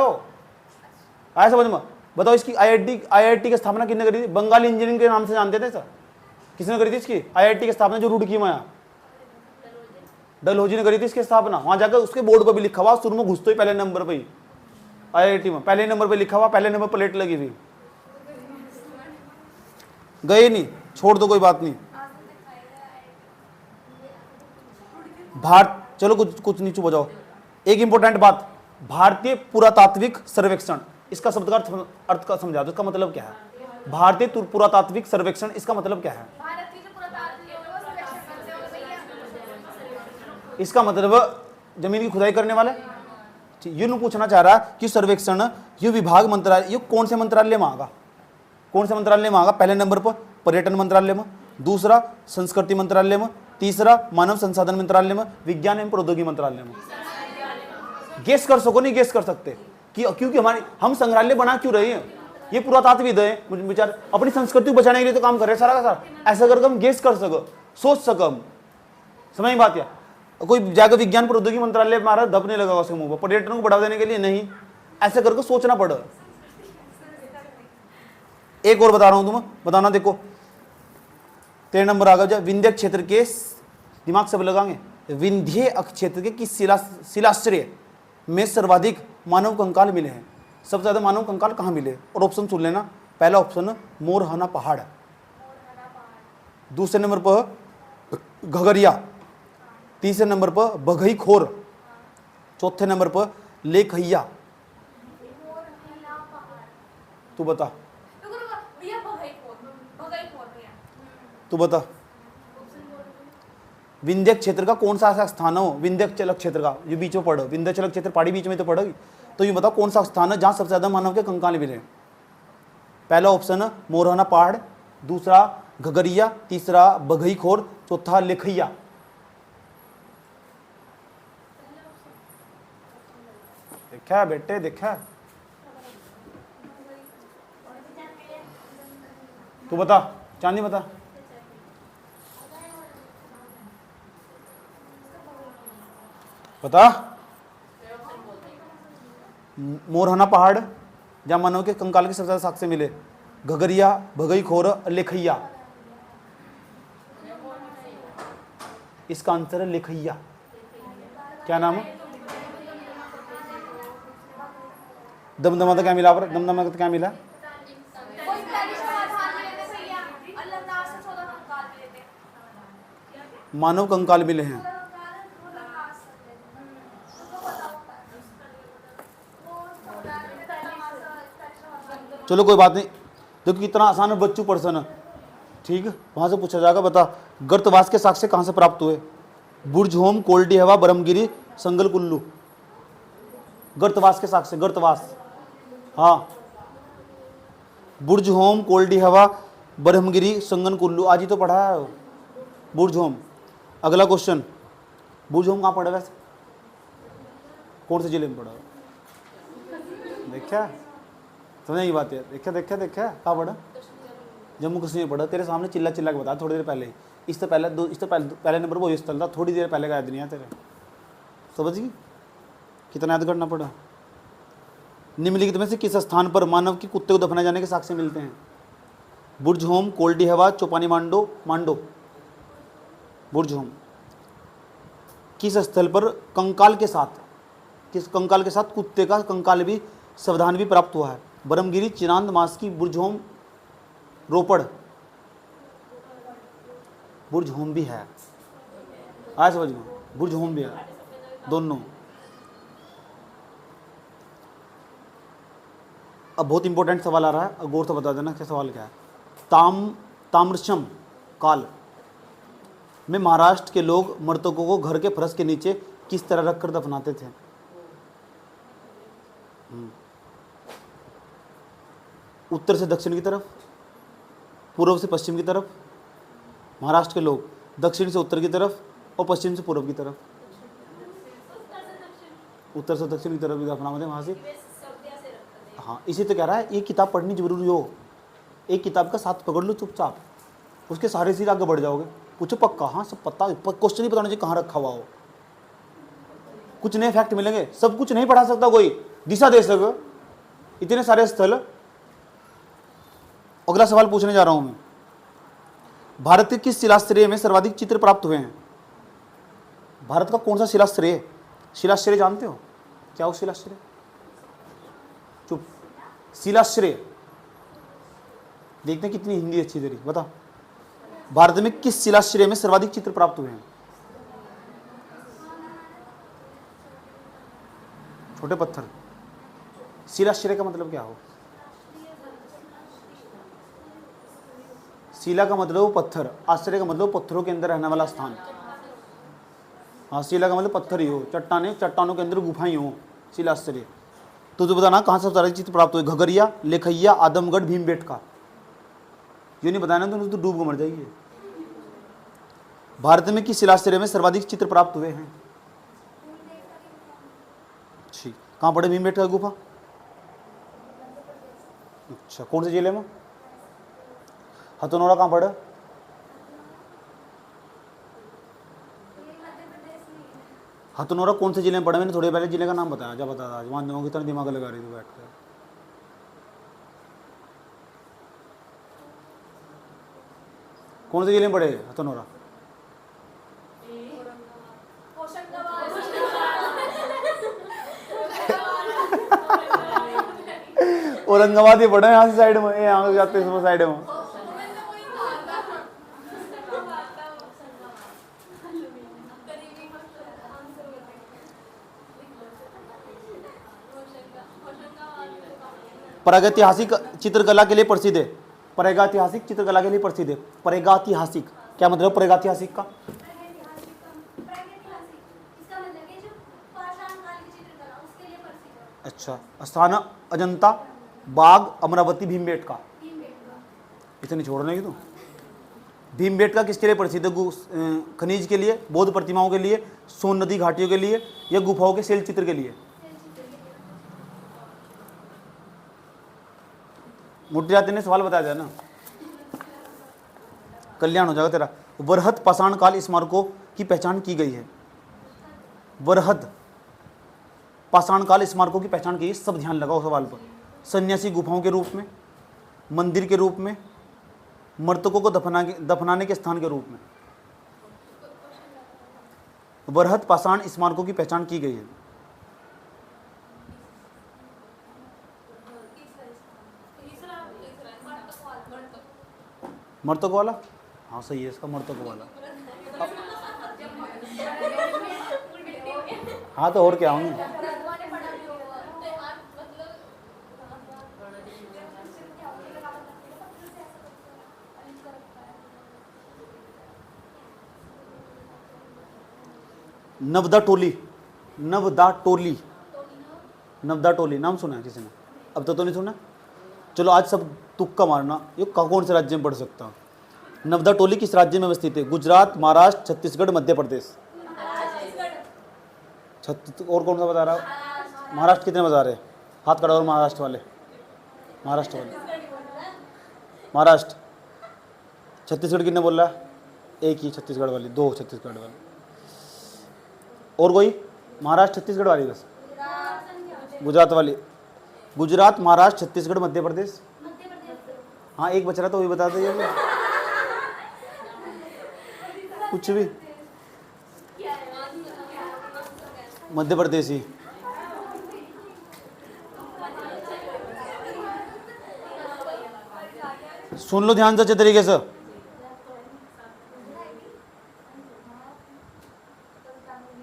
आया समझ में? बताओ, इसकी IIT की स्थापना किसने करी थी? बंगाली इंजीनियरिंग के नाम से जानते थे सर। किसने करी थी इसकी? आईआईटी की स्थापना जो रुड़की में है, डलहौजी ने करी थी इसकी स्थापना। वहां जाकर उसके बोर्ड पर भी लिखा हुआ, शुरू में घुसते ही पहले नंबर पे ही आईआईटी में पहले नंबर पे लिखा हुआ, पहले नंबर प्लेट लगी हुई। गए नहीं, छोड़ दो, कोई बात नहीं। भारत, चलो कुछ नीचे बजाओ। एक इंपॉर्टेंट बात, भारतीय पुरातात्विक सर्वेक्षण, इसका शब्द का अर्थ का समझा दो, इसका मतलब क्या है? भारतीय पुरातात्विक सर्वेक्षण, इसका मतलब क्या है? इसका मतलब जमीन की खुदाई करने वाले। ये नहीं पूछना चाह रहा कि सर्वेक्षण ये विभाग मंत्रालय, ये कौन से मंत्रालय में आगा? कौन से मंत्रालय में आगा? पहले नंबर पर पर्यटन मंत्रालय में, दूसरा संस्कृति मंत्रालय में, तीसरा मानव संसाधन मंत्रालय में, विज्ञान एवं प्रौद्योगिकी मंत्रालय में। गेस कर सको? नहीं गेस कर सकते कि क्योंकि हम संग्रहालय बना क्यों रहे हैं? ये पुरातात्विद है, विचार अपनी संस्कृति को बचाने के लिए तो काम कर रहे हैं सारा का सारा। ऐसा करके हम गेस कर सको, सोच सकम। समझ में बात? या कोई जाकर विज्ञान प्रौद्योगिकी मंत्रालय मारा दबने लगा उसके मुंह पर, पर्यटन को बढ़ावा देने के लिए नहीं, ऐसे करके सोचना पड़ा। एक और बता रहा हूं, तुम्हें बताना, देखो 13 नंबर आ गया। विंध्य क्षेत्र के, दिमाग सब लगाएंगे, विंध्य क्षेत्र के किस शिलाश्रय में सर्वाधिक मानव कंकाल मिले हैं? सबसे ज्यादा मानव कंकाल कहां मिले? और ऑप्शन सुन लेना। पहला ऑप्शन मोरहाना पहाड़, दूसरे नंबर पर घगरिया, तीसरे नंबर पर बघई खोर, चौथे नंबर पर लेखैया। तू बता, तू बता। विंध्य क्षेत्र का कौन सा ऐसा स्थान हो? विंध्याचल क्षेत्र का, ये बीच में पढ़ो, विंध्याचल क्षेत्र पहाड़ी बीच में तो पढ़ोगी, तो ये बताओ कौन सा स्थान है जहां सबसे ज्यादा मानव के कंकाल मिले? पहला ऑप्शन मोरहाना पहाड़, दूसरा घगरिया, तीसरा बघई खोर, चौथा लेखैया। देखा बेटे, देखा? तू बता, चांदी बता। बता। मोरहाना पहाड़ जहां मानव के कंकाल के सबसे ज्यादा साक्ष्य मिले, घगरिया, भगई खोर, लेखैया। इसका आंसर है लेखैया। क्या नाम है? दमदमा तो क्या मिला? पर दमदमा तो क्या मिला? मानव कंकाल मिले हैं। चलो कोई बात नहीं, देखो कितना आसान है, बच्चू प्रश्न, ठीक है, वहां से पूछा जाएगा। बता, गर्तवास के साक्ष्य कहां से प्राप्त हुए? बुर्जहोम, कोल्डी हवा, बरमगिरी, संगल कुल्लू। गर्तवास के साक्ष्य, गर्तवास, हाँ, बुर्जहोम, कोल्डी हवा, बरहमगिरी, संगन कुल्लू। आज ही तो पढ़ा है बुर्जहोम। अगला क्वेश्चन, बुर्जहोम कहाँ पड़ा वैसे? कौन से जिले में पड़ा? देखा, समझ की बात है? देखा देखा देखा, कहाँ पड़ा? जम्मू कश्मीर में पड़ा। तेरे सामने चिल्ला चिल्ला के बता थोड़ी देर पहले, इससे पहले नंबर वो स्थल था, थोड़ी देर पहले का याद नहीं है तेरे। समझ गई? कितना याद करना पड़ा? निम्नलिखित में से किस स्थान पर मानव के कुत्ते को दफनाए जाने के साक्ष्य मिलते हैं? बुर्जहोम, कोल्डी हवा, चौपानी मांडो, बुर्जहोम। किस स्थल पर कंकाल के साथ, किस कंकाल के साथ कुत्ते का कंकाल भी सावधान भी प्राप्त हुआ है? बरमगिरी, चिरांद, मास्की, बुर्जहोम, रोपड़। बुर्जहोम भी है, आज समझ में, बुर्जहोम भी है, दोनों। अब बहुत इंपॉर्टेंट सवाल आ रहा है, गौर से बता देना क्या सवाल क्या है। ताम्रशम काल में महाराष्ट्र के लोग मृतकों को घर के फर्श के नीचे किस तरह रखकर दफनाते थे? उत्तर से दक्षिण की तरफ, पूर्व से पश्चिम की तरफ। महाराष्ट्र के लोग दक्षिण से उत्तर की तरफ और पश्चिम से पूर्व की तरफ। उत्तर से दक्षिण की तरफ भी दफनाते वहां से। हाँ, इसी तो कह रहा है, एक किताब पढ़नी जरूरी हो, एक किताब का साथ पकड़ लो चुपचाप, उसके सारे सीधे आगे बढ़ जाओगे। पूछो पक्का, हाँ सब पता, क्वेश्चन ही पता होना चाहिए कहाँ रखा हुआ हो। कुछ नए फैक्ट मिलेंगे, सब कुछ नहीं पढ़ा सकता कोई, दिशा दे सको इतने सारे स्थल। अगला सवाल पूछने जा रहा हूं मैं, भारत के किस शिलाश्रय में सर्वाधिक चित्र प्राप्त हुए हैं? भारत का कौन सा शिलाश्रय है? शिलाश्रय जानते हो क्या हो? शिलाश्रय, चुप, शिलाश्रय देखते हैं कितनी हिंदी अच्छी तेरी, बता। भारत में किस शिलाश्रय में सर्वाधिक चित्र प्राप्त हुए हैं? छोटे पत्थर। शिलाश्रय का मतलब क्या हो? शिला का मतलब पत्थर, आश्रय का मतलब पत्थरों के अंदर रहने वाला स्थान। हाँ, शिला का मतलब पत्थर ही हो, चट्टाने, चट्टानों के अंदर गुफाएं हो, शिलाश्रय। तो बताना कहाँ से सर्वाधिक चित्र प्राप्त हुए? घगरिया, लेखैया, आदमगढ़, भीमबेटका। ये नहीं बताना तो डूब के मर जाइए। भारत में किस शिलाश्रय में सर्वाधिक चित्र प्राप्त हुए हैं? ठीक, कहाँ पड़े भीमबेटका गुफा? अच्छा, कौन से जिले में? हथनोरा कहाँ पड़ा? हथनोरा कौन से जिले में पड़ा? मैंने थोड़े पहले जिले का नाम बताया, जब बता आज मान जाऊंगा कितना दिमाग लगा रही थी बैठ कर। कौन से जिले में पड़े हथनोरा? औरंगाबाद ही पड़ा है, यहाँ से साइड में, यहाँ जाते हैं साइड में। प्रागैतिहासिक चित्रकला के लिए प्रसिद्ध है। प्रागैतिहासिक चित्रकला के लिए प्रसिद्ध है। प्रागैतिहासिक क्या मतलब? प्रागैतिहासिक का अच्छा, स्थान अजंता, बाग, अमरावती, भीमबेटका। इतनी छोड़ने की तो। भीमबेटका किसके लिए प्रसिद्ध है? खनिज के लिए, बौद्ध प्रतिमाओं के लिए, सोन नदी घाटियों के लिए, या गुफाओं के शैल चित्र के लिए? मुट्ठी जाति ने सवाल बताया था ना, कल्याण हो जाएगा तेरा। वरहत पाषाण काल स्मारकों की पहचान की गई है। वरहत पाषाण काल स्मारकों की पहचान की, सब ध्यान लगाओ सवाल पर। सन्यासी गुफाओं के रूप में, मंदिर के रूप में, मृतकों को दफनाने के स्थान के रूप में। वरहत पाषाण स्मारकों की पहचान की गई है। मर्तक वाला, हाँ सही है इसका, मर्तक वाला। हाँ तो और क्या होंगे? नवदा टोली, नवदा टोली, नवदा टोली नाम सुना है किसी ने? अब तो नहीं सुना। चलो आज सब तुक्का मारना, ये कौन से राज्य में पढ़ सकता? नवदा टोली किस राज्य में अवस्थित है? गुजरात, महाराष्ट्र, छत्तीसगढ़, मध्य प्रदेश। और कौन सा बता रहा है? महाराष्ट्र कितने बता रहे? हाथ कड़ा और महाराष्ट्र वाले, महाराष्ट्र वाले, महाराष्ट्र। छत्तीसगढ़ कितने बोल रहा है? एक ही छत्तीसगढ़ वाली, दो छत्तीसगढ़ वाली। और कोई? महाराष्ट्र छत्तीसगढ़ वाली बस, गुजरात वाली। गुजरात, महाराष्ट्र, छत्तीसगढ़, मध्य प्रदेश। हाँ एक बच रहा तो वही बता दो, कुछ भी। मध्य प्रदेश ही। सुन लो ध्यान से अच्छे तरीके से।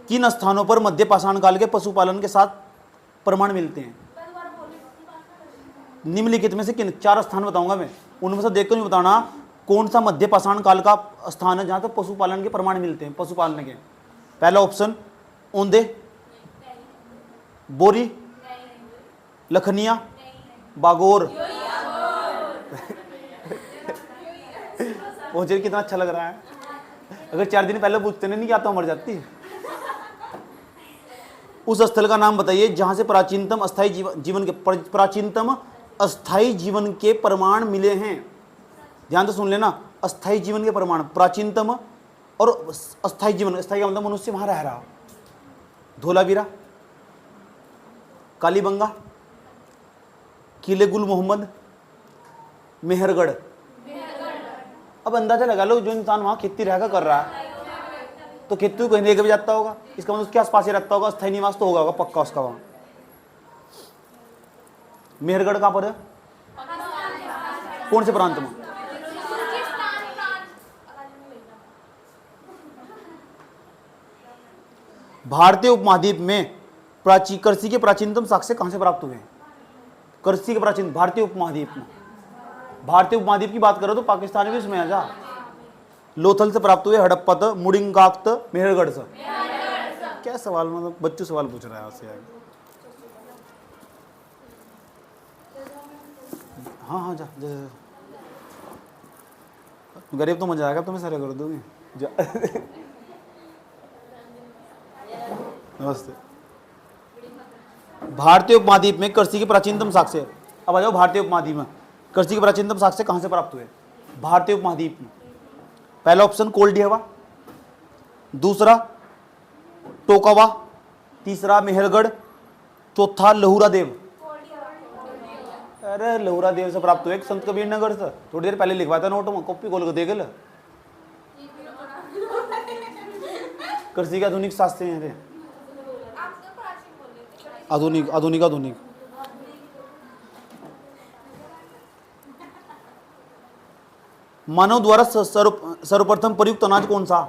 किन स्थानों पर मध्य पाषाण काल के पशुपालन के साथ प्रमाण मिलते हैं? निम्नलिखित में से किन? 4 स्थान बताऊंगा मैं, उनमें से देखकर नहीं बताना कौन सा मध्य पाषाण काल का स्थान है जहां तक पशुपालन के प्रमाण मिलते हैं, पशुपालन के। पहला ऑप्शन औंधे, बोरी, लखनिया, बागोर। वो कितना अच्छा लग रहा है। अगर 4 दिन पहले पूछते नहीं क्या तो मर जाती। उस स्थल का नाम बताइए जहां से प्राचीनतम अस्थाई जीवन के प्रमाण मिले हैं। ध्यान से सुन लेना, अस्थाई जीवन के प्रमाण, प्राचीनतम और अस्थाई जीवन। अस्थाई का मतलब मनुष्य वहां रह रहा। धोलावीरा, कालीबंगा, किले गुल मोहम्मद, मेहरगढ़। अब अंदाजा लगा लो, जो इंसान वहां खेती रहकर कर रहा है तो खेती कहीं लेकर भी जाता होगा, इसका मतलब उसके आसपास ही रहता होगा, स्थायी निवास तो होगा पक्का उसका वहां। मेहरगढ़ कहां पर है, कौन से प्रांत में? भारतीय उपमहाद्वीप में कृषि के प्राचीनतम साक्ष्य कहां से प्राप्त हुए हैं? कृषि के प्राचीन भारतीय उपमहाद्वीप में, भारतीय उपमहाद्वीप की बात करो तो पाकिस्तान भी इसमें आ जा। लोथल से प्राप्त हुए, हड़प्पा, मुडिंगाक्त, मेहरगढ़ से। क्या सवाल, मतलब बच्चों सवाल पूछ रहा है आपसे यार। हाँ हाँ जा, जा, जा। गरीब तो मजा आएगा, तुम्हें सारे कर दोगे जा। नमस्ते। भारतीय उपमहाद्वीप में कृषि के प्राचीनतम साक्ष्य, अब आ जाओ भारतीय उपमहाद्वीप में कृषि के प्राचीनतम साक्ष्य कहां से प्राप्त हुए? भारतीय उपमहाद्वीप में पहला ऑप्शन कोल्डिहवा, दूसरा टोकावा, तीसरा मेहरगढ़, चौथा लहुरा देव। अरे लहुरा देव से प्राप्त हुए संत कबीर नगर से, थोड़ी देर पहले लिखवाया था नोट में, कॉपी खोल के देख ले। कृषि के आधुनिक शास्त्र हैं, आधुनिक आधुनिक आधुनिक। मानव द्वारा सर्वप्रथम प्रयुक्त अनाज कौन सा?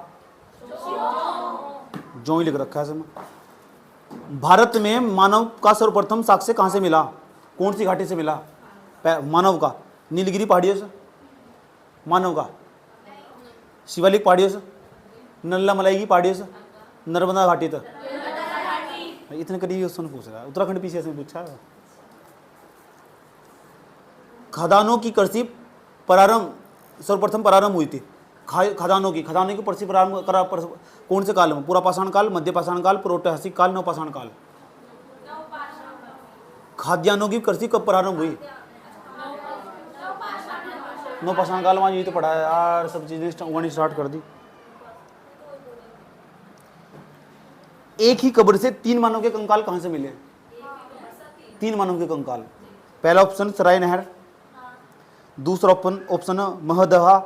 जो ही लिख रखा है इसमें। भारत में मानव का सर्वप्रथम साक्ष्य कहां से मिला, कौन सी घाटी से मिला? मानव का नीलगिरी पहाड़ियों से, मानव का शिवालिक पहाड़ियों से, नल्ला मलाई की पहाड़ियों से, नर्मदा घाटी तक। इतने करीब उसने पूछ रहा है, उत्तराखंड पीछे से पूछा है। खदानों की कृषि प्रारंभ सर्वप्रथम प्रारंभ हुई थी, खदानों की कृषि प्रारंभ कौन से काल में? पूरा पाषाण काल, मध्य पाषाण काल, प्रोटैसिक काल, नवपाषाण काल। खाद्यान्नों की कृषि कब प्रारंभ हुई? नवपाषाण काल में। ये तो पढ़ा है यार, सब चीजें उगानी स्टार्ट कर दी। एक ही कब्र से 3 मानव के कंकाल कहां से मिले? 3 मानव के कंकाल। पहला ऑप्शन सराय नहर, दूसरा ऑप्शन महदहा,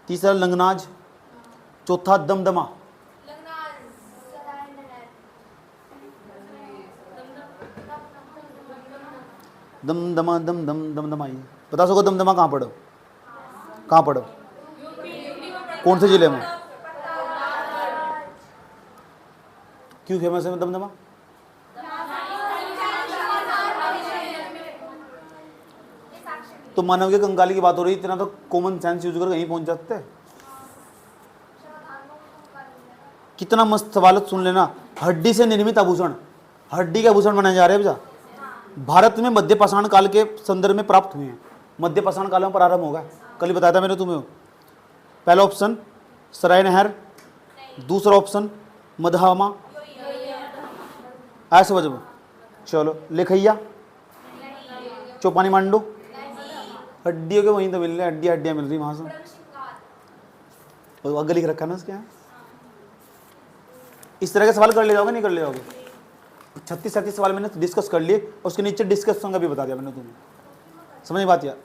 तीसरा लंगनाज, चौथा दमदमा। दमदमा दमदमा। बता सको दमदमा कहां पड़ो? कहां पड़ो? कौन से जिले में? क्यों फेमस है दमदमा? तो मानव के कंकाल की बात हो रही, इतना तो कॉमन सेंस यूज कर कहीं पहुंच जाते। कितना मस्त सवाल, सुन लेना। हड्डी से निर्मित आभूषण, हड्डी के आभूषण बनाए जा रहे हैं भैया, भारत में मध्य पाषाण काल के संदर्भ में प्राप्त हुए हैं। मध्य पाषाण काल में प्रारंभ होगा, कल ही बताया था मैंने तुम्हें। पहला ऑप्शन सराय नहर, दूसरा ऑप्शन मदहामा, ऐसे समझ में। चलो लेखैया, चौपानी मांडो, हड्डियों के वहीं तो मिल रहे, हड्डियाँ हड्डियाँ मिल रही वहां से। अगर लिख रखा ना उसके यहाँ। इस तरह के सवाल कर ले जाओगे, नहीं कर ले जाओगे? 36-37 सवाल मैंने डिस्कस कर लिए, और उसके नीचे डिस्कशन का भी बता दिया मैंने तुम्हें। समझ बात यार?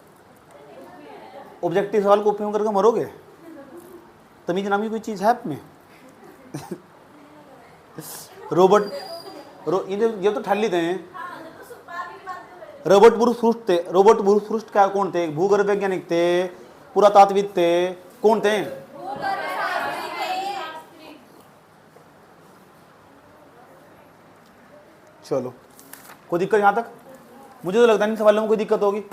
ऑब्जेक्टिव सवाल को उपयोग करके मरोगे? तमीज नाम की कोई चीज है आप में? रोबोट ये तो ठल्ली थे। रोबोट बुरुसफुस्ट थे, रोबोट बुरुसफुस्ट क्या कौन थे? भूगर्भ वैज्ञानिक थे, पुरातात्विद थे, कौन थे? चलो कोई दिक्कत यहाँ तक? मुझे तो लगता नहीं सवालों में कोई दिक्कत होगी।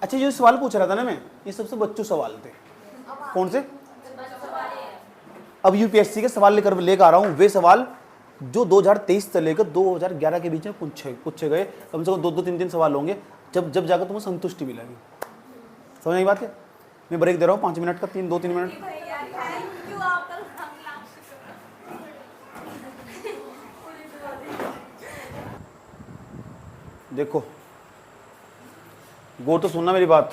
अच्छा जो सवाल पूछ रहा था ना मैं, ये सबसे बच्चों सवाल थे। कौन से? अब यूपीएससी के सवाल लेकर आ रहा हूँ, वे सवाल जो 2023 से लेकर 2011 के बीच में पूछे गए। कम से कम 2-3 सवाल होंगे, जब जाकर तुम्हें संतुष्टि मिलेगी। समझ नहीं बात है? मैं ब्रेक दे रहा हूँ 5 मिनट का, 2-3 मिनट। देखो गौर तो सुनना मेरी बात,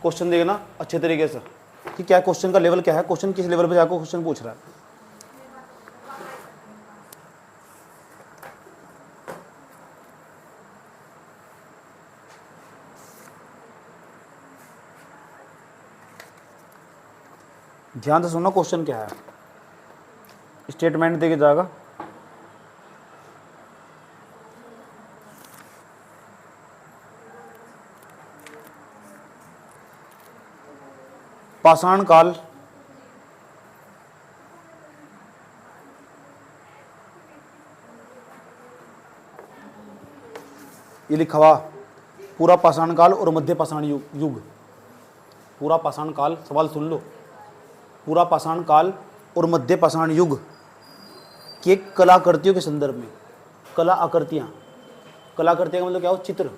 क्वेश्चन देखना अच्छे तरीके से कि क्या क्वेश्चन का लेवल क्या है, क्वेश्चन किस लेवल पे जाकर क्वेश्चन पूछ रहा है। ध्यान से सुनना क्वेश्चन क्या है, स्टेटमेंट देके जाएगा। पाषाण काल ये लिखा हुआ पूरा पाषाण काल और मध्य पाषाण युग। पूरा पाषाण काल, सवाल सुन लो, पूरा पाषाण काल और मध्य पाषाण युग के कलाकृतियों के संदर्भ में, कला आकृतियाँ, कलाकृतियाँ का मतलब क्या हो, चित्र,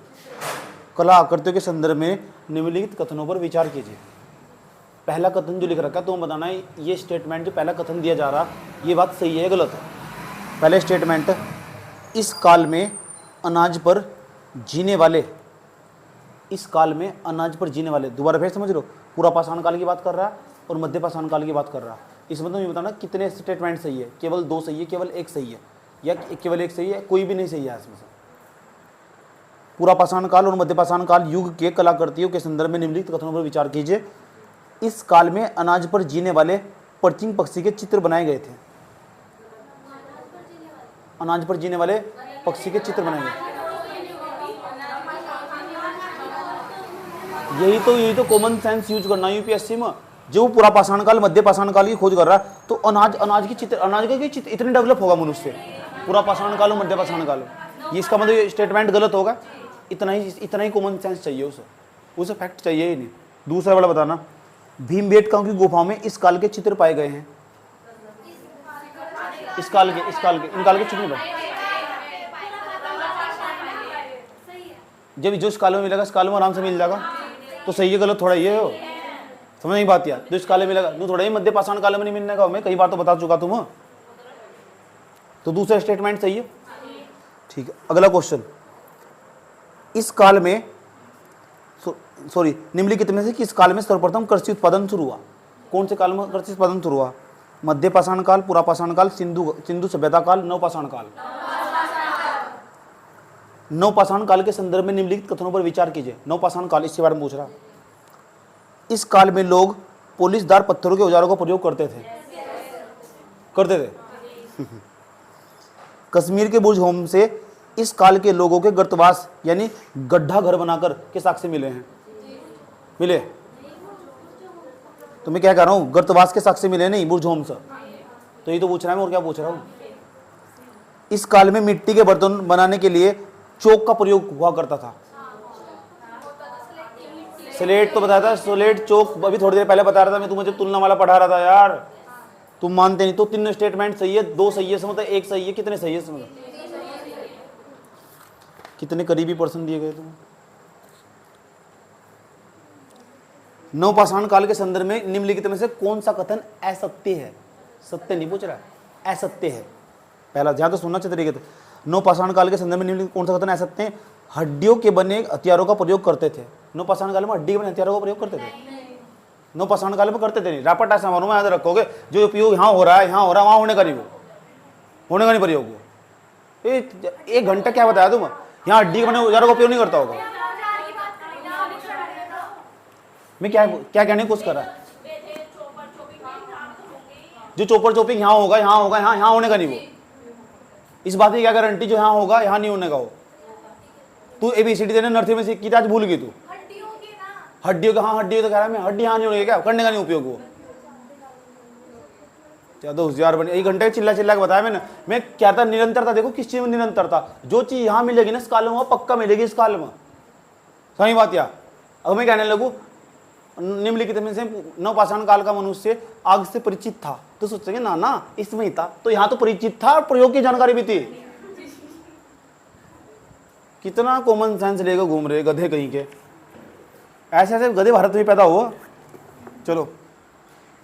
कला आकृतियों के संदर्भ में निम्नलिखित कथनों पर विचार कीजिए। पहला कथन जो लिख रखा है तो बताना है ये स्टेटमेंट जो पहला कथन दिया जा रहा ये बात सही है गलत है। पहले स्टेटमेंट, इस काल में अनाज पर जीने वाले, इस काल में अनाज पर जीने वाले, दोबारा फिर समझ लो, पूरा पाषाण काल की बात कर रहा है और मध्य पाषाण काल की बात कर रहा है। इसमें तो ये बताना कितने स्टेटमेंट सही है, केवल 2 सही है, केवल 1 सही है, या केवल 1 सही है, कोई भी नहीं सही है इसमें से। पूरा पाषाण काल और मध्य पाषाण काल युग के कलाकृतियों के संदर्भ में निम्नलिखित कथनों पर विचार कीजिए। इस काल में अनाज पर जीने वाले परचिन पक्षी के चित्र बनाए गए थे। अनाज पर जीने वाले पक्षी के चित्र बनाए गए, यही तो कॉमन सेंस यूज करना यूपीएससी में। जो पूरा पाषाण काल मध्य पाषाण काल की खोज कर रहा है तो अनाज की चित्र, अनाज का चित्र इतने डेवलप होगा मनुष्य, पूरा पाषाण काल और मध्य पाषाण काल, ये इसका मतलब स्टेटमेंट गलत होगा। इतना ही कॉमन सेंस चाहिए उसे फैक्ट चाहिए ही नहीं। दूसरा वाला बताना, भीमबेटका की गुफाओं में इस काल के चित्र पाए गए हैं। इस काल के इन काल के चित्र पाए, जब जो इस काल में मिलेगा इस काल में आराम से मिल जाएगा, तो सही है गलत थोड़ा ये हो, समझ नहीं बात यार। जो इस काल में मिलेगा तो थोड़ा ही मध्य पाषाण काल में नहीं मिलने का, मैं कई बार तो बता चुका तुम। तो दूसरा स्टेटमेंट सही है, ठीक है। अगला क्वेश्चन, इस काल में निम्नलिखित में से किस काल में सर्वप्रथम कृषि उत्पादन शुरू हुआ? कौन से काल में कृषि उत्पादन शुरू हुआ? मध्य पाषाण काल, पूरा पाषाण काल, सिंधु सभ्यता काल, नवपाषाण काल। नवपाषाण काल के संदर्भ में निम्नलिखित कथनों पर विचार कीजिए। नवपाषाण काल, इसके बारे में पूछ रहा। इस काल में लोग पोलिशदार पत्थरों के औजारों का प्रयोग करते थे। कश्मीर के बुर्ज होम से इस काल के लोगों के गर्तवास यानी गड्ढा घर बनाकर के साक्ष्य मिले हैं। मिले? तो मैं क्या कह रहा हूं, गर्तवास के साक्ष्य मिले नहीं, बुर्ज होम से। तो ये तो पूछ रहा है मैं, और क्या पूछ रहा हूं। इस काल में मिट्टी के बर्तन बनाने के लिए चौक का प्रयोग हुआ करता था। स्लेट तो बताया था, स्लेट चौक अभी थोड़ी देर पहले बता रहा था मैं, तुम्हें जब तुलना वाला पढ़ा रहा था यार, तुम मानते नहीं। तो 3 स्टेटमेंट सही है, 2 सही है, मतलब 1 सही है, कितने सही है मतलब, कितने करीबी पर्सन दिए गए तुम्हें। नवपाषाण काल के संदर्भ में निम्नलिखित में से कौन सा कथन असत्य है? सत्य नहीं पूछ रहा है, असत्य है। पहला ध्यान तो सुनना चाहिए तरीके से। नवपाषाण काल के संदर्भ में निम्नलिखित कौन सा कथन असत्य है? हड्डियों के बने हथियारों का प्रयोग करते थे। नवपाषाण काल में हड्डी के बने हथियारों का प्रयोग करते थे? नवपाषाण काल में करते थे नहीं। रापट ऐसा मानो में याद रखोगे, जो उपयोग यहाँ हो रहा है वहां होने का नहीं, वो होने का नहीं प्रयोग। वो 1 घंटा क्या बताया तुम, यहाँ हड्डी के बने औजारों का उपयोग नहीं करता होगा। मैं क्या कहने की कोशिश कर रहा है, जो चोपर चोपिंग यहाँ होगा यहाँ होने का नहीं वो। इस बात की क्या गारंटी जो यहाँ होगा यहाँ नहीं होने का हो। तू ABCD देने नर्सरी में सीख की आज भूल गई तू। हड्डियों का, हाँ हड्डियों तो कह रहा है मैं, हड्डी यहाँ नहीं होने क्या, करने का नहीं उपयोग वो। ज्यादा होशियार बने, 1 घंटे चिल्ला के बताया मैंने। मैं क्या था, निरंतरता देखो किस चीज में निरंतरता, जो चीज यहाँ मिलेगी ना इस काल में वो पक्का मिलेगी इस काल में। सही बात यार। अब मैं कहने लगू निम्नलिखित में से नवपाषाण काल का मनुष्य आग से परिचित था, तो सोचेंगे ना इसमें ही था, तो यहाँ तो परिचित था और प्रयोग की जानकारी भी थी। कितना कॉमन सेंस लेकर घूम रहे गधे कहीं के, ऐसे ऐसे गधे भारत में पैदा हुआ। चलो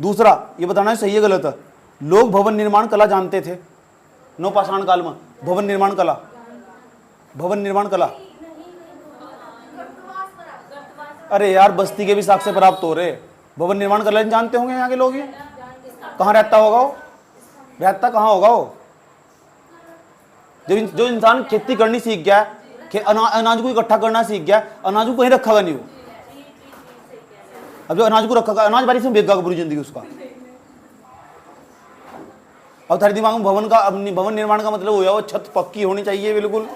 दूसरा ये बताना है सही है गलत है। लोग भवन निर्माण कला जानते थे नवपाषाण काल में। भवन निर्माण कला, अरे यार बस्ती के भी साक्ष्य प्राप्त हो रहे, भवन निर्माण कला जानते होंगे यहाँ के लोग। ये कहाँ रहता होगा वो, रहता कहाँ होगा वो? जो इंसान खेती करनी सीख गया, अनाज को इकट्ठा करना सीख गया, अनाज को कहीं रखा नहीं वो। अब जो अनाज को रखा, अनाज बारिश में बेगा पूरी जिंदगी उसका, अब थारे दिमाग में भवन का, भवन निर्माण का मतलब हुआ वो छत पक्की होनी चाहिए बिल्कुल।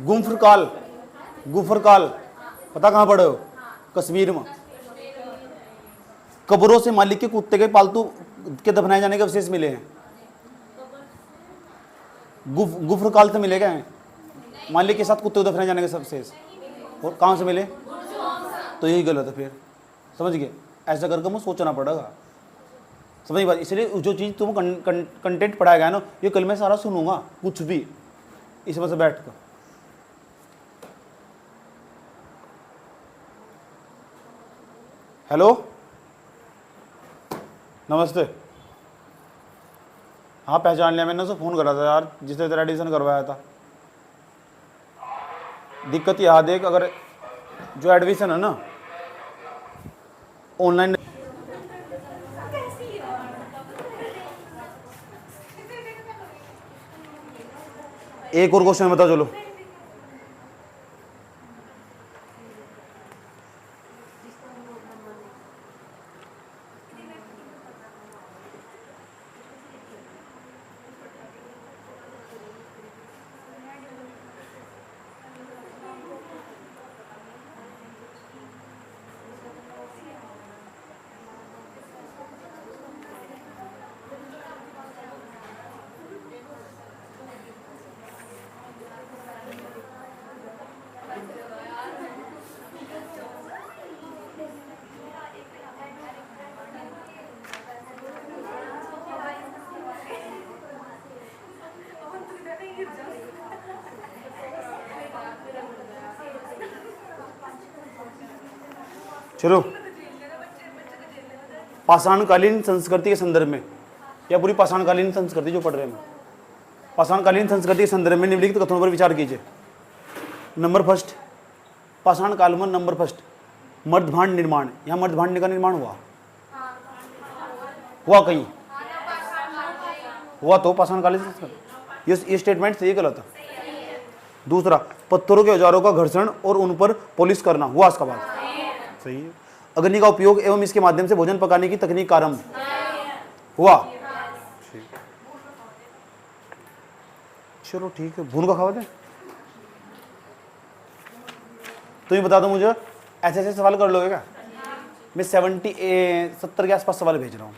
गुफरकाल, गुफरकाल पता कहाँ पढ़े हो? कश्मीर में। कब्रों से मालिक के कुत्ते के पालतू के दफनाए जाने के अवशेष मिले हैं। गुफरकाल से मिले गए मालिक के साथ कुत्ते को दफनाए जाने के अवशेष। और कहाँ से मिले? तो यही गलत है फिर, समझ गए? ऐसा करके मुझे सोचना पड़ेगा, समझ बात। इसलिए जो चीज़ तुम कंटेंट पढ़ाया गया ना, ये कल मैं सारा सुनूंगा कुछ भी इस वजह से बैठ कर। हेलो, नमस्ते। हाँ पहचान लिया मैंने, उसे फ़ोन करा था यार जिसने तेरा एडिशन करवाया था। दिक्कत यहाँ देख, अगर जो एडमिशन है ना ऑनलाइन, एक और क्वेश्चन बताओ चलो। चलो, पाषाणकालीन संस्कृति के संदर्भ में, या पूरी पाषाणकालीन संस्कृति जो पढ़ रहे हैं, पाषाणकालीन संस्कृति के संदर्भ में निम्नलिखित कथनों पर विचार कीजिए। नंबर फर्स्ट, पाषाण काल में नंबर फर्स्ट मर्दभांड निर्माण। यहाँ मर्दभांड का निर्माण हुआ कहीं हुआ तो पाषाणकालीन संस्कृति, ये स्टेटमेंट सही गलत है? दूसरा, पत्थरों के औजारों का घर्षण और उन पर पॉलिश करना, हुआ इसका बात? सही है। अग्नि का उपयोग एवं इसके माध्यम से भोजन पकाने की तकनीक का आरंभ, हुआ? चलो ठीक है, भून का खावा दे। तो ये बता दो मुझे, ऐसे ऐसे सवाल कर लोगे क्या? मैं 70 के आसपास सवाल भेज रहा हूँ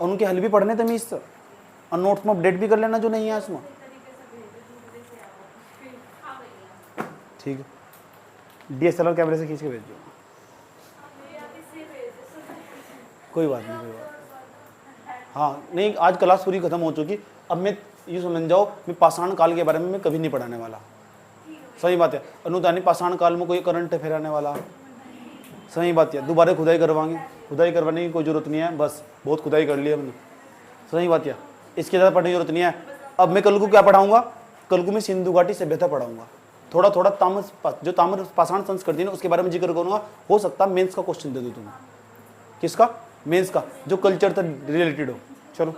और उनके हल भी पढ़ने थे मीस, और नोट्स में अपडेट भी कर लेना जो नहीं है इसमें, ठीक है? DSLR कैमरे से खींच के भेज दो, कोई बात नहीं, कोई बात। हाँ नहीं, आज क्लास पूरी खत्म हो चुकी। अब मैं ये समझ जाओ, मैं पाषाण काल के बारे में मैं कभी नहीं पढ़ाने वाला, सही बात है। अनुदानी पाषाण काल में कोई करंट अफेयर आने वाला, सही बात है। दोबारा खुदाई करवाएंगे, खुदाई करवाने की कोई जरूरत नहीं है, बस बहुत खुदाई कर ली हमने, सही बात है। इसके ज़्यादा पढ़ने की जरूरत नहीं है। अब मैं कल को क्या पढ़ाऊंगा? कल को मैं सिंधु घाटी सभ्यता पढ़ाऊंगा, थोड़ा थोड़ा जो ताम्र पाषाण संस्कृति है उसके बारे में जिक्र करूंगा। हो सकता है मेंस का क्वेश्चन दे दूँ तुम्हें, किसका? मेंस का, जो कल्चर से रिलेटेड हो। चलो।